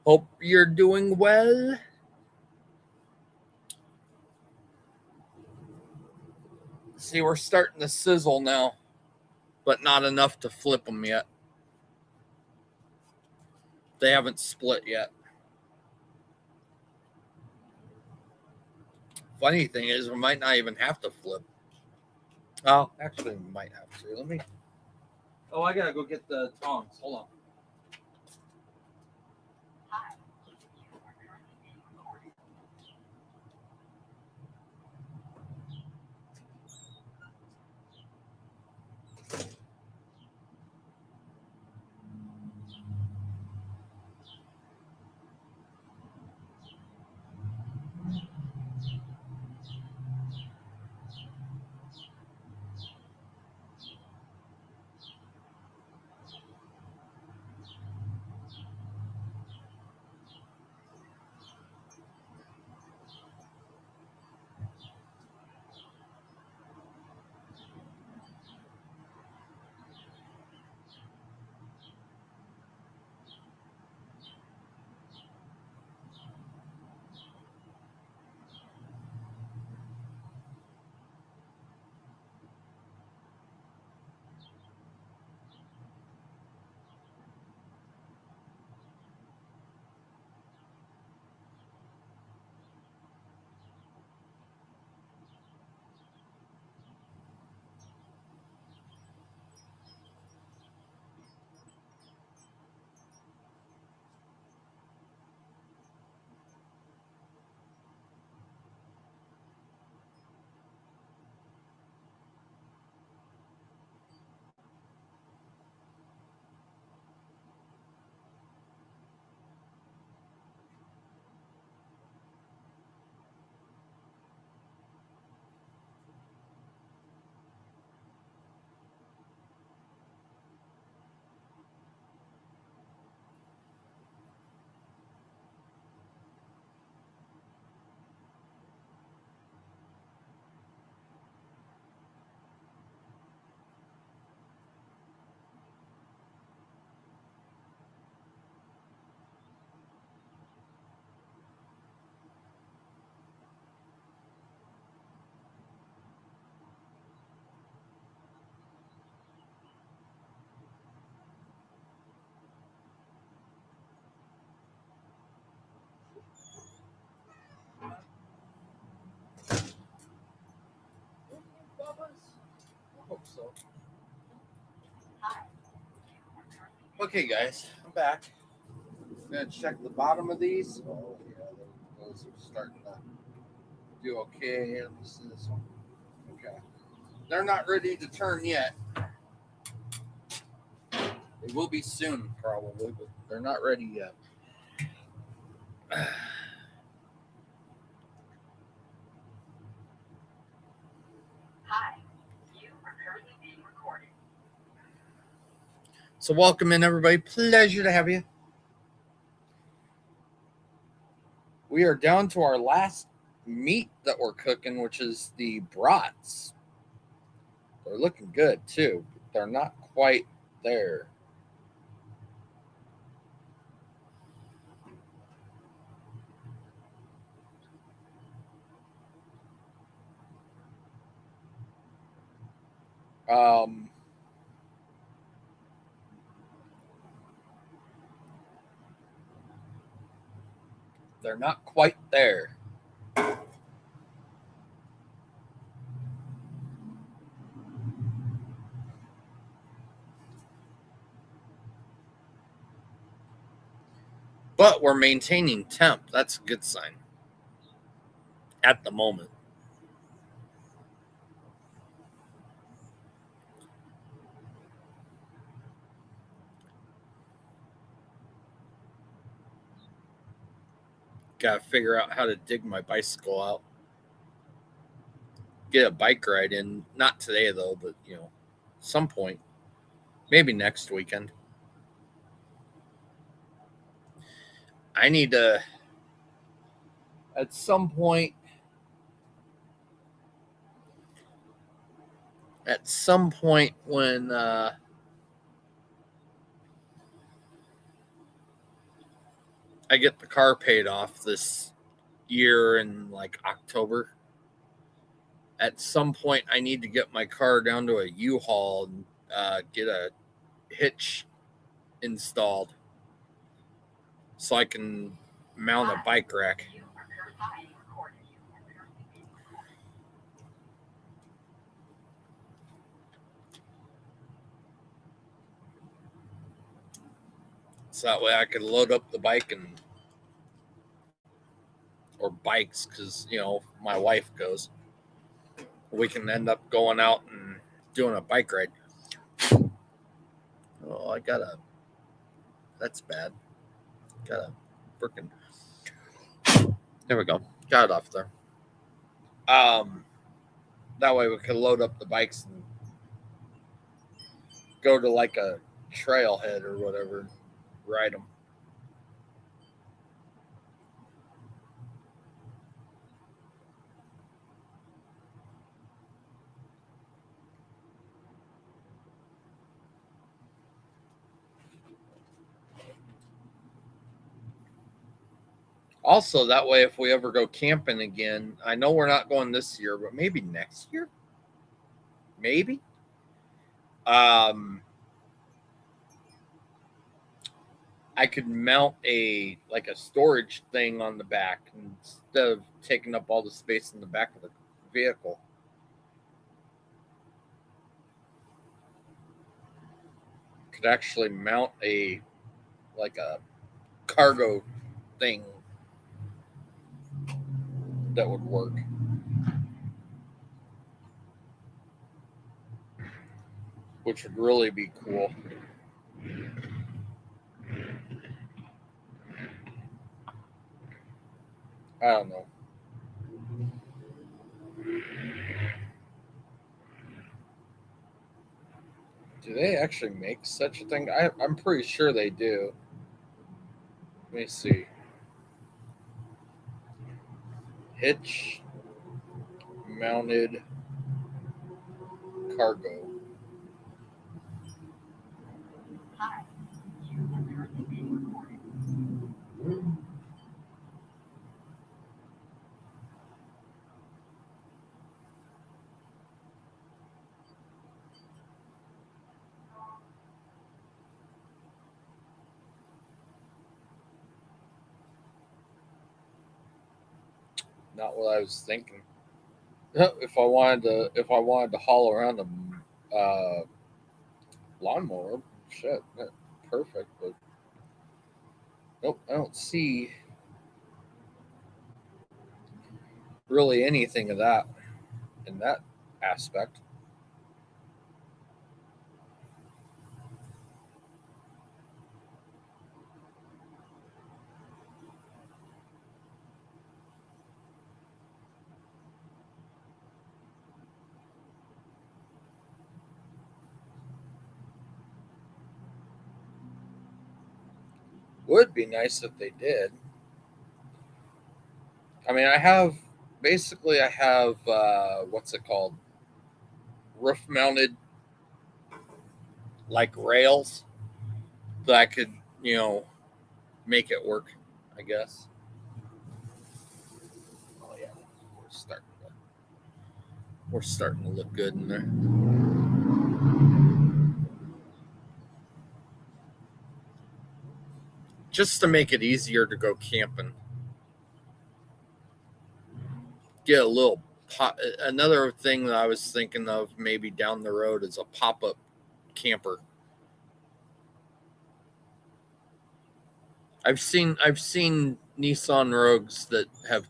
Hope you're doing well. See, we're starting to sizzle now, but not enough to flip them yet. They haven't split yet. Funny thing is, we might not even have to flip. Oh, actually, we might have to. Let me. Oh, I gotta go get the tongs. Hold on. Hi, you are currently being recorded. So, okay, guys, I'm back. I'm gonna check the bottom of these. Oh yeah, those are starting to do okay. Let me see this one. Okay, they're not ready to turn yet. They will be soon, probably, but they're not ready yet. Hi, you are currently being recorded. So, welcome in, everybody. Pleasure to have you. We are down to our last meat that we're cooking, which is the brats. They're looking good too, but they're not quite there. Um, they're not quite there. But we're maintaining temp. That's a good sign at the moment. Got to figure out how to dig my bicycle out. Get a bike ride in. Not today, though, but, some point. Maybe next weekend. I need to, at some point when I get the car paid off this year in like October, at some point I need to get my car down to a U-Haul and get a hitch installed so I can mount a bike rack. You are currently being recorded. So that way I can load up the bike or bikes because my wife goes. We can end up going out and doing a bike ride. Oh, that's bad. Got a freaking. There we go. Got it off there. That way we can load up the bikes and go to like a trailhead or whatever, ride them. Also, that way, if we ever go camping again, I know we're not going this year, but maybe next year. Maybe. I could mount a storage thing on the back instead of taking up all the space in the back of the vehicle. Could actually mount a cargo thing that would work. Which would really be cool. I don't know. Do they actually make such a thing? I'm pretty sure they do. Let me see. Hitch mounted cargo. Hi, you are currently being recorded. Not what I was thinking. If I wanted to haul around uh, lawnmower. Shit, perfect. But nope, I don't see really anything of that in that aspect. Would be nice if they did. I mean, I have what's it called? Roof mounted like rails that I could, you know, make it work. I guess. Oh yeah, we're starting. To, we're starting to look good in there. Just to make it easier to go camping, get a little pop. Another thing that I was thinking of maybe down the road is a pop up camper. I've seen Nissan Rogues that have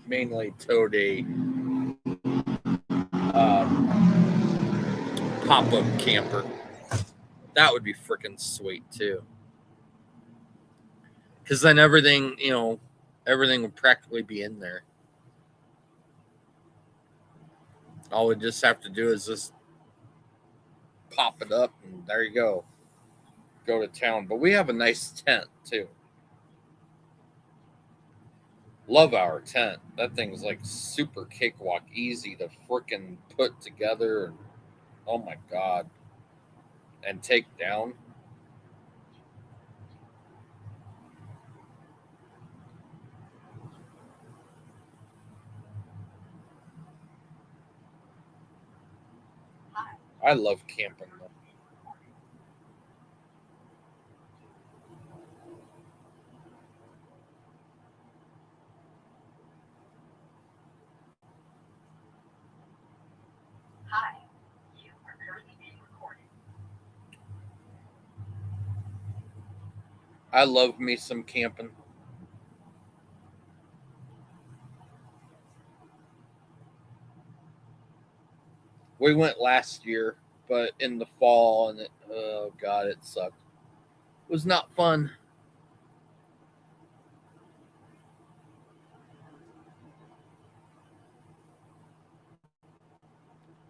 mainly towed a pop up camper. That would be freaking sweet too. Because then everything would practically be in there. All we just have to do is just pop it up, and there you go. Go to town. But we have a nice tent too. Love our tent. That thing's like super cakewalk, easy to freaking put together. And oh my god, and take down. Hi. I love camping though. Hi. You are currently being recorded. I love me some camping. We went last year, but in the fall, and oh god, it sucked. It was not fun.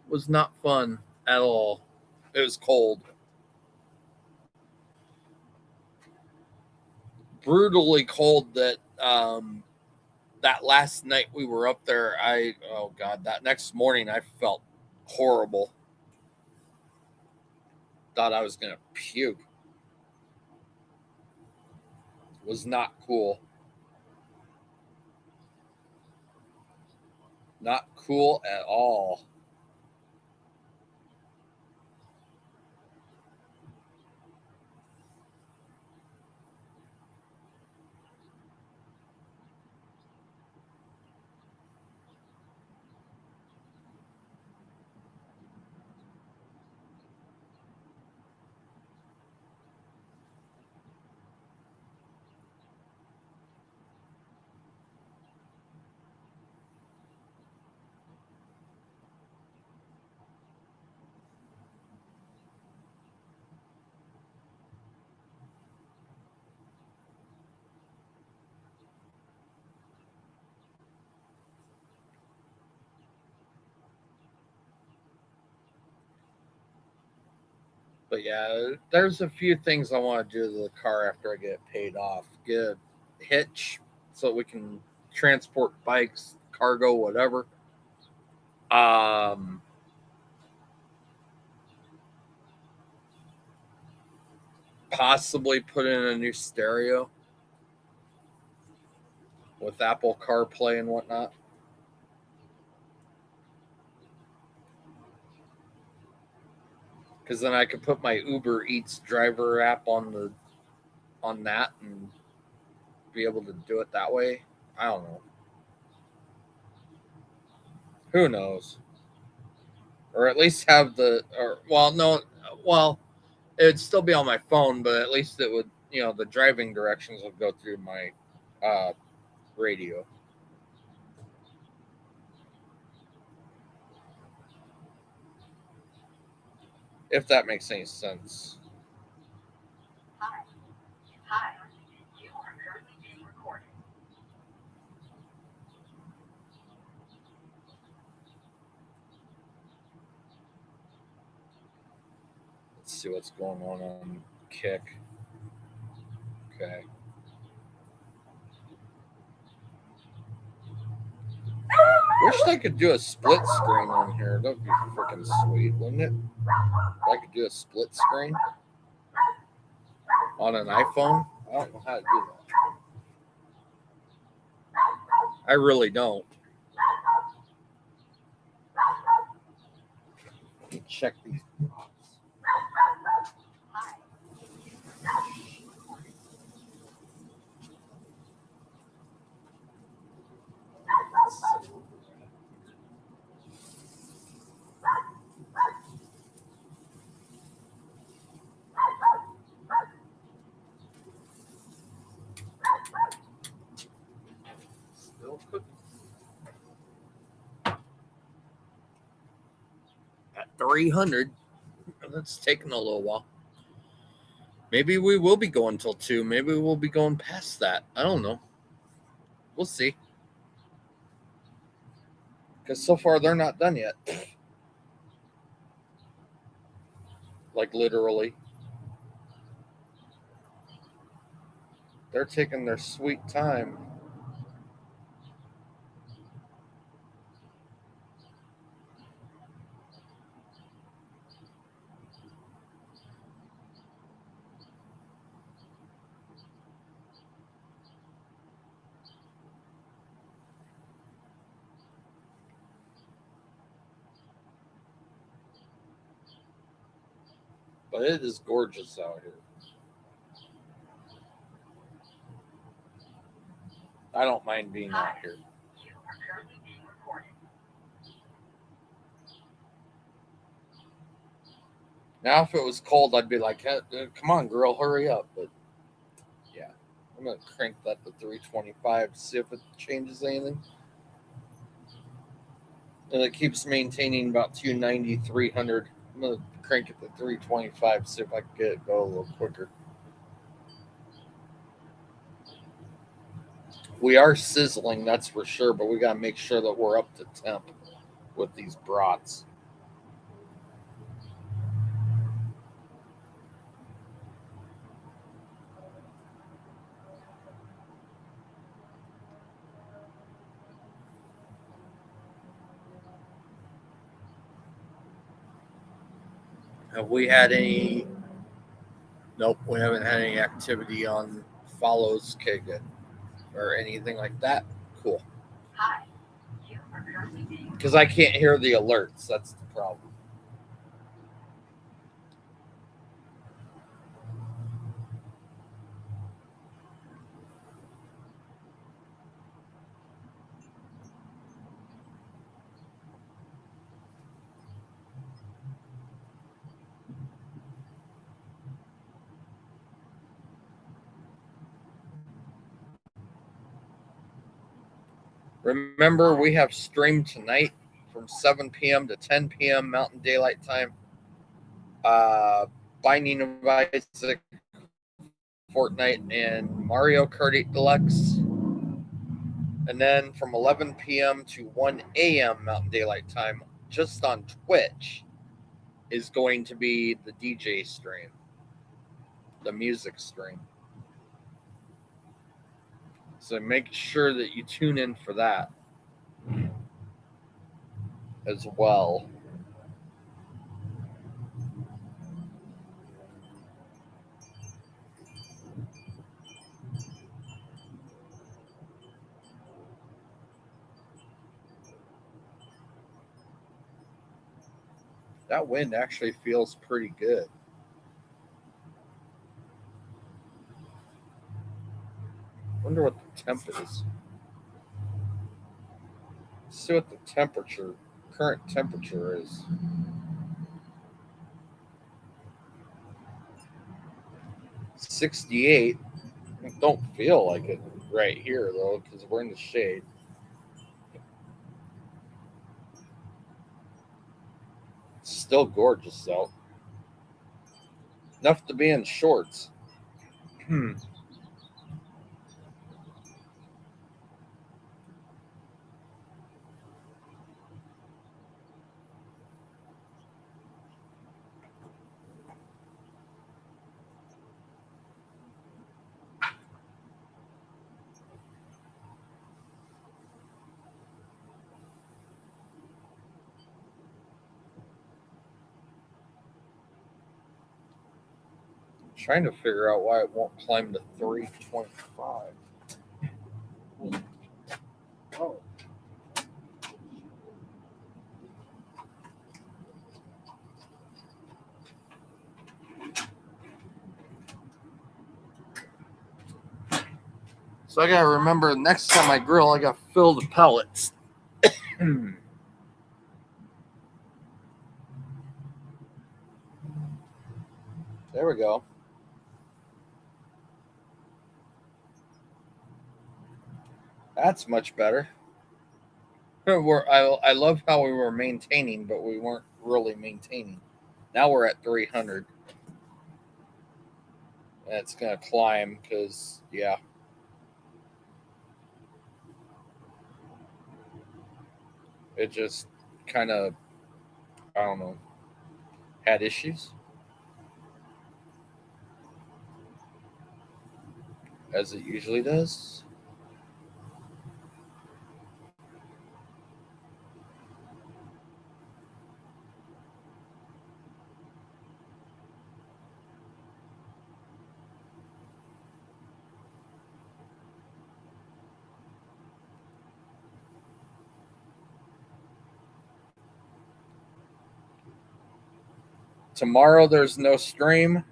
It was not fun at all. It was cold, brutally cold. That last night we were up there, oh god, that next morning I felt horrible. Thought I was gonna puke. It was not cool. Not cool at all. But yeah, there's a few things I want to do to the car after I get it paid off. Get a hitch so we can transport bikes, cargo, whatever. Um, Possibly put in a new stereo with Apple CarPlay and whatnot. Because then I could put my Uber Eats driver app on that and be able to do it that way. I don't know. Who knows, or at least have well, it'd still be on my phone, but at least it would, the driving directions would go through my uh, radio. If that makes any sense. Hi. Hi. You are currently being recorded. Let's see what's going on Kick. Okay. Wish I could do a split screen on here. That'd be freaking sweet, wouldn't it? If I could do a split screen on an iPhone. I don't know how to do that. I really don't. Let me check these. Hi. Still cooking. At 300. That's taking a little while. Maybe we will be going till 2. Maybe we'll be going past that. I don't know. We'll see. Because so far they're not done yet. Like literally. They're taking their sweet time. But it is gorgeous out here. I don't mind being out Hi. here. You are currently being recorded. Now, if it was cold, I'd be like, hey, come on, girl, hurry up. But yeah, I'm going to crank that to 325, see if it changes anything. And it keeps maintaining about 290, 300. I'm going to crank it to 325, see if I can get it go a little quicker. We are sizzling, that's for sure, but we got to make sure that we're up to temp with these brats. Have we had any? Nope, we haven't had any activity on follows. Okay, good. Or anything like that. Cool. Hi. You are currently being Because I can't hear the alerts. That's the problem. Remember, we have stream tonight from 7 p.m. to 10 p.m. Mountain Daylight Time. Binding of Isaac, Fortnite, and Mario Kart 8 Deluxe. And then from 11 p.m. to 1 a.m. Mountain Daylight Time, just on Twitch, is going to be the DJ stream, the music stream. So make sure that you tune in for that as well. That wind actually feels pretty good. Wonder what the temp is. Let's see what the temperature current temperature is. .68. Don't feel like it right here though, because we're in the shade. It's still gorgeous though. Enough to be in shorts. Trying to figure out why it won't climb to 325. Oh. So I gotta remember next time I grill, I gotta fill the pellets. There we go. That's much better. I love how we were maintaining, but we weren't really maintaining. Now we're at 300. And it's going to climb because, yeah. It just kind of, I don't know, had issues. As it usually does. Tomorrow there's no stream,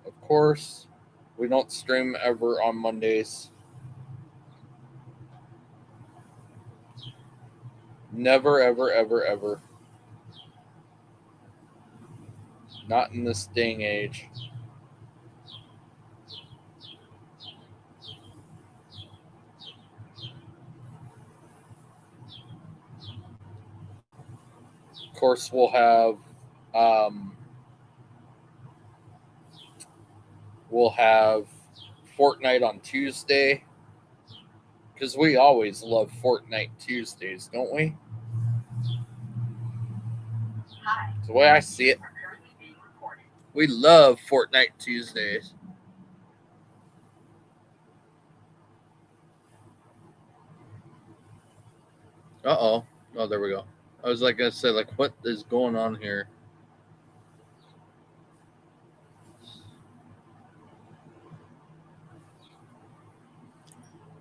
of course. We don't stream ever on Mondays. Never, ever, ever, ever. Not in this day and age. Of course, we'll have Fortnite on Tuesday because we always love Fortnite Tuesdays, don't we? Hi. The way I see it, You are currently being recorded. we love Fortnite Tuesdays. Uh-oh. Oh, there we go. I was like, I said, like, what is going on here?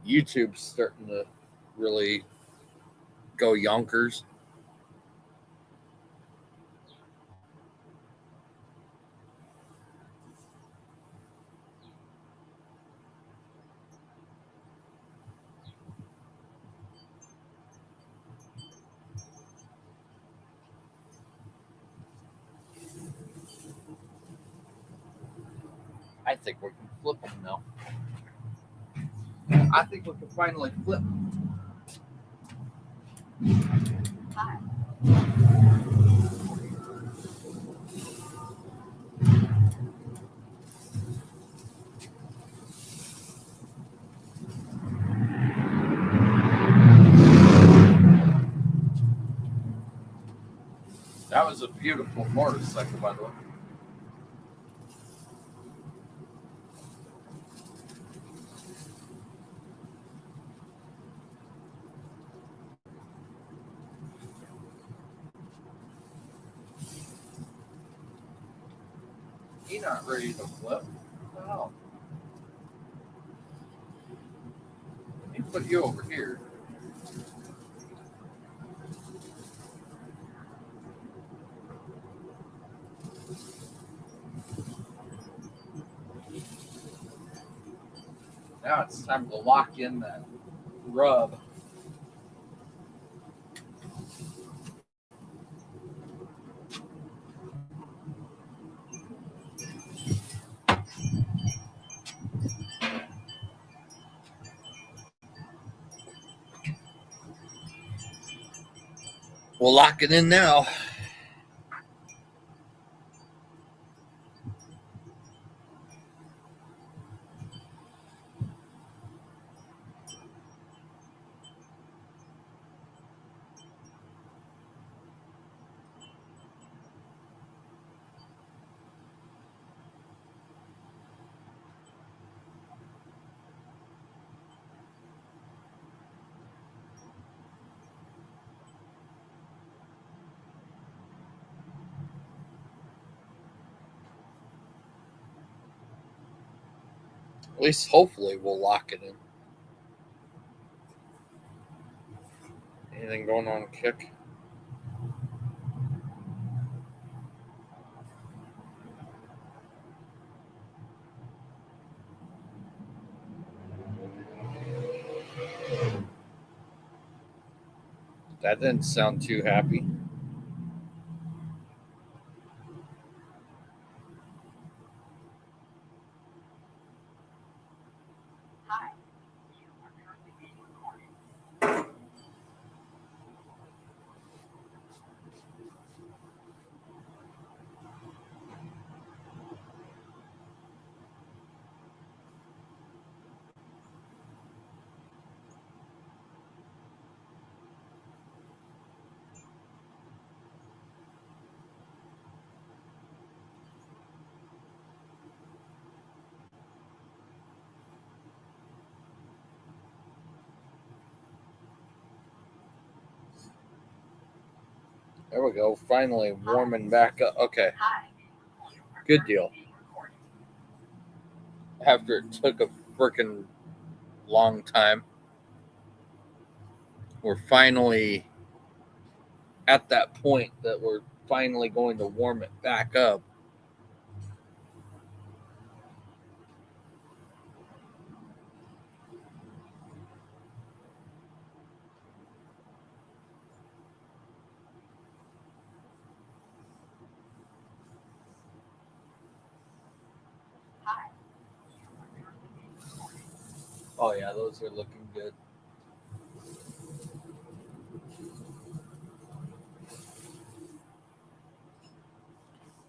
YouTube's starting to really go yonkers. I think we can flip them now. I think we can finally flip them. Hi. That was a beautiful motorcycle, by the way. He's not ready to flip. No. Let me put you over here. Now it's time to lock in that rub. We'll lock it in now. At least hopefully we'll lock it in. Anything going on, Kick? That didn't sound too happy. Hi. You are currently being recorded. There we go. Finally warming back up. Okay. Hi. Good deal. After it took a freaking long time, we're finally at that point that we're finally going to warm it back up. Hi. Oh yeah, those are looking good.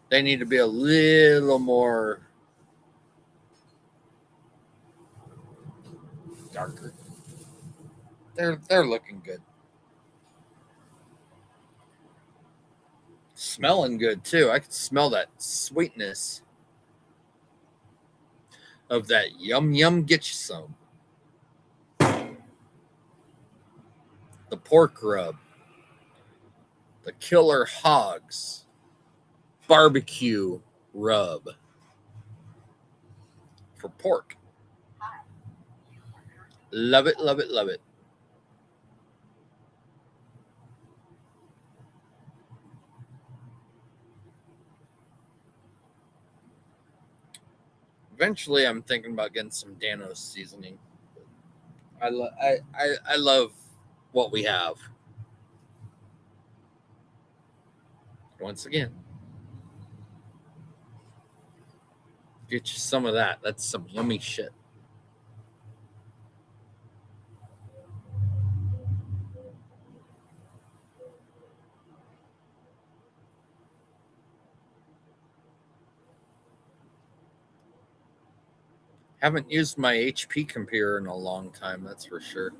They need to be a little more darker. They're looking good. Smelling good too. I can smell that sweetness of that yum get you some. The pork rub. The killer hogs barbecue rub for pork. Hi. Love it, love it, love it. Eventually, I'm thinking about getting some Danos seasoning. I love what we have. Once again, get you some of that. That's some yummy shit. Haven't used my HP computer in a long time, that's for sure.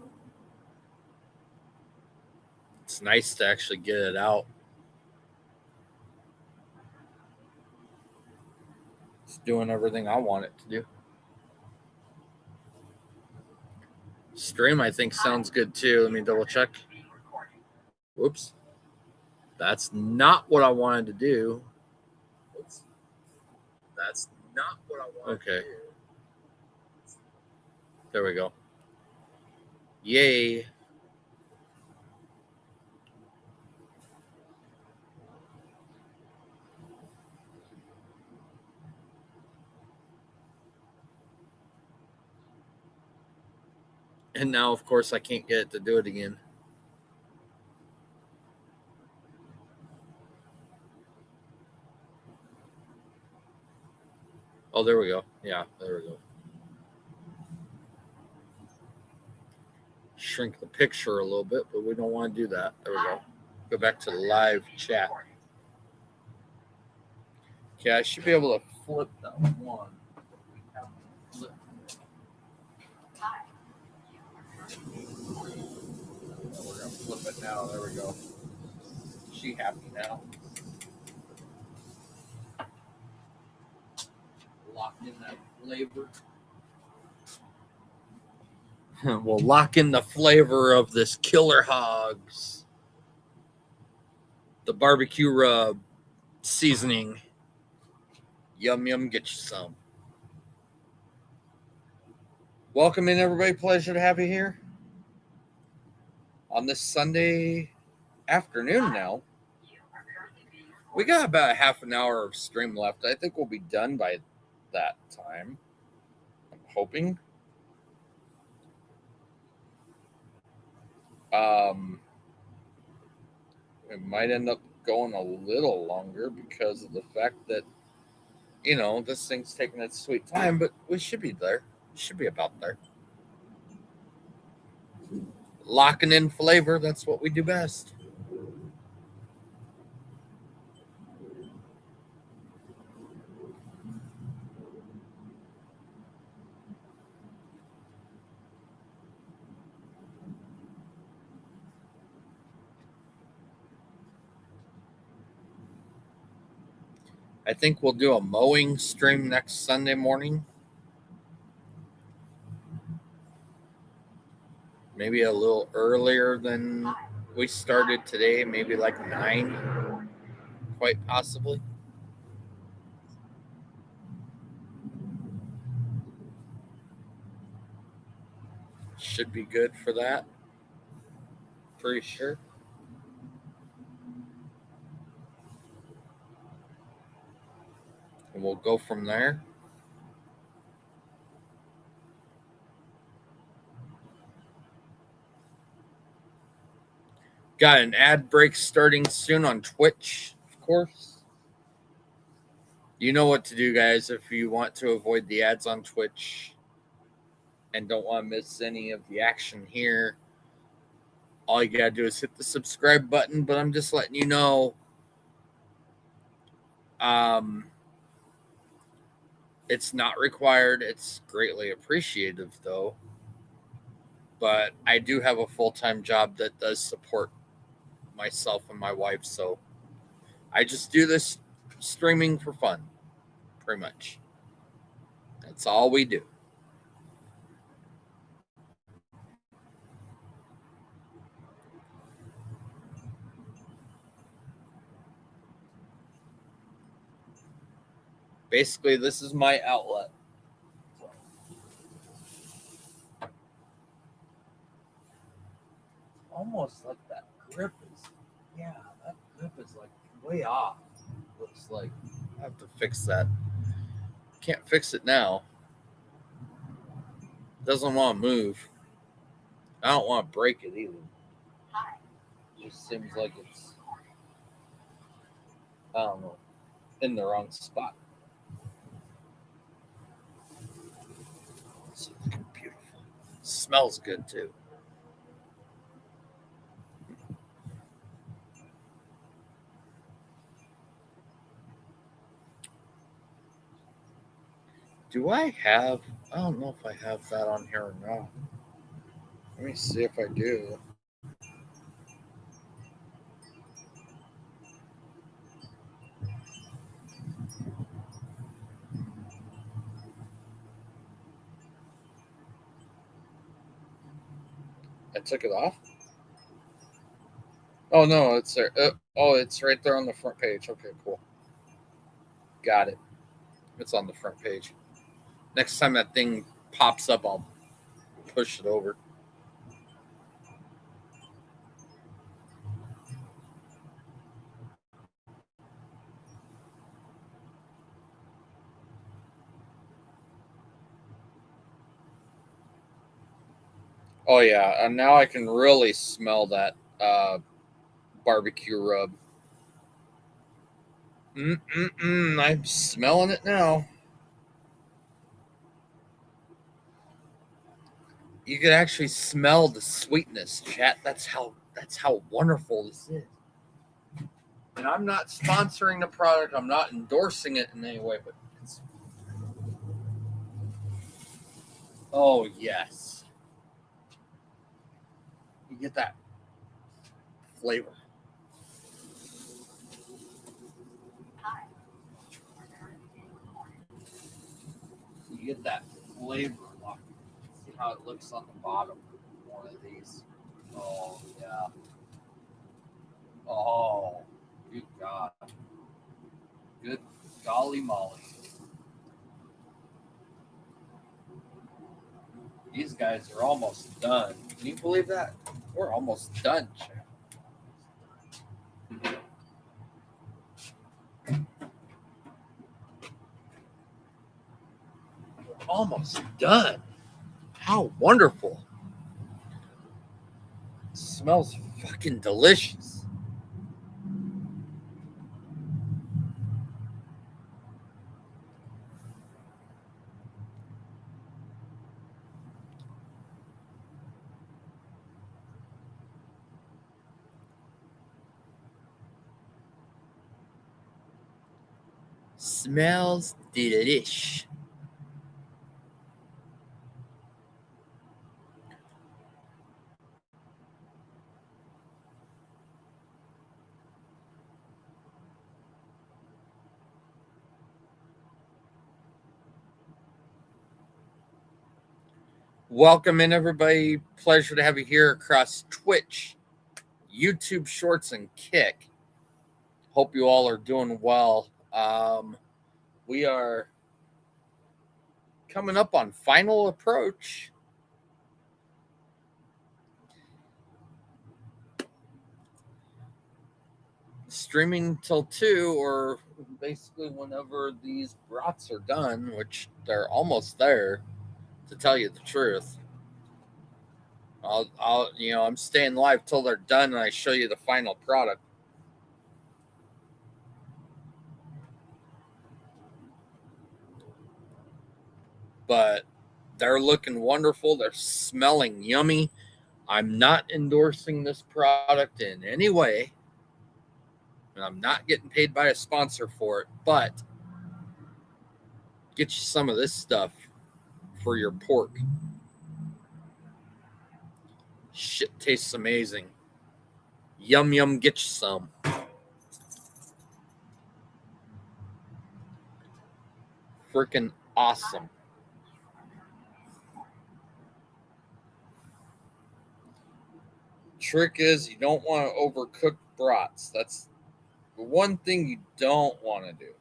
It's nice to actually get it out. It's doing everything I want it to do. Stream, I think, sounds good too. Let me double check. Whoops. That's not what I wanted to do. Oops. That's not what I wanted to do. There we go. Yay. And now, of course, I can't get it to do it again. Oh, there we go. Yeah, there we go. Shrink the picture a little bit, but we don't want to do that. There we go. Go back to the live chat. Okay, I should be able to flip that one. Flip. Hi. We're gonna flip it now. There we go. She happy now. Lock in that flavor. We'll lock in the flavor of this killer hogs. The barbecue rub seasoning. Yum yum, get you some. Welcome in, everybody. Pleasure to have you here on this Sunday afternoon now. You are currently being recorded. We got about a half an hour of stream left. I think we'll be done by that time. I'm hoping. It might end up going a little longer because of the fact that, this thing's taking its sweet time, but we should be there. We should be about there. Locking in flavor, that's what we do best. I think we'll do a mowing stream next Sunday morning. Maybe a little earlier than we started today, maybe like 9, quite possibly. Should be good for that. Pretty sure. And we'll go from there. Got an ad break starting soon on Twitch, of course. You know what to do, guys, if you want to avoid the ads on Twitch and don't want to miss any of the action here. All you got to do is hit the subscribe button, but I'm just letting you know it's not required. It's greatly appreciated, though. But I do have a full-time job that does support myself and my wife, so I just do this streaming for fun, pretty much. That's all we do. Basically, this is my outlet. Almost like that grip that grip is like way off. Looks like I have to fix that. Can't fix it now. Doesn't want to move. I don't want to break it either. Hi. Just seems like it's, I don't know, in the wrong spot. It's looking beautiful. Smells good too. I don't know if I have that on here or not. Let me see if I do. I took it off. Oh no, it's there. It's right there on the front page. Okay, cool. Got it. It's on the front page. Next time that thing pops up, I'll push it over. Oh yeah, and now I can really smell that barbecue rub. I'm smelling it now. You can actually smell the sweetness, chat. That's how wonderful this is. And I'm not sponsoring the product. I'm not endorsing it in any way, but it's... Oh, yes. You get that flavor. You get that flavor. Look. See how it looks on the bottom of one of these. Oh, yeah. Oh, good God. Good golly molly. These guys are almost done. Can you believe that? We're almost done, Chad. Almost done. How wonderful. It smells fucking delicious. Smells delish. Welcome in, everybody. Pleasure to have you here across Twitch, YouTube Shorts, and Kick. Hope you all are doing well. We are coming up on final approach. Streaming till 2, or basically whenever these brats are done, which they're almost there, to tell you the truth. I'm staying live till they're done and I show you the final product. But they're looking wonderful. They're smelling yummy. I'm not endorsing this product in any way. And I'm not getting paid by a sponsor for it, but get you some of this stuff for your pork. Shit tastes amazing. Yum, yum, get you some. Freaking awesome. Trick is you don't want to overcook brats. That's the one thing you don't want to do.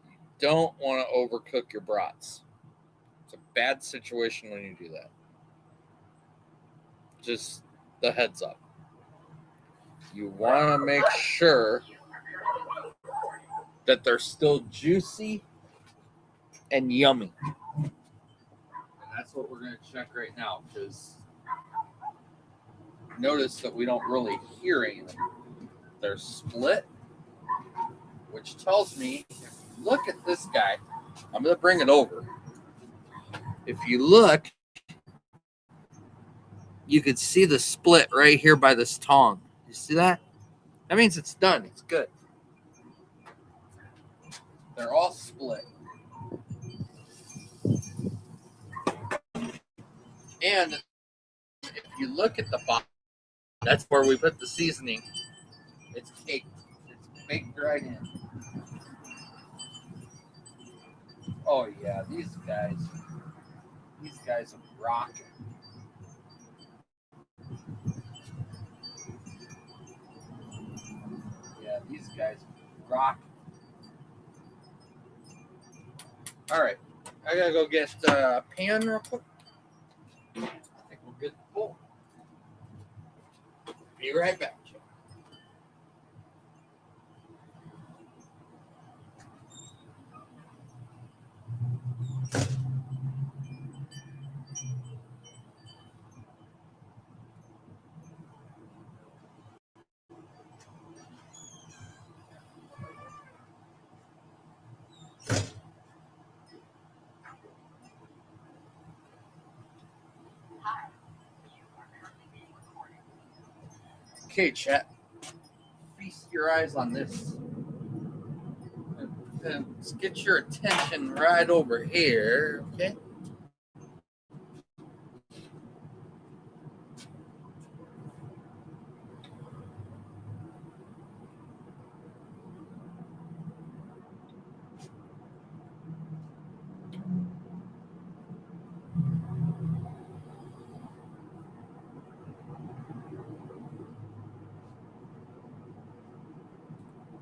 You don't want to overcook your brats. It's a bad situation when you do that. Just the heads up. You want to make sure that they're still juicy and yummy. And that's what we're going to check right now, because notice that we don't really hear anything. They're split, which tells me, if you look at this guy, I'm going to bring it over. If you look, you could see the split right here by this tong. You see that? That means it's done. It's good. They're all split. And if you look at the bottom, that's where we put the seasoning. It's caked. It's baked right in. Oh yeah, these guys are rocking. Yeah, these guys are rocking. All right, I gotta go get a pan real quick. I think we'll get full. Be right back. Hi, you are currently being recorded. Okay, chat. Feast your eyes on this. And let's get your attention right over here, okay?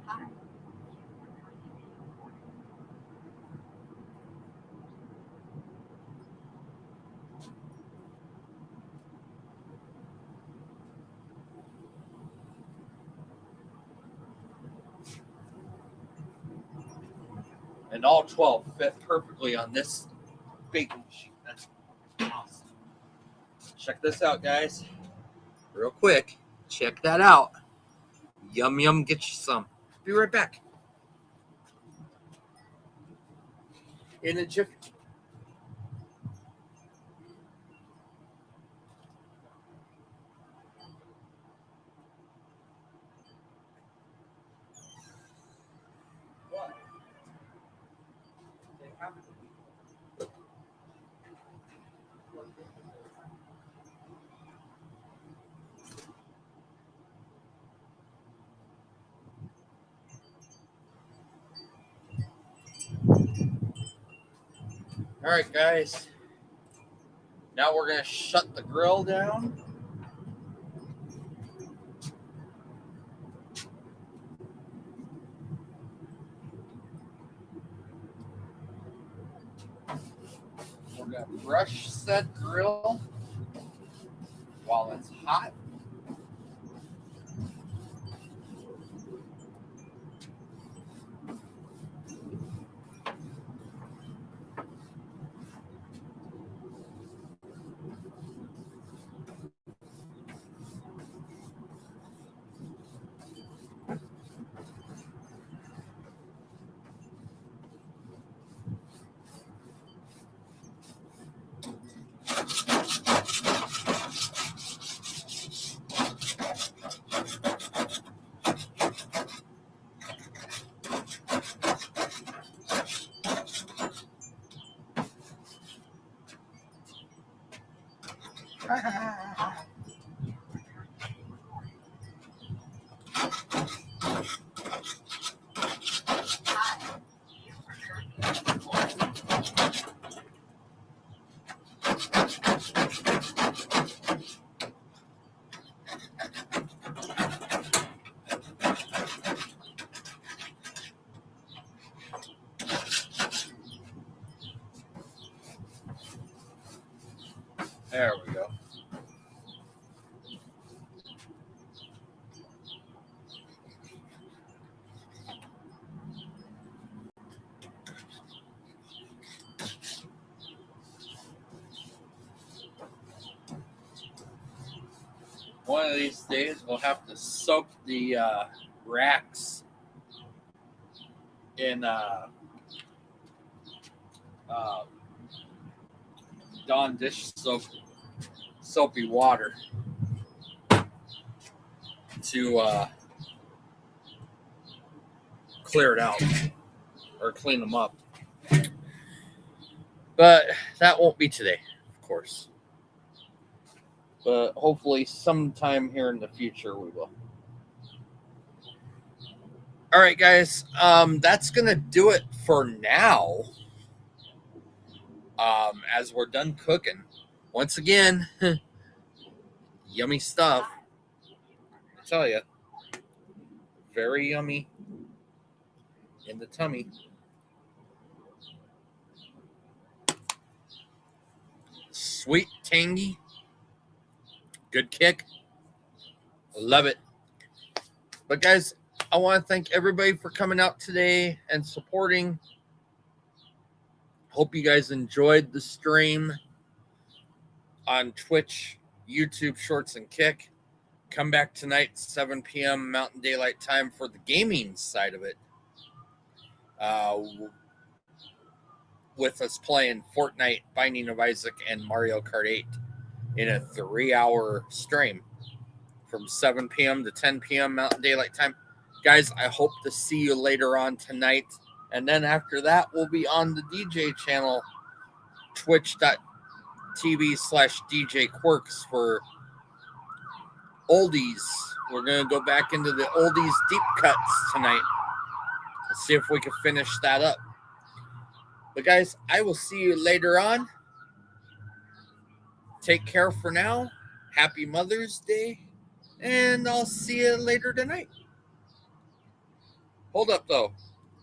Hi. And all 12 fit perfectly on this baking sheet. That's awesome. Check this out, guys. Real quick. Check that out. Yum, yum, get you some. Be right back. In a jiffy. What? They have to be. All right, guys. Now we're going to shut the grill down. We're going to brush that grill while it's hot. There we go. One of these days, we'll have to soak the racks in uh, Dawn dish soapy water to clear it out or clean them up. But that won't be today, of course. But hopefully sometime here in the future we will. All right, guys. That's gonna do it for now. As we're done cooking, once again, yummy stuff. I tell you, very yummy in the tummy. Sweet, tangy, good kick. Love it. But guys, I want to thank everybody for coming out today and supporting. Hope you guys enjoyed the stream on Twitch, YouTube, Shorts, and Kick. Come back tonight, 7 p.m. Mountain Daylight Time for the gaming side of it. With us playing Fortnite, Binding of Isaac, and Mario Kart 8 in a 3-hour stream from 7 p.m. to 10 p.m. Mountain Daylight Time. Guys, I hope to see you later on tonight. And then after that, we'll be on the DJ channel, twitch.tv/DJ Quirks for oldies. We're going to go back into the oldies deep cuts tonight. Let's see if we can finish that up. But guys, I will see you later on. Take care for now. Happy Mother's Day. And I'll see you later tonight. Hold up, though.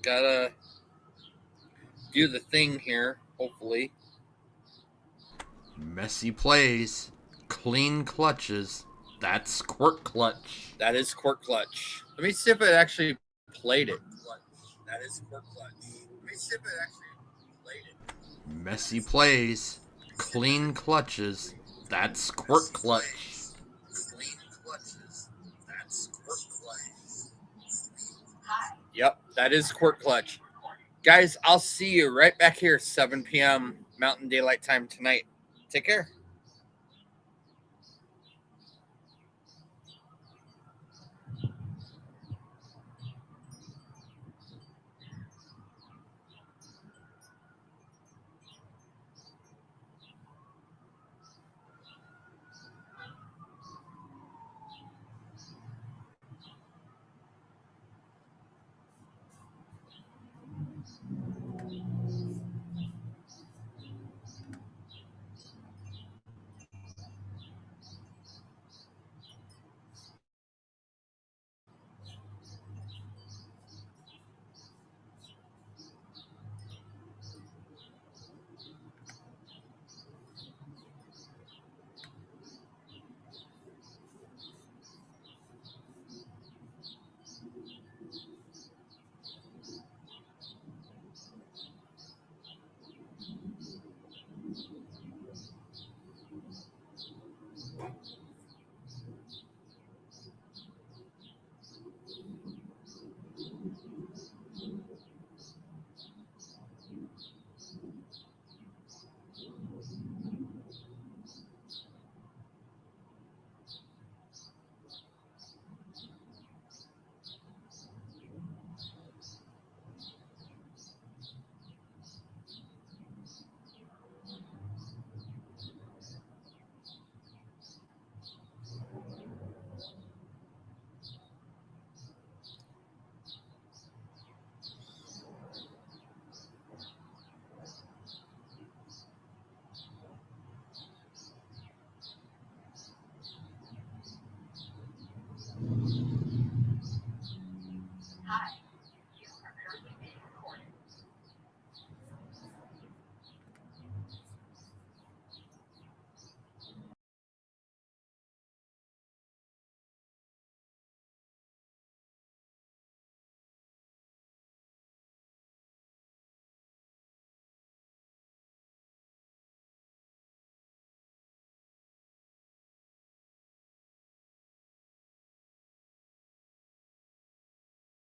Gotta do the thing here, hopefully. Messy plays. Clean clutches. That's Quirk Clutch. That is Quirk Clutch. Let me see if it actually played it. That is Quirk Clutch. Let me see if it actually played it. Messy plays. Clean clutches. That's Quirk Clutch. Clean clutches. That's Quirk Clutch. Yep, that is Quirk Clutch. Guys, I'll see you right back here, 7 p.m. Mountain Daylight Time tonight. Take care. Hi.